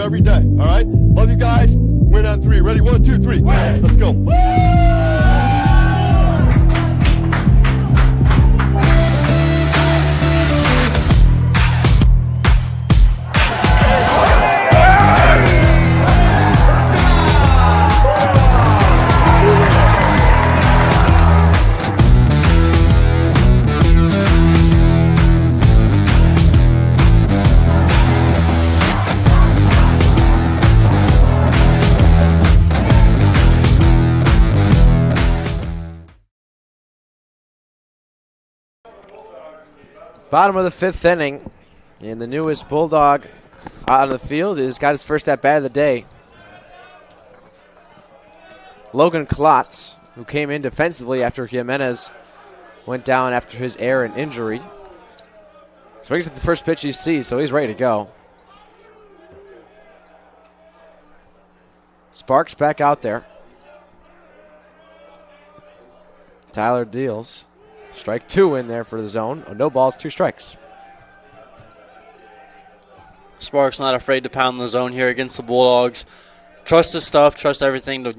Every day, all right? Love you guys. Win on 3. Ready? 1, 2, 3. Let's go. Bottom of the 5th inning, and the newest Bulldog out of the field has got his first at-bat of the day. Logan Klotz, who came in defensively after Jimenez went down after his error and injury. Swings at the first pitch he sees, so he's ready to go. Sparks back out there. Tyler deals. Strike 2 in there for the zone. No balls, 2 strikes. Sparks not afraid to pound the zone here against the Bulldogs. Trust his stuff, trust everything to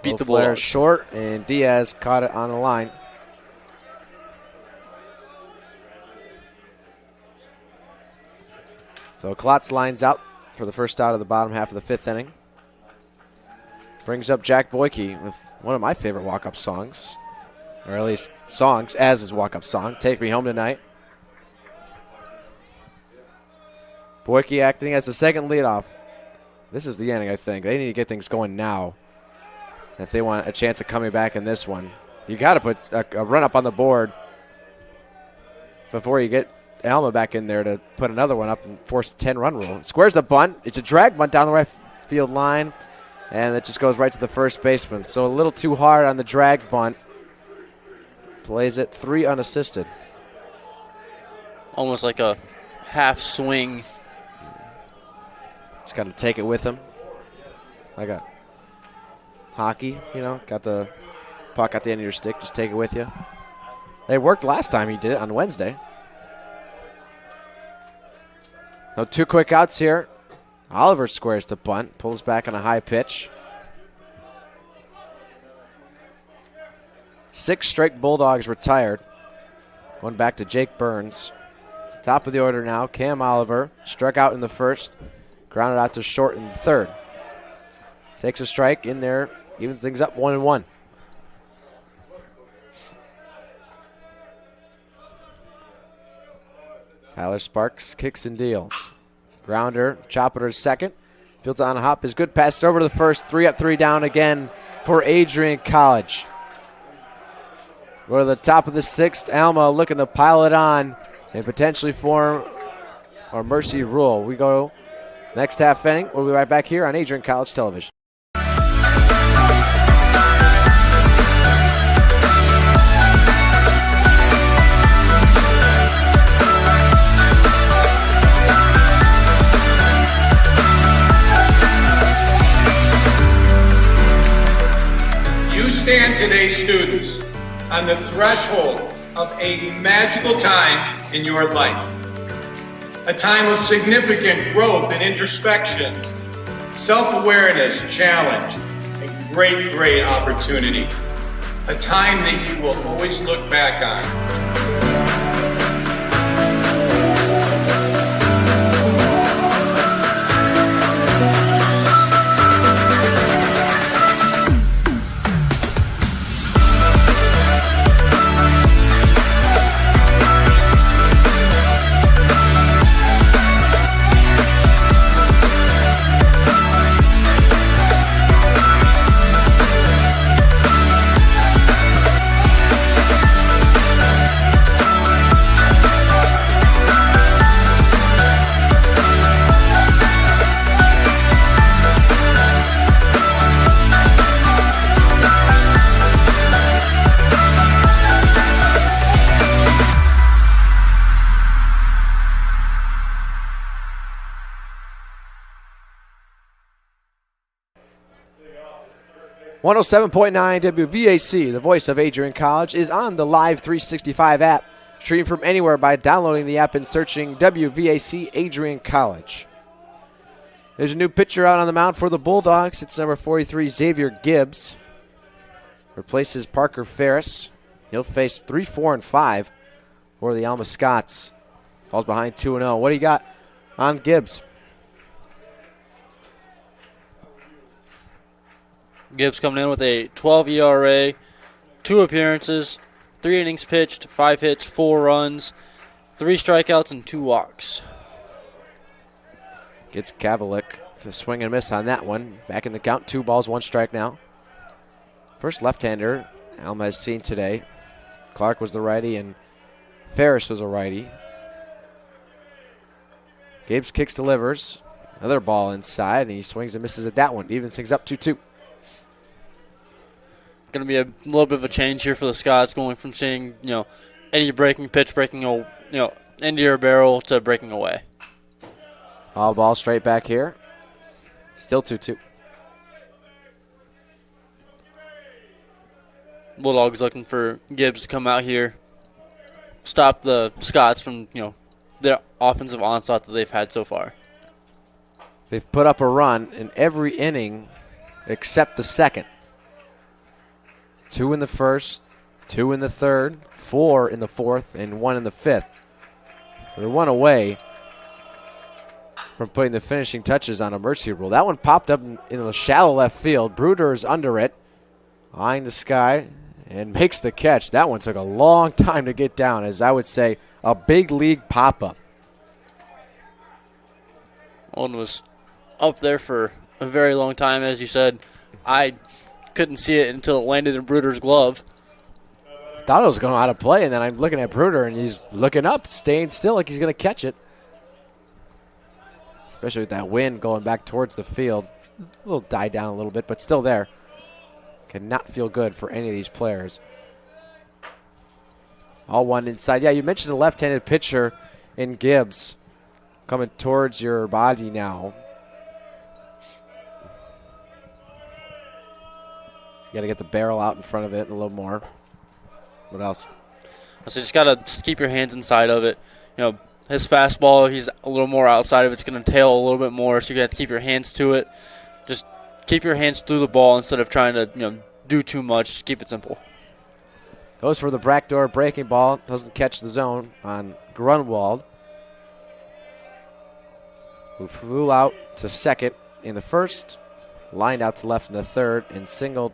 beat the Bulldogs. Short, and Diaz caught it on the line. So Klotz lines out for the first out of the bottom half of the 5th inning. Brings up Jack Boyke with one of my favorite walk-up songs. Or at least songs as his walk-up song, Take Me Home Tonight. Boyke acting as the second leadoff. This is the inning, I think. They need to get things going now if they want a chance of coming back in this one. You got to put a run up on the board before you get Alma back in there to put another one up and force a 10-run rule. Squares the bunt. It's a drag bunt down the right field line, and it just goes right to the first baseman. So a little too hard on the drag bunt. Plays it 3 unassisted. Almost like a half swing. Just got to take it with him. Like a hockey, got the puck at the end of your stick. Just take it with you. It worked last time he did it on Wednesday. No 2 quick outs here. Oliver squares the bunt, pulls back on a high pitch. 6 straight Bulldogs retired. Going back to Jake Burns. Top of the order now, Cam Oliver. Struck out in the first. Grounded out to short in the 3rd. Takes a strike in there. Evens things up 1-1. Tyler Sparks kicks and deals. Grounder, chopper to second. Fields on a hop is good. Passes over to the first. 3 up, 3 down again for Adrian College. Go to the top of the 6th. Alma looking to pile it on and potentially form our mercy rule. We go next half inning. We'll be right back here on Adrian College Television. stand today, students, on the threshold of a magical time in your life. A time of significant growth and introspection, self-awareness, challenge, and great opportunity. A time that you will always look back on. 107.9 WVAC, the voice of Adrian College, is on the Live 365 app. Stream from anywhere by downloading the app and searching WVAC Adrian College. There's a new pitcher out on the mound for the Bulldogs. It's number 43, Xavier Gibbs. Replaces Parker Ferris. He'll face 3, 4, and 5 for the Alma Scots. Falls behind 2-0. What do you got on Gibbs? Gibbs coming in with a 12 ERA, 2 appearances, 3 innings pitched, 5 hits, 4 runs, 3 strikeouts, and 2 walks. Gets Kavalik to swing and miss on that one. Back in the count, 2 balls, 1 strike now. First left-hander Alma has seen today. Clark was the righty and Ferris was a righty. Gibbs kicks, delivers. Another ball inside, and he swings and misses at that one. Evens things up 2-2. Going to be a little bit of a change here for the Scots, going from seeing, any breaking pitch breaking, into your barrel to breaking away. All ball straight back here. Still 2-2. Bulldogs looking for Gibbs to come out here, stop the Scots from, their offensive onslaught that they've had so far. They've put up a run in every inning except the second. 2 in the first, 2 in the third, 4 in the fourth, and 1 in the fifth. They're 1 away from putting the finishing touches on a mercy rule. That one popped up in the shallow left field. Bruder is under it, eyeing the sky, and makes the catch. That one took a long time to get down, as I would say, a big league pop-up. One was up there for a very long time, as you said. I couldn't see it until it landed in Bruder's glove. Thought it was going out of play, and then I'm looking at Bruder, and he's looking up, staying still like he's going to catch it. Especially with that wind going back towards the field. A little died down a little bit, but still there. Cannot feel good for any of these players. All 1 inside. Yeah, you mentioned the left-handed pitcher in Gibbs coming towards your body now. You got to get the barrel out in front of it a little more. What else? So you just got to keep your hands inside of it. His fastball, he's a little more outside of it. It's going to tail a little bit more, so you got to keep your hands to it. Just keep your hands through the ball instead of trying to, do too much. Just keep it simple. Goes for the backdoor breaking ball. Doesn't catch the zone on Grunwald, who flew out to second in the first, lined out to left in the third, and singled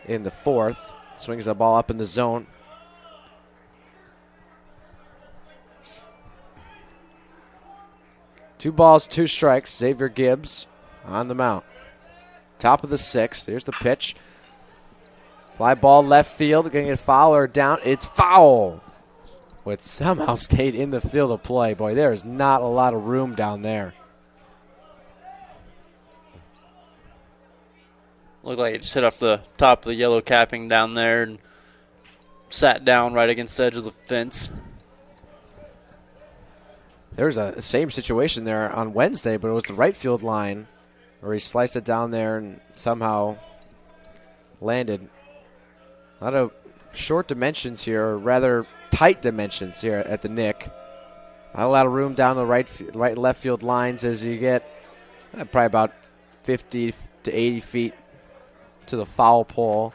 in the fourth. Swings the ball up in the zone. Two balls, 2 strikes. Xavier Gibbs on the mound. Top of the 6th. There's the pitch. Fly ball left field. Going to get foul or down. It's foul. Which somehow stayed in the field of play. Boy, there is not a lot of room down there. Looked like it just hit off the top of the yellow capping down there and sat down right against the edge of the fence. There's a same situation there on Wednesday, but it was the right field line where he sliced it down there and somehow landed. A lot of short dimensions here, or rather tight dimensions here at the Nick. Not a lot of room down the right and left field lines as you get probably about 50 to 80 feet to the foul pole.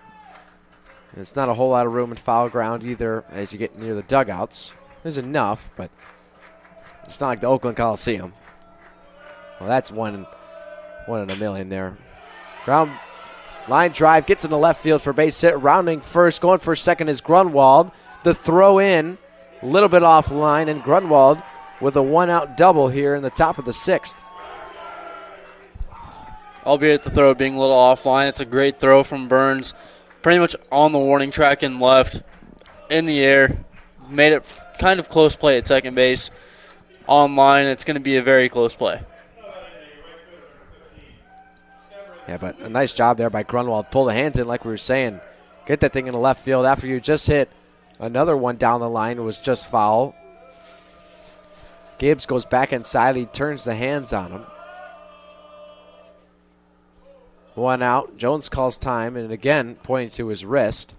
And it's not a whole lot of room in foul ground either as you get near the dugouts. There's enough, but it's not like the Oakland Coliseum. Well, that's one in a million there. Ground line drive gets in the left field for base hit. Rounding first, going for second is Grunwald. The throw in, a little bit off line, and Grunwald with a one-out double here in the top of the 6th. Albeit the throw being a little offline, it's a great throw from Burns. Pretty much on the warning track and left, in the air. Made it kind of close play at second base. On line, it's going to be a very close play. Yeah, but a nice job there by Grunwald. Pull the hands in like we were saying. Get that thing in the left field after you just hit another one down the line. It was just foul. Gibbs goes back inside. He turns the hands on him. One out. Jones calls time, and again, pointing to his wrist.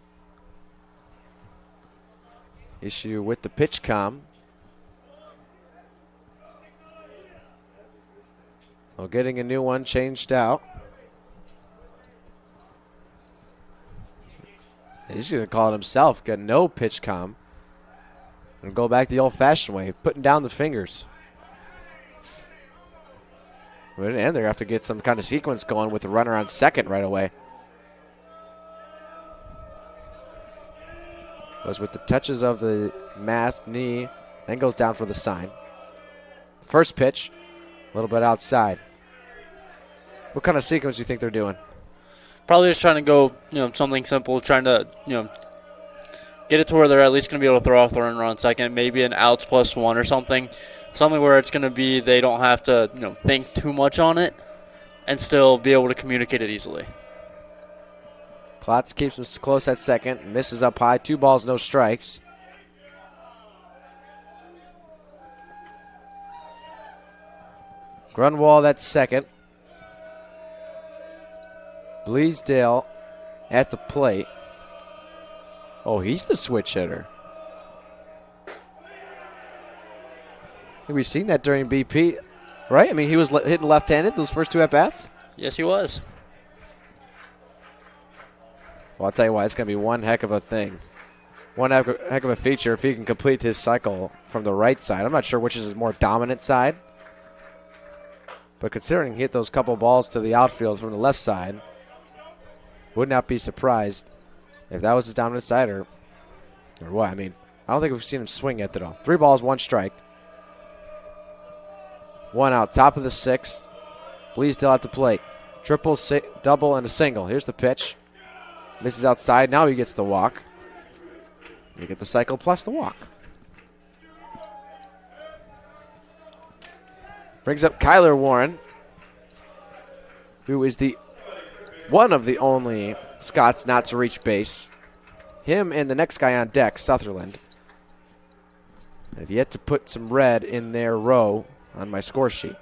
Issue with the pitch com. So getting a new one changed out. He's going to call it himself. Got no pitch com. And go back the old-fashioned way, putting down the fingers. And they're going to have to get some kind of sequence going with the runner on second right away. Was with the touches of the masked knee, then goes down for the sign. First pitch, a little bit outside. What kind of sequence do you think they're doing? Probably just trying to go, something simple, trying to, get it to where they're at least going to be able to throw off the runner on second, maybe an outs +1 or something. Something where it's going to be they don't have to, think too much on it and still be able to communicate it easily. Klotz keeps him close at second, misses up high, 2 balls, no strikes. Grunwald at second. Bleasdale at the plate. Oh, he's the switch hitter. I think we've seen that during BP, right? I mean, he was hitting left-handed those first 2 at-bats. Yes, he was. Well, I'll tell you why, it's going to be one heck of a thing. One heck of a feature if he can complete his cycle from the right side. I'm not sure which is his more dominant side. But considering he hit those couple balls to the outfield from the left side, would not be surprised if that was his dominant side or what. I mean, I don't think we've seen him swing yet at all. 3 balls, 1 strike. 1 out, top of the 6th. Bleasdale at the plate. Triple, double, and a single. Here's the pitch. Misses outside. Now he gets the walk. You get the cycle plus the walk. Brings up Kyler Warren, who is one of the only Scots not to reach base. Him and the next guy on deck, Sutherland, have yet to put some red in their row on my score sheet.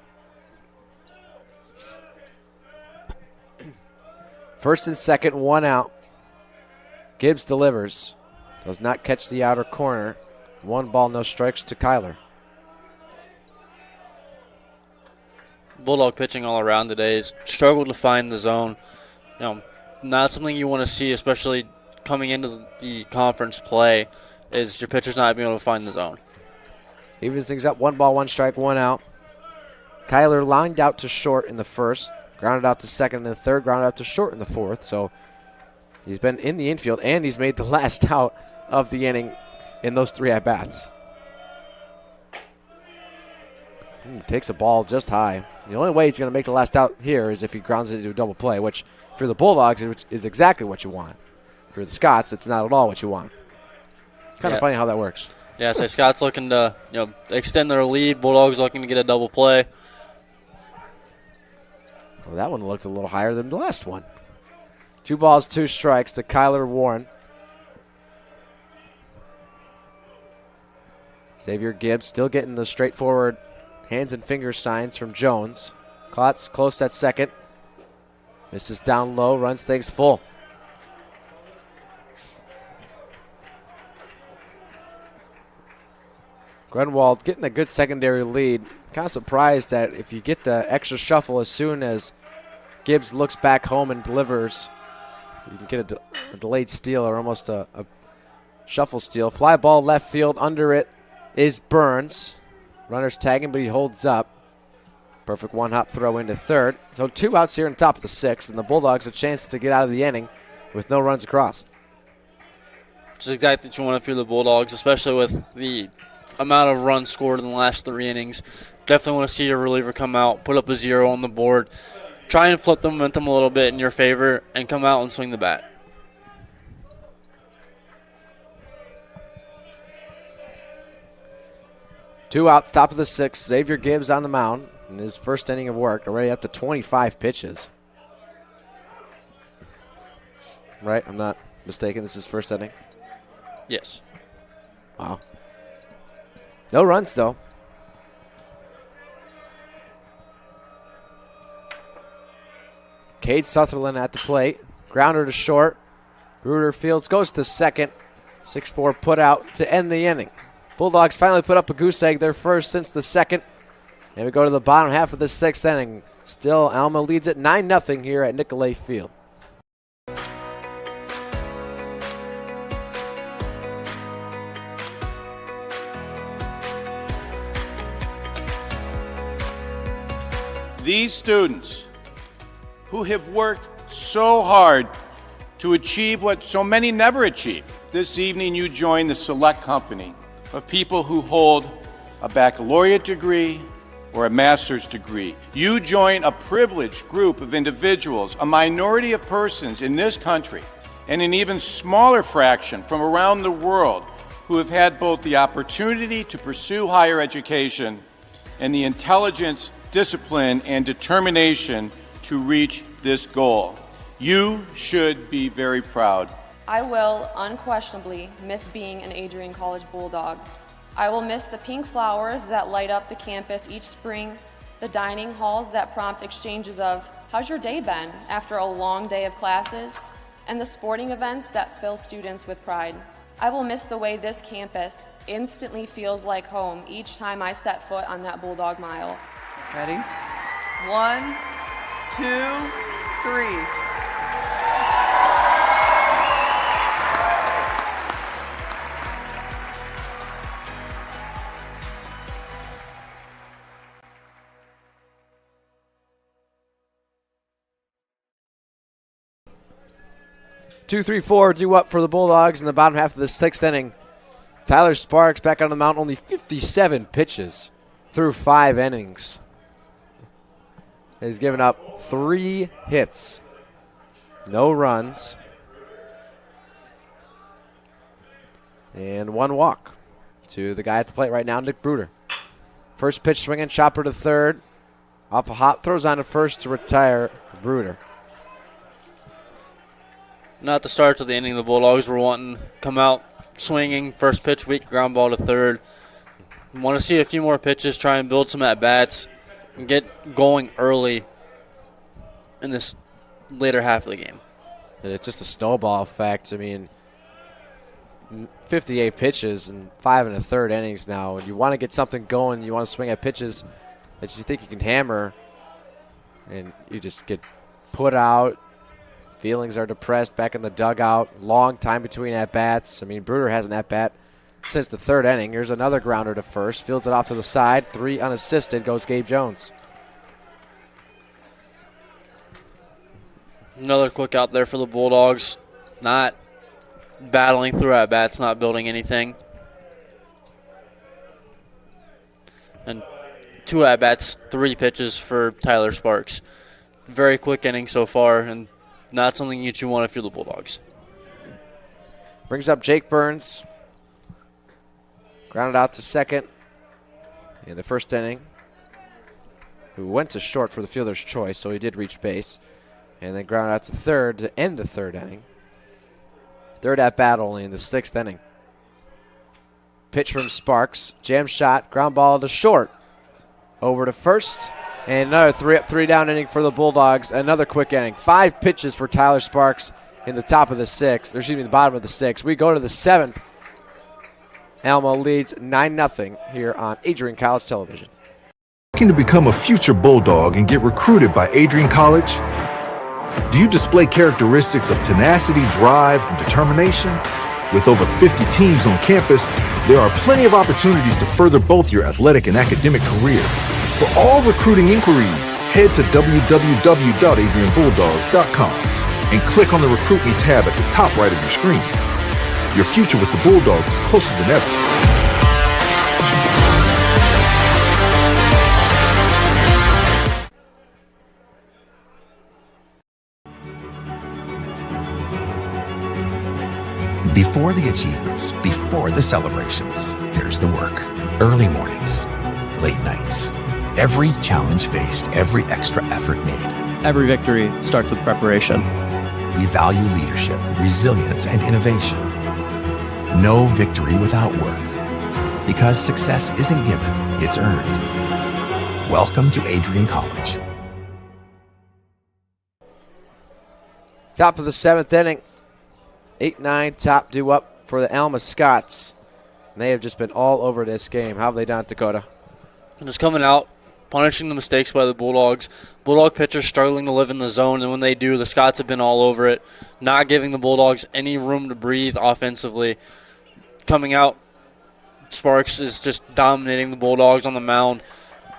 First and second, 1 out. Gibbs delivers. Does not catch the outer corner. 1 ball, no strikes to Kyler. Bulldog pitching all around today has struggled to find the zone. Not something you want to see, especially coming into the conference play, is your pitcher's not being able to find the zone. Evens things up. 1 ball, 1 strike, 1 out. Kyler lined out to short in the first, grounded out to second in the third, grounded out to short in the fourth. So he's been in the infield, and he's made the last out of the inning in those 3 at-bats. He takes a ball just high. The only way he's going to make the last out here is if he grounds it into a double play, which for the Bulldogs is exactly what you want. For the Scots, it's not at all what you want. It's kind of funny how that works. Yeah, so Scott's looking to extend their lead. Bulldogs looking to get a double play. Well, that one looked a little higher than the last one. 2 balls, 2 strikes to Kyler Warren. Xavier Gibbs still getting the straightforward hands and finger signs from Jones. Klotz close at second. Misses down low, runs things full. Grunwald getting a good secondary lead. Kind of surprised that if you get the extra shuffle as soon as Gibbs looks back home and delivers, you can get a delayed steal or almost a shuffle steal. Fly ball left field. Under it is Burns. Runner's tagging, but he holds up. Perfect one-hop throw into third. So 2 outs here in the top of the 6th, and the Bulldogs a chance to get out of the inning with no runs across. Which is exactly what you want to feel the Bulldogs, especially with the amount of runs scored in the last 3 innings. Definitely want to see your reliever come out, put up a 0 on the board, try and flip the momentum a little bit in your favor, and come out and swing the bat. Two outs, top of the 6th. Xavier Gibbs on the mound in his first inning of work, already up to 25 pitches. Right? I'm not mistaken. This is first inning? Yes. Wow. No runs, though. Cade Sutherland at the plate. Grounder to short. Bruder fields, goes to second. 6-4 put out to end the inning. Bulldogs finally put up a goose egg, their first since the second. And we go to the bottom half of the 6th inning. Still, Alma leads it 9-0 here at Nicolay Field. These students who have worked so hard to achieve what so many never achieve. This evening you join the select company of people who hold a baccalaureate degree or a master's degree. You join a privileged group of individuals, a minority of persons in this country, and an even smaller fraction from around the world who have had both the opportunity to pursue higher education and the intelligence, discipline, and determination to reach this goal. You should be very proud. I will unquestionably miss being an Adrian College Bulldog. I will miss the pink flowers that light up the campus each spring, the dining halls that prompt exchanges of, "How's your day been?" after a long day of classes, and the sporting events that fill students with pride. I will miss the way this campus instantly feels like home each time I set foot on that Bulldog mile. Ready? 1, 2, 3. Two, 3, 4 due up for the Bulldogs in the bottom half of the 6th inning. Tyler Sparks back on the mound, only 57 pitches through 5 innings. He's given up 3 hits, no runs, and 1 walk to the guy at the plate right now, Nick Bruder. First pitch swinging, chopper to third. Off a hop, throws on to first to retire Bruder. Not the start of the inning. The Bulldogs were wanting to come out swinging. First pitch, weak ground ball to third. Want to see a few more pitches, try and build some at-bats, and get going early in this later half of the game. It's just a snowball effect. I mean, 58 pitches and 5 1/3 innings now. And you want to get something going. You want to swing at pitches that you think you can hammer, and you just get put out. Feelings are depressed back in the dugout. Long time between at-bats. I mean, Bruder has an at-bat since the 3rd inning. Here's another grounder to first. Fields it off to the side. 3 unassisted goes Gabe Jones. Another quick out there for the Bulldogs. Not battling through at-bats, not building anything. And 2 at-bats, 3 pitches for Tyler Sparks. Very quick inning so far, and not something that you want if you're the Bulldogs. Brings up Jake Burns. Grounded out to second in the first inning. Who went to short for the fielder's choice, so he did reach base. And then grounded out to third to end the 3rd inning. Third at bat only in the 6th inning. Pitch from Sparks. Jam shot. Ground ball to short. Over to first. And another 3 up, 3 down inning for the Bulldogs. Another quick inning. 5 pitches for Tyler Sparks in the top of the 6th. Or excuse me, the bottom of the 6th. We go to the 7th. Alma leads 9-0 here on Adrian College Television. Looking to become a future Bulldog and get recruited by Adrian College? Do you display characteristics of tenacity, drive, and determination? With over 50 teams on campus, there are plenty of opportunities to further both your athletic and academic career. For all recruiting inquiries, head to www.adrianbulldogs.com and click on the Recruit Me tab at the top right of your screen. Your future with the Bulldogs is closer than ever. Before the achievements, before the celebrations, there's the work. Early mornings, late nights. Every challenge faced, every extra effort made. Every victory starts with preparation. We value leadership, resilience, and innovation. No victory without work. Because success isn't given, it's earned. Welcome to Adrian College. Top of the 7th inning. 8-9 top due up for the Alma Scots. And they have just been all over this game. How have they done it, Dakota? And just coming out, punishing the mistakes by the Bulldogs. Bulldog pitchers struggling to live in the zone, and when they do, the Scots have been all over it, not giving the Bulldogs any room to breathe offensively. Coming out, Sparks is just dominating the Bulldogs on the mound.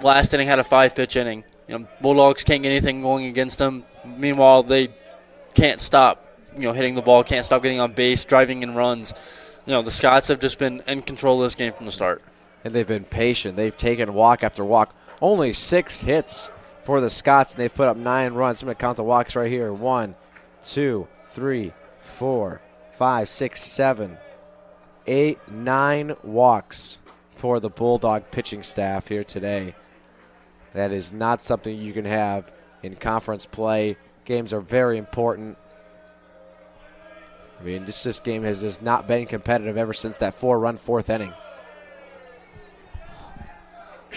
Last inning had a 5-pitch inning. Bulldogs can't get anything going against them. Meanwhile, they can't stop hitting the ball, can't stop getting on base, driving in runs. The Scots have just been in control of this game from the start. And they've been patient. They've taken walk after walk. Only 6 hits for the Scots, and they've put up 9 runs. I'm going to count the walks right here. 1, 2, 3, 4, 5, 6, 7, 8, 9 walks for the Bulldog pitching staff here today. That is not something you can have in conference play. Games are very important. I mean, this game has just not been competitive ever since that 4-run 4th inning.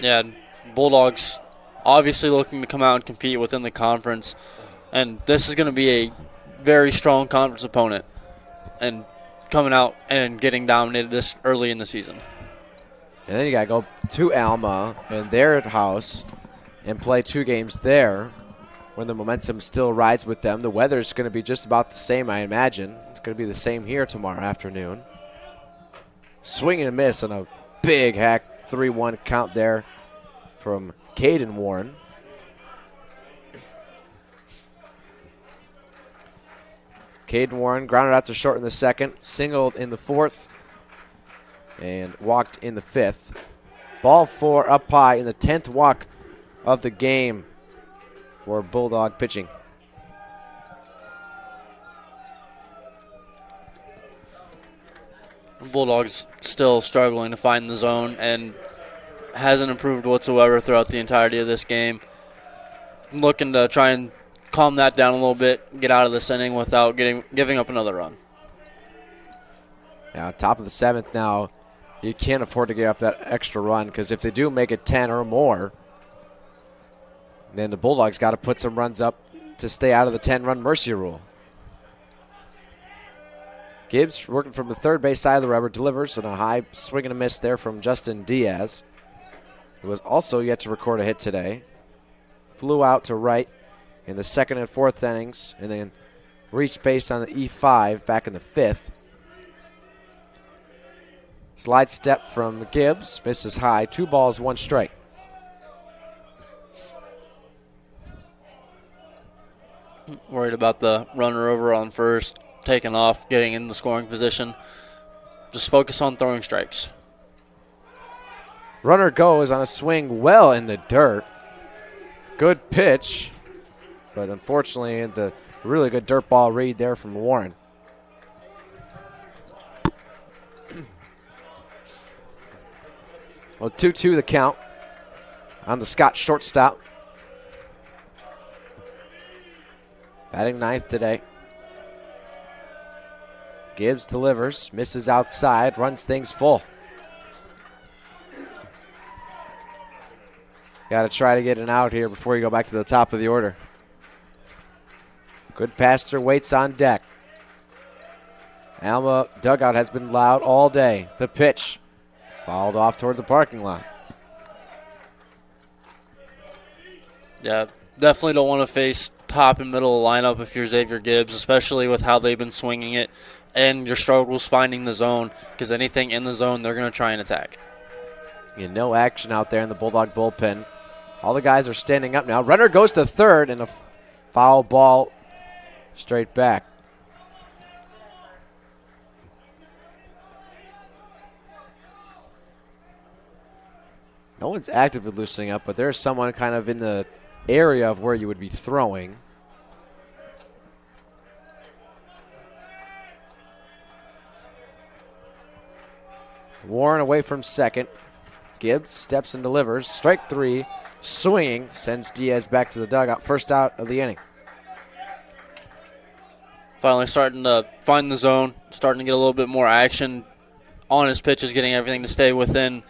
Yeah, Bulldogs obviously looking to come out and compete within the conference. And this is going to be a very strong conference opponent. And coming out and getting dominated this early in the season. And then you got to go to Alma and their house and play 2 games there when the momentum still rides with them. The weather's going to be just about the same, I imagine. It's going to be the same here tomorrow afternoon. Swing and a miss on a big hack 3-1 count there from Caden Warren. Caden Warren grounded out to short in the 2nd, singled in the 4th, and walked in the 5th. Ball 4 up high in the 10th walk of the game for Bulldog pitching. Bulldogs still struggling to find the zone and hasn't improved whatsoever throughout the entirety of this game. I'm looking to try and calm that down a little bit, get out of this inning without giving up another run. Now, top of the 7th now, you can't afford to give up that extra run because if they do make it 10 or more, then the Bulldogs got to put some runs up to stay out of the 10-run mercy rule. Gibbs working from the third base side of the rubber, delivers on a high swing and a miss there from Justin Diaz, who was also yet to record a hit today. Flew out to right in the 2nd and 4th innings and then reached base on the E5 back in the 5th. Slide step from Gibbs, misses high, 2 balls, 1 strike. Worried about the runner over on first, taking off, getting in the scoring position. Just focus on throwing strikes. Runner goes on a swing well in the dirt. Good pitch, but unfortunately the really good dirt ball read there from Warren. Well, 2-2 the count on the Scott shortstop. Batting 9th today. Gibbs delivers, misses outside, runs things full. Got to try to get an out here before you go back to the top of the order. Good passer waits on deck. Alma dugout has been loud all day. The pitch Fouled off toward the parking lot. Yeah, definitely don't want to face top and middle of the lineup if you're Xavier Gibbs, especially with how they've been swinging it and your struggles finding the zone, because anything in the zone, they're going to try and attack. No action out there in the Bulldog bullpen. All the guys are standing up now. Runner goes to third, and a foul ball straight back. No one's actively loosening up, but there's someone kind of in the area of where you would be throwing. Warren away from second. Gibbs steps and delivers. Strike three. Swinging. Sends Diaz back to the dugout. First out of the inning. Finally starting to find the zone. Starting to get a little bit more action on his pitches. Getting everything to stay within,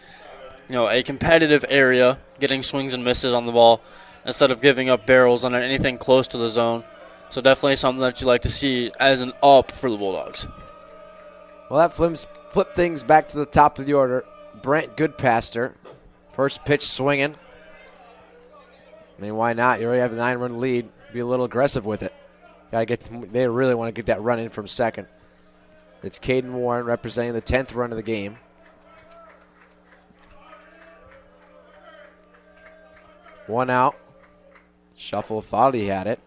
a competitive area. Getting swings and misses on the ball instead of giving up barrels on anything close to the zone. So definitely something that you like to see as an up for the Bulldogs. Well, that flip things back to the top of the order. Brent Goodpaster, first pitch swinging. I mean, why not? You already have a 9-run lead. Be a little aggressive with it. They really want to get that run in from second. It's Caden Warren representing the 10th run of the game. One out. Shuffle thought he had it.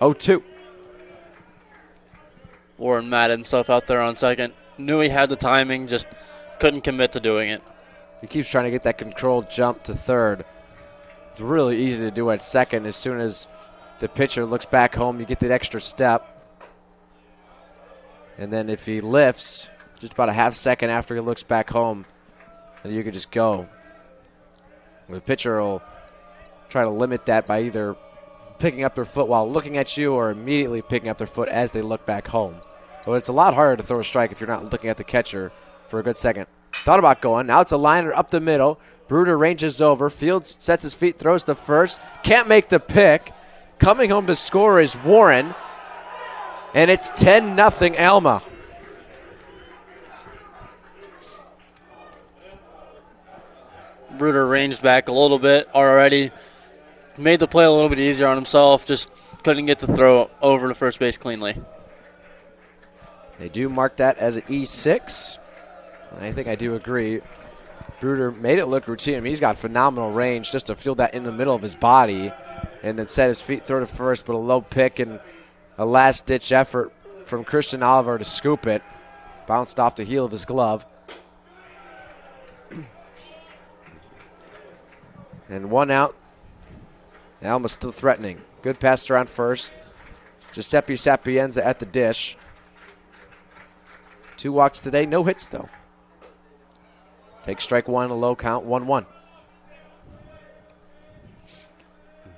0-2. Warren mad at himself out there on second. Knew he had the timing, just couldn't commit to doing it. He keeps trying to get that controlled jump to third. It's really easy to do at second. As soon as the pitcher looks back home, you get that extra step. And then if he lifts, just about a half second after he looks back home, then you can just go. The pitcher will try to limit that by either picking up their foot while looking at you or immediately picking up their foot as they look back home. But it's a lot harder to throw a strike if you're not looking at the catcher for a good second. Thought about going. Now it's a liner up the middle. Bruder ranges over. Fields sets his feet, throws to first. Can't make the pick. Coming home to score is Warren. And it's 10-0 Alma. Bruder ranged back a little bit already. Made the play a little bit easier on himself. Just couldn't get the throw over to first base cleanly. They do mark that as an E6. I think I do agree. Bruder made it look routine. I mean, he's got phenomenal range just to field that in the middle of his body and then set his feet, throw to first, but a low pick and a last-ditch effort from Christian Oliver to scoop it. Bounced off the heel of his glove. And one out. Alma still threatening. Good pass around first. Giuseppe Sapienza at the dish. 2 walks today, no hits though. Take strike one, a low count, 1-1.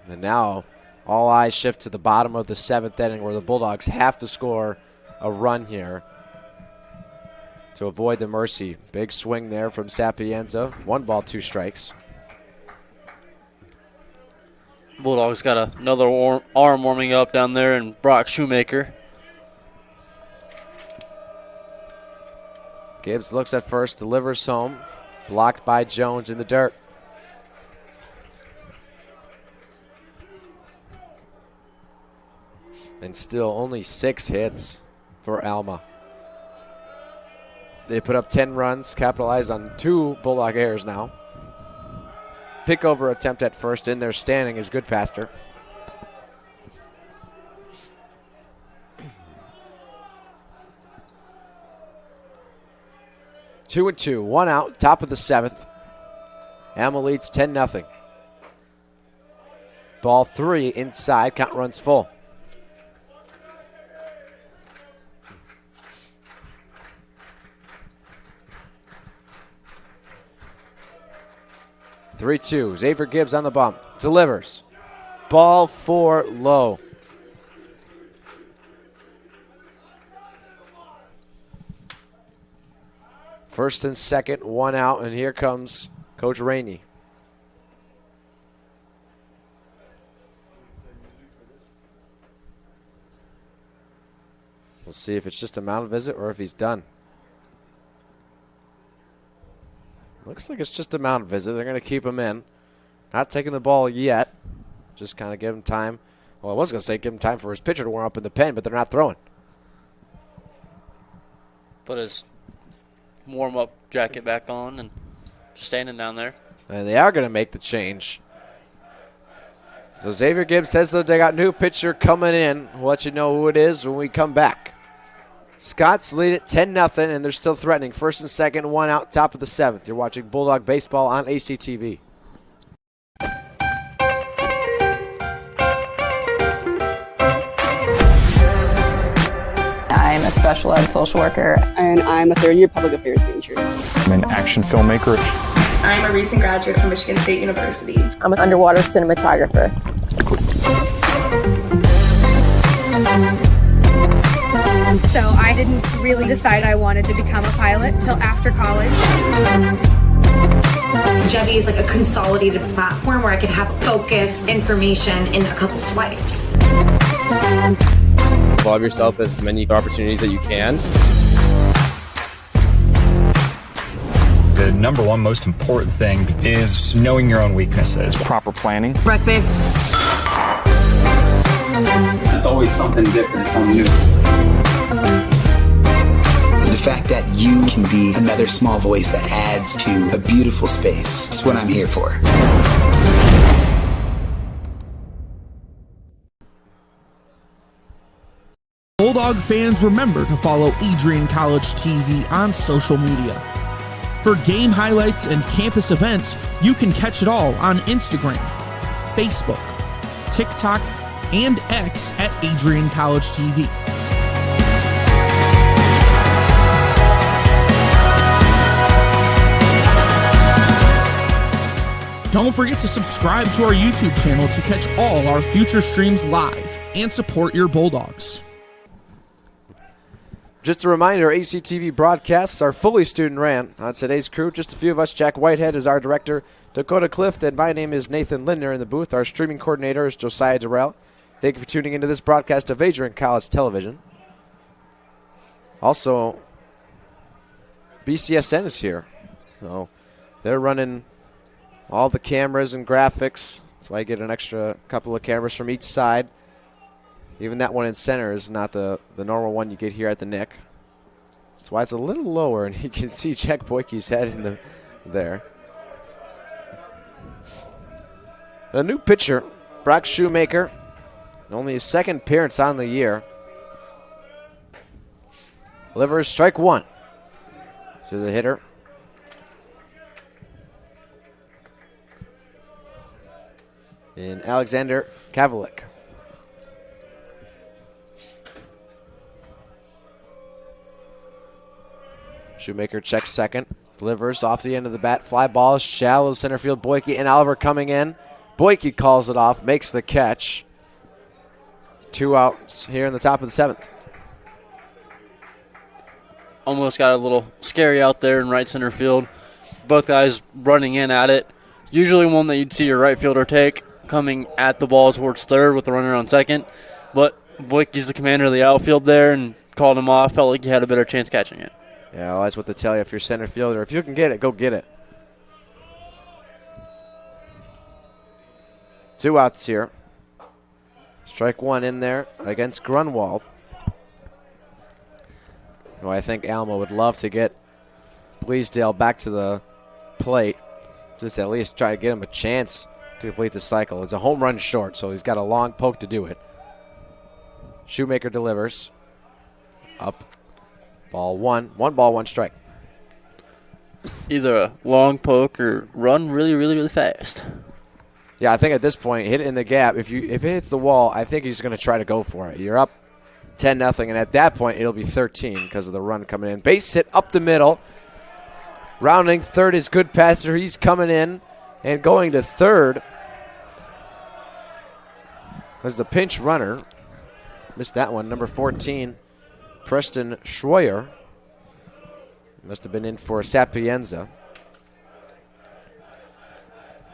And now all eyes shift to the bottom of the 7th inning where the Bulldogs have to score a run here to avoid the mercy. Big swing there from Sapienza. 1 ball, 2 strikes. Bulldogs got another arm warming up down there in Brock Shoemaker. Gibbs looks at first, delivers home. Blocked by Jones in the dirt. And still only 6 hits for Alma. They put up 10 runs, capitalized on 2 Bulldog errors now. Pickover attempt at first in there standing is Goodpaster. Two and 2, 1 out, top of the 7th. Alma leads 10-0. Ball 3 inside, count runs full. Three-two. Xavier Gibbs on the bump. Delivers. Ball 4 low. First and second, 1 out, and here comes Coach Rainey. We'll see if it's just a mound visit or if he's done. Looks like it's just a mound visit. They're going to keep him in. Not taking the ball yet. Just kind of give him time. Well, I was going to say give him time for his pitcher to warm up in the pen, but they're not throwing. Put his warm-up jacket back on and just standing down there. And they are going to make the change. So Xavier Gibbs says that they got new pitcher coming in. We'll let you know who it is when we come back. Scots lead it 10-0, and they're still threatening. First and second, one out, top of the seventh. You're watching Bulldog Baseball on ACTV. I'm a special ed social worker. And I'm a third-year public affairs major. I'm an action filmmaker. I'm a recent graduate from Michigan State University. I'm an underwater cinematographer. So I didn't really decide I wanted to become a pilot till after college. Jevy is like a consolidated platform where I can have focused information in a couple swipes. Involve yourself as many opportunities that you can. The number one most important thing is knowing your own weaknesses. Proper planning. Breakfast. It's always something different, something new. The fact that you can be another small voice that adds to a beautiful space. That's what I'm here for. Bulldog fans, remember to follow Adrian College TV on social media. For game highlights and campus events, you can catch it all on Instagram, Facebook, TikTok, and X at AdrianCollegeTV. Don't forget to subscribe to our YouTube channel to catch all our future streams live and support your Bulldogs. Just a reminder, ACTV broadcasts are fully student-ran. On today's crew, just a few of us. Jack Whitehead is our director, Dakota Clift, and my name is Nathan Lindner in the booth. Our streaming coordinator is Josiah Durrell. Thank you for tuning into this broadcast of Adrian College Television. Also, BCSN is here. So they're running all the cameras and graphics. That's why you get an extra couple of cameras from each side. Even that one in center is not the normal one you get here at the Nick. That's why it's a little lower, and you can see Jack Boyke's head in there. The new pitcher, Brock Shoemaker, only his second appearance on the year. Delivers strike one to the hitter. In Alexander Kavalik. Shoemaker checks second, delivers off the end of the bat. Fly ball, shallow center field. Boyke and Oliver coming in. Boyke calls it off, makes the catch. 2 outs here in the top of the seventh. Almost got a little scary out there in right center field. Both guys running in at it. Usually one that you'd see your right fielder take, coming at the ball towards third with the runner on second. But Boyke's the commander of the outfield there and called him off. Felt like he had a better chance catching it. Yeah, well, that's what they tell you. If you're center fielder, if you can get it, go get it. 2 outs here. Strike one in there against Grunwald. Well, I think Alma would love to get Bleasdale back to the plate. Just at least try to get him a chance to complete the cycle. It's a home run short, so he's got a long poke to do it. Shoemaker delivers. Up. Ball one. 1 ball, 1 strike. Either a long poke or run really, really, really fast. Yeah, I think at this point, hit it in the gap. If it hits the wall, I think he's going to try to go for it. You're up 10-0, and at that point, it'll be 13 because of the run coming in. Base hit up the middle. Rounding third is Goodpasser. He's coming in and going to third. As the pinch runner. Missed that one. Number 14, Preston Schroyer. Must have been in for Sapienza.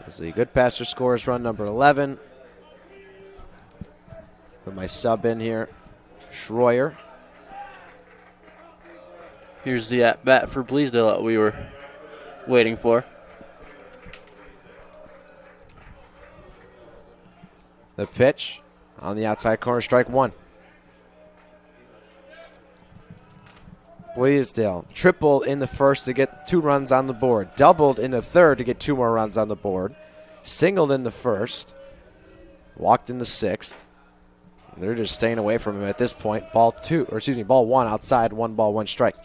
As the Goodpasser scores run number 11. Put my sub in here. Schroyer. Here's the at-bat for Bleasdale that we were waiting for. The pitch on the outside corner, strike one. Blaisdell tripled in the first to get 2 runs on the board. Doubled in the third to get 2 more runs on the board. Singled in the first. Walked in the sixth. They're just staying away from him at this point. Ball 1 outside, 1 ball, 1 strike.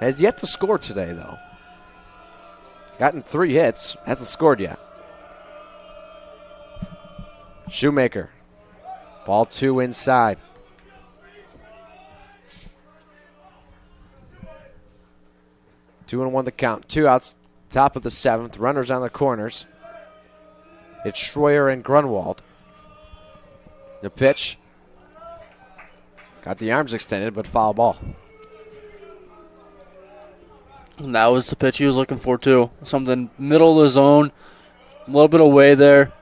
Has yet to score today, though. Gotten 3 hits, hasn't scored yet. Shoemaker. Ball 2 inside. Two and 1 the count. 2 outs, top of the 7th. Runners on the corners. It's Schroyer and Grunwald. The pitch. Got the arms extended, but foul ball. And that was the pitch he was looking for, too. Something middle of the zone, a little bit away there.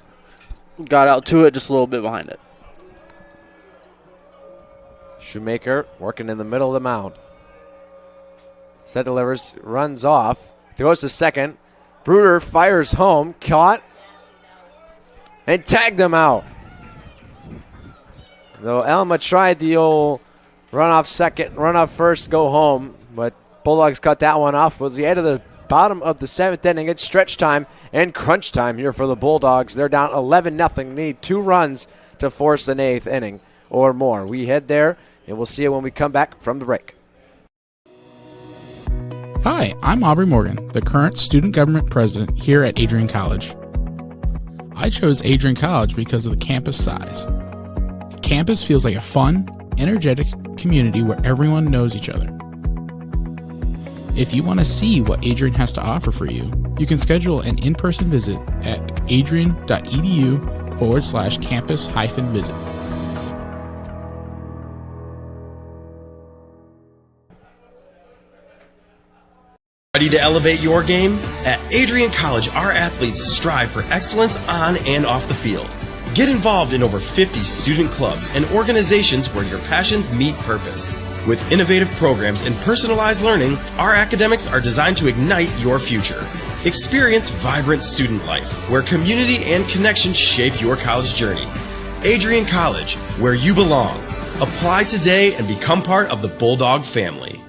Got out to it, just a little bit behind it. Shoemaker working in the middle of the mound. Set delivers, runs off, throws to second. Bruder fires home, caught, and tagged him out. Though Alma tried the old run off second, run off first, go home, but Bulldogs cut that one off. Was the end of the bottom of the 7th inning. It's stretch time and crunch time here for the Bulldogs. They're down 11-0. Need 2 runs to force an 8th inning or more. We head there, and we'll see you when we come back from the break. Hi, I'm Aubrey Morgan, the current student government president here at Adrian College. I chose Adrian College because of the campus size. Campus feels like a fun, energetic community where everyone knows each other. If you want to see what Adrian has to offer for you, you can schedule an in-person visit at adrian.edu/campus-visit. Ready to elevate your game? At Adrian College, our athletes strive for excellence on and off the field. Get involved in over 50 student clubs and organizations where your passions meet purpose. With innovative programs and personalized learning, our academics are designed to ignite your future. Experience vibrant student life, where community and connection shape your college journey. Adrian College, where you belong. Apply today and become part of the Bulldog family.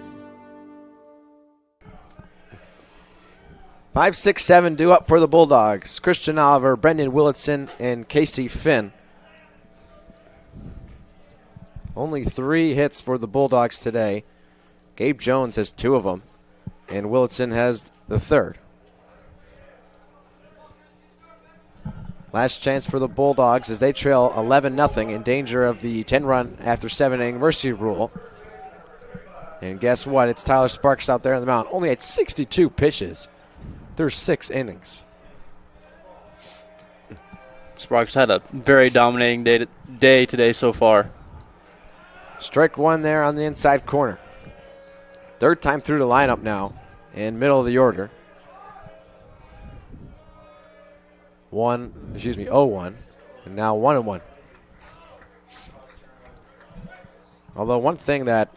5, 6, 7 due up for the Bulldogs. Christian Oliver, Brendan Willitson, and Casey Finn. Only 3 hits for the Bulldogs today. Gabe Jones has 2 of them, and Willitson has the 3rd. Last chance for the Bulldogs as they trail 11-0 in danger of the 10-run after 7-inning mercy rule. And guess what? It's Tyler Sparks out there on the mound. Only had 62 pitches. There's 6 innings. Sparks had a very dominating day today so far. Strike 1 there on the inside corner. 3rd time through the lineup now in middle of the order. 0-1, and now 1-1. Although one thing that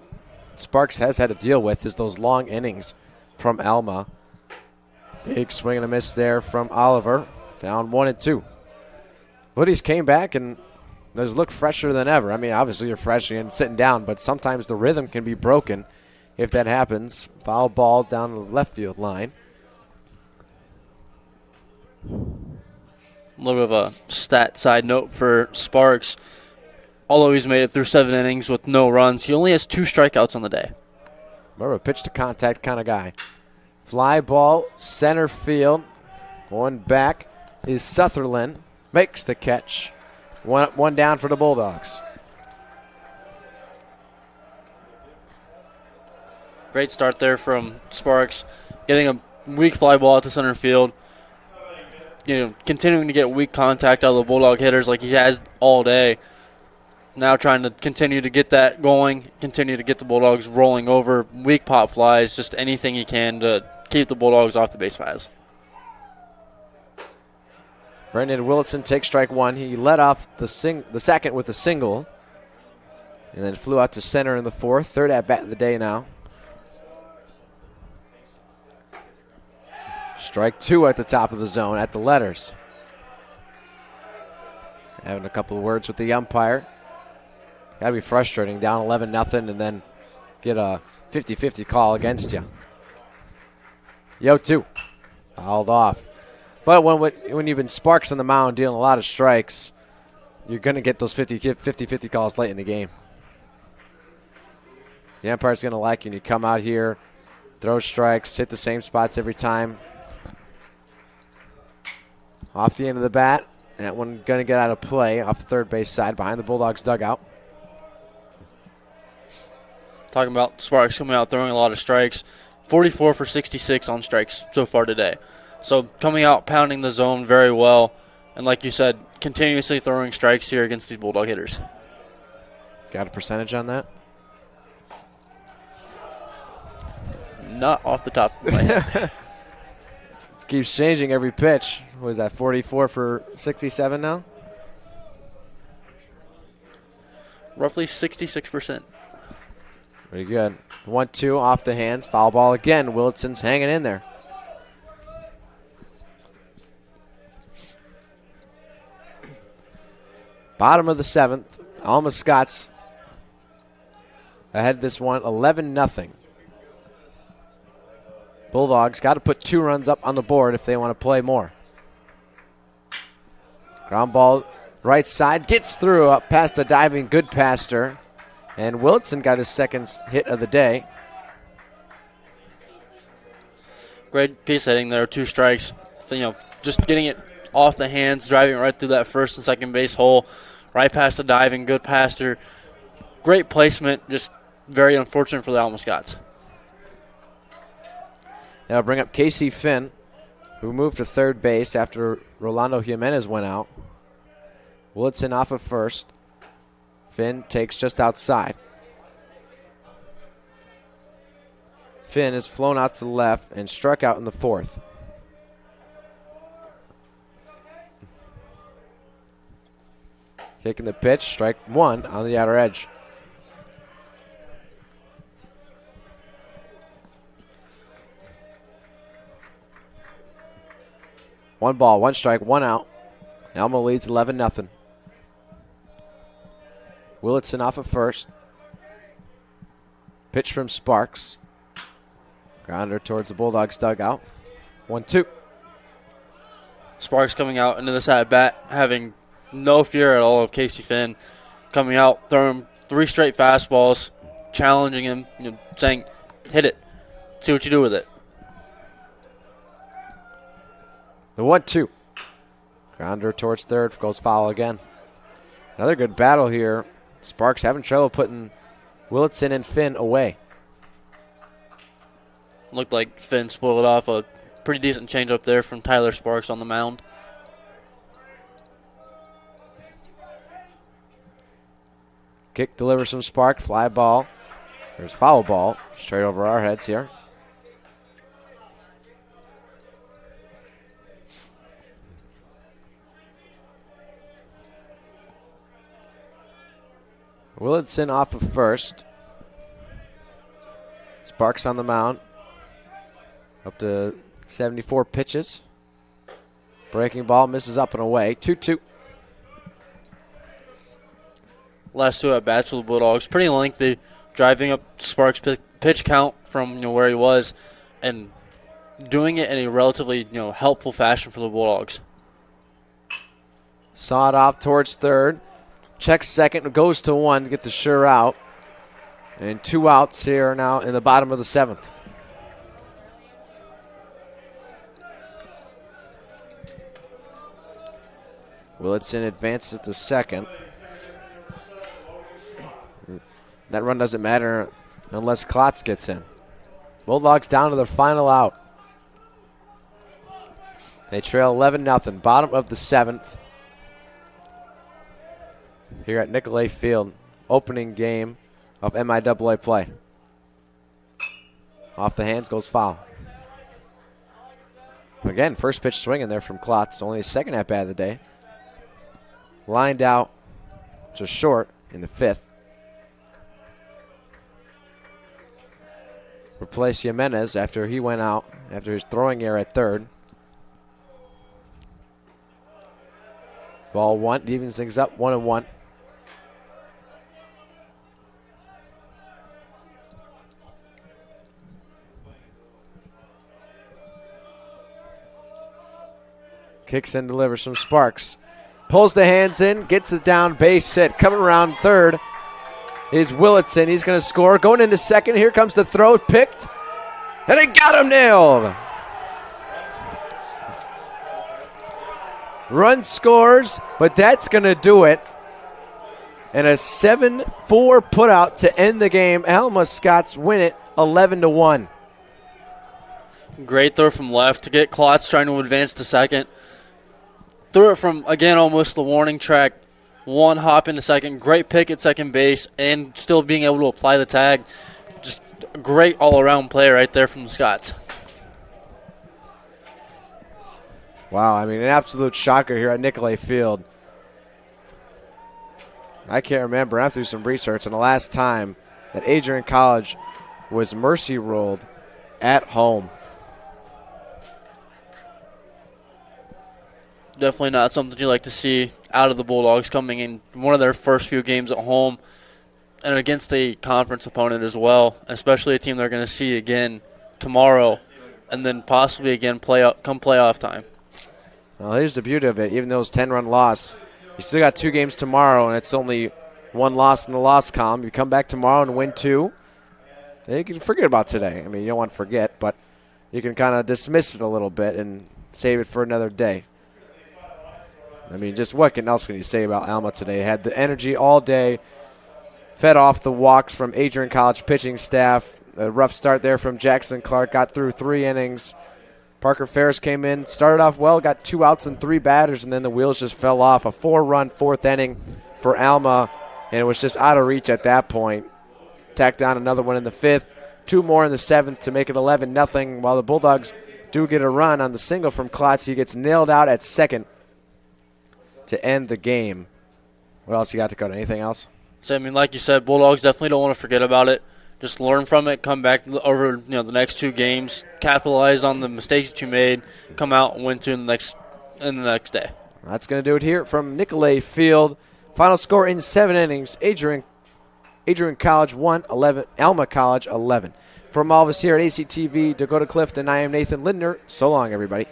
Sparks has had to deal with is those long innings from Alma. Big swing and a miss there from Oliver. Down 1-2. Hoodies came back and those look fresher than ever. I mean, obviously you're fresh and sitting down, but sometimes the rhythm can be broken if that happens. Foul ball down the left field line. A little bit of a stat side note for Sparks. Although he's made it through 7 innings with no runs, he only has 2 strikeouts on the day. More of a pitch-to-contact kind of guy. Fly ball, center field. Going back is Sutherland. Makes the catch. One down for the Bulldogs. Great start there from Sparks. Getting a weak fly ball to center field. Continuing to get weak contact out of the Bulldog hitters like he has all day. Now trying to continue to get that going, continue to get the Bulldogs rolling over. Weak pop flies, just anything he can to keep the Bulldogs off the base paths. Brendan Willitson takes strike 1. He led off the second with a single and then flew out to center in the 4th. 3rd at bat of the day now. Strike 2 at the top of the zone at the letters. having a couple of words with the umpire. Got to be frustrating, down 11-0, and then get a 50-50 call against you. 0-2, fouled off. But when you've been Sparks on the mound dealing a lot of strikes, you're going to get those 50-50 calls late in the game. The umpire's going to like you when you come out here, throw strikes, hit the same spots every time. Off the end of the bat, that one going to get out of play off the third base side behind the Bulldogs dugout. Talking about Sparks coming out throwing a lot of strikes, 44 for 66 on strikes so far today. So coming out, pounding the zone very well, and like you said, continuously throwing strikes here against these Bulldog hitters. Got a percentage on that? Not off the top of my head. It keeps changing every pitch. What is that, 44 for 67 now? Roughly 66%. Pretty good. 1-2 off the hands. Foul ball again. Willison's hanging in there. Bottom of the seventh. Alma Scots ahead this one, 11-0. Bulldogs got to put 2 runs up on the board if they want to play more. Ground ball right side, gets through up past a diving good passer. And Wilson got his second hit of the day. Great piece hitting there, 2 strikes. Just getting it off the hands, driving it right through that first and second base hole, right past the diving good passer. Great placement, just very unfortunate for the Alma Scots. That'll bring up Casey Finn, who moved to third base after Rolando Jimenez went out. Willitson off of first. Finn takes just outside. Finn is flown out to the left and struck out in the fourth. Taking the pitch, strike 1 on the outer edge. One ball, 1 strike, 1 out. Alma leads 11-0. Willitson off of first. Pitch from Sparks. Grounder towards the Bulldogs dugout. 1-2. Sparks coming out into this at-bat, having no fear at all of Casey Finn. Coming out, throwing 3 straight fastballs, challenging him, saying, hit it. See what you do with it. The 1-2. Grounder towards third, goes foul again. Another good battle here. Sparks having trouble putting Willitson and Finn away. Looked like Finn spoiled off a pretty decent changeup there from Tyler Sparks on the mound. Kick delivers some spark, fly ball. There's foul ball, straight over our heads here. Willitson off of first. Sparks on the mound. Up to 74 pitches. Breaking ball misses up and away. 2-2. Last 2 at-bats for the Bulldogs. Pretty lengthy, driving up Sparks' pitch count from where he was and doing it in a relatively helpful fashion for the Bulldogs. Saw it off towards third. Checks second, goes to 1 to get the sure out. And 2 outs here now in the bottom of the 7th. Willitson advances to second. That run doesn't matter unless Klotz gets in. Bulldogs down to their final out. They trail 11-0, bottom of the 7th. Here at Nicolay Field, opening game of MIAA play. Off the hands goes foul. Again, first pitch swinging there from Klotz, only his second at-bat of the day. Lined out just short in the 5th. Replace Jimenez after he went out after his throwing error at third. Ball one, evens things up, 1-1. Kicks and delivers from Sparks. Pulls the hands in, gets it down, base hit. Coming around third is Willitson. He's going to score. Going into second, here comes the throw, picked. And it got him nailed. Run scores, but that's going to do it. And a 7-4 putout to end the game. Alma Scots win it 11-1. Great throw from left to get Klotz trying to advance to second. Threw it from, again, almost the warning track. One hop into second. Great pick at second base and still being able to apply the tag. Just a great all-around play right there from the Scots. Wow, I mean, an absolute shocker here at Nicolay Field. I can't remember. I have to do some research. And the last time that Adrian College was mercy ruled at home. Definitely not something you like to see out of the Bulldogs coming in one of their first few games at home and against a conference opponent as well, especially a team they're going to see again tomorrow and then possibly again come playoff time. Well, here's the beauty of it. Even though it's 10-run loss, you still got 2 games tomorrow, and it's only 1 loss in the loss column. You come back tomorrow and win 2, then you can forget about today. I mean, you don't want to forget, but you can kind of dismiss it a little bit and save it for another day. I mean, just what else can you say about Alma today? Had the energy all day, fed off the walks from Adrian College pitching staff. A rough start there from Jackson Clark, got through 3 innings. Parker Ferris came in, started off well, got 2 outs and 3 batters, and then the wheels just fell off. A 4-run 4th inning for Alma, and it was just out of reach at that point. Tacked on another one in the 5th, 2 more in the 7th to make it 11-0, while the Bulldogs do get a run on the single from Klotz. He gets nailed out at second to end the game. What else you got, Dakota? Anything else? So, I mean, like you said, Bulldogs definitely don't want to forget about it. Just learn from it, come back over the next 2 games, capitalize on the mistakes that you made, come out and win 2 in the next day. That's going to do it here from Nicolay Field. Final score in 7 innings, Adrian College 1, Alma College 11. From all of us here at ACTV, Dakota Clift, and I am Nathan Lindner. So long, everybody.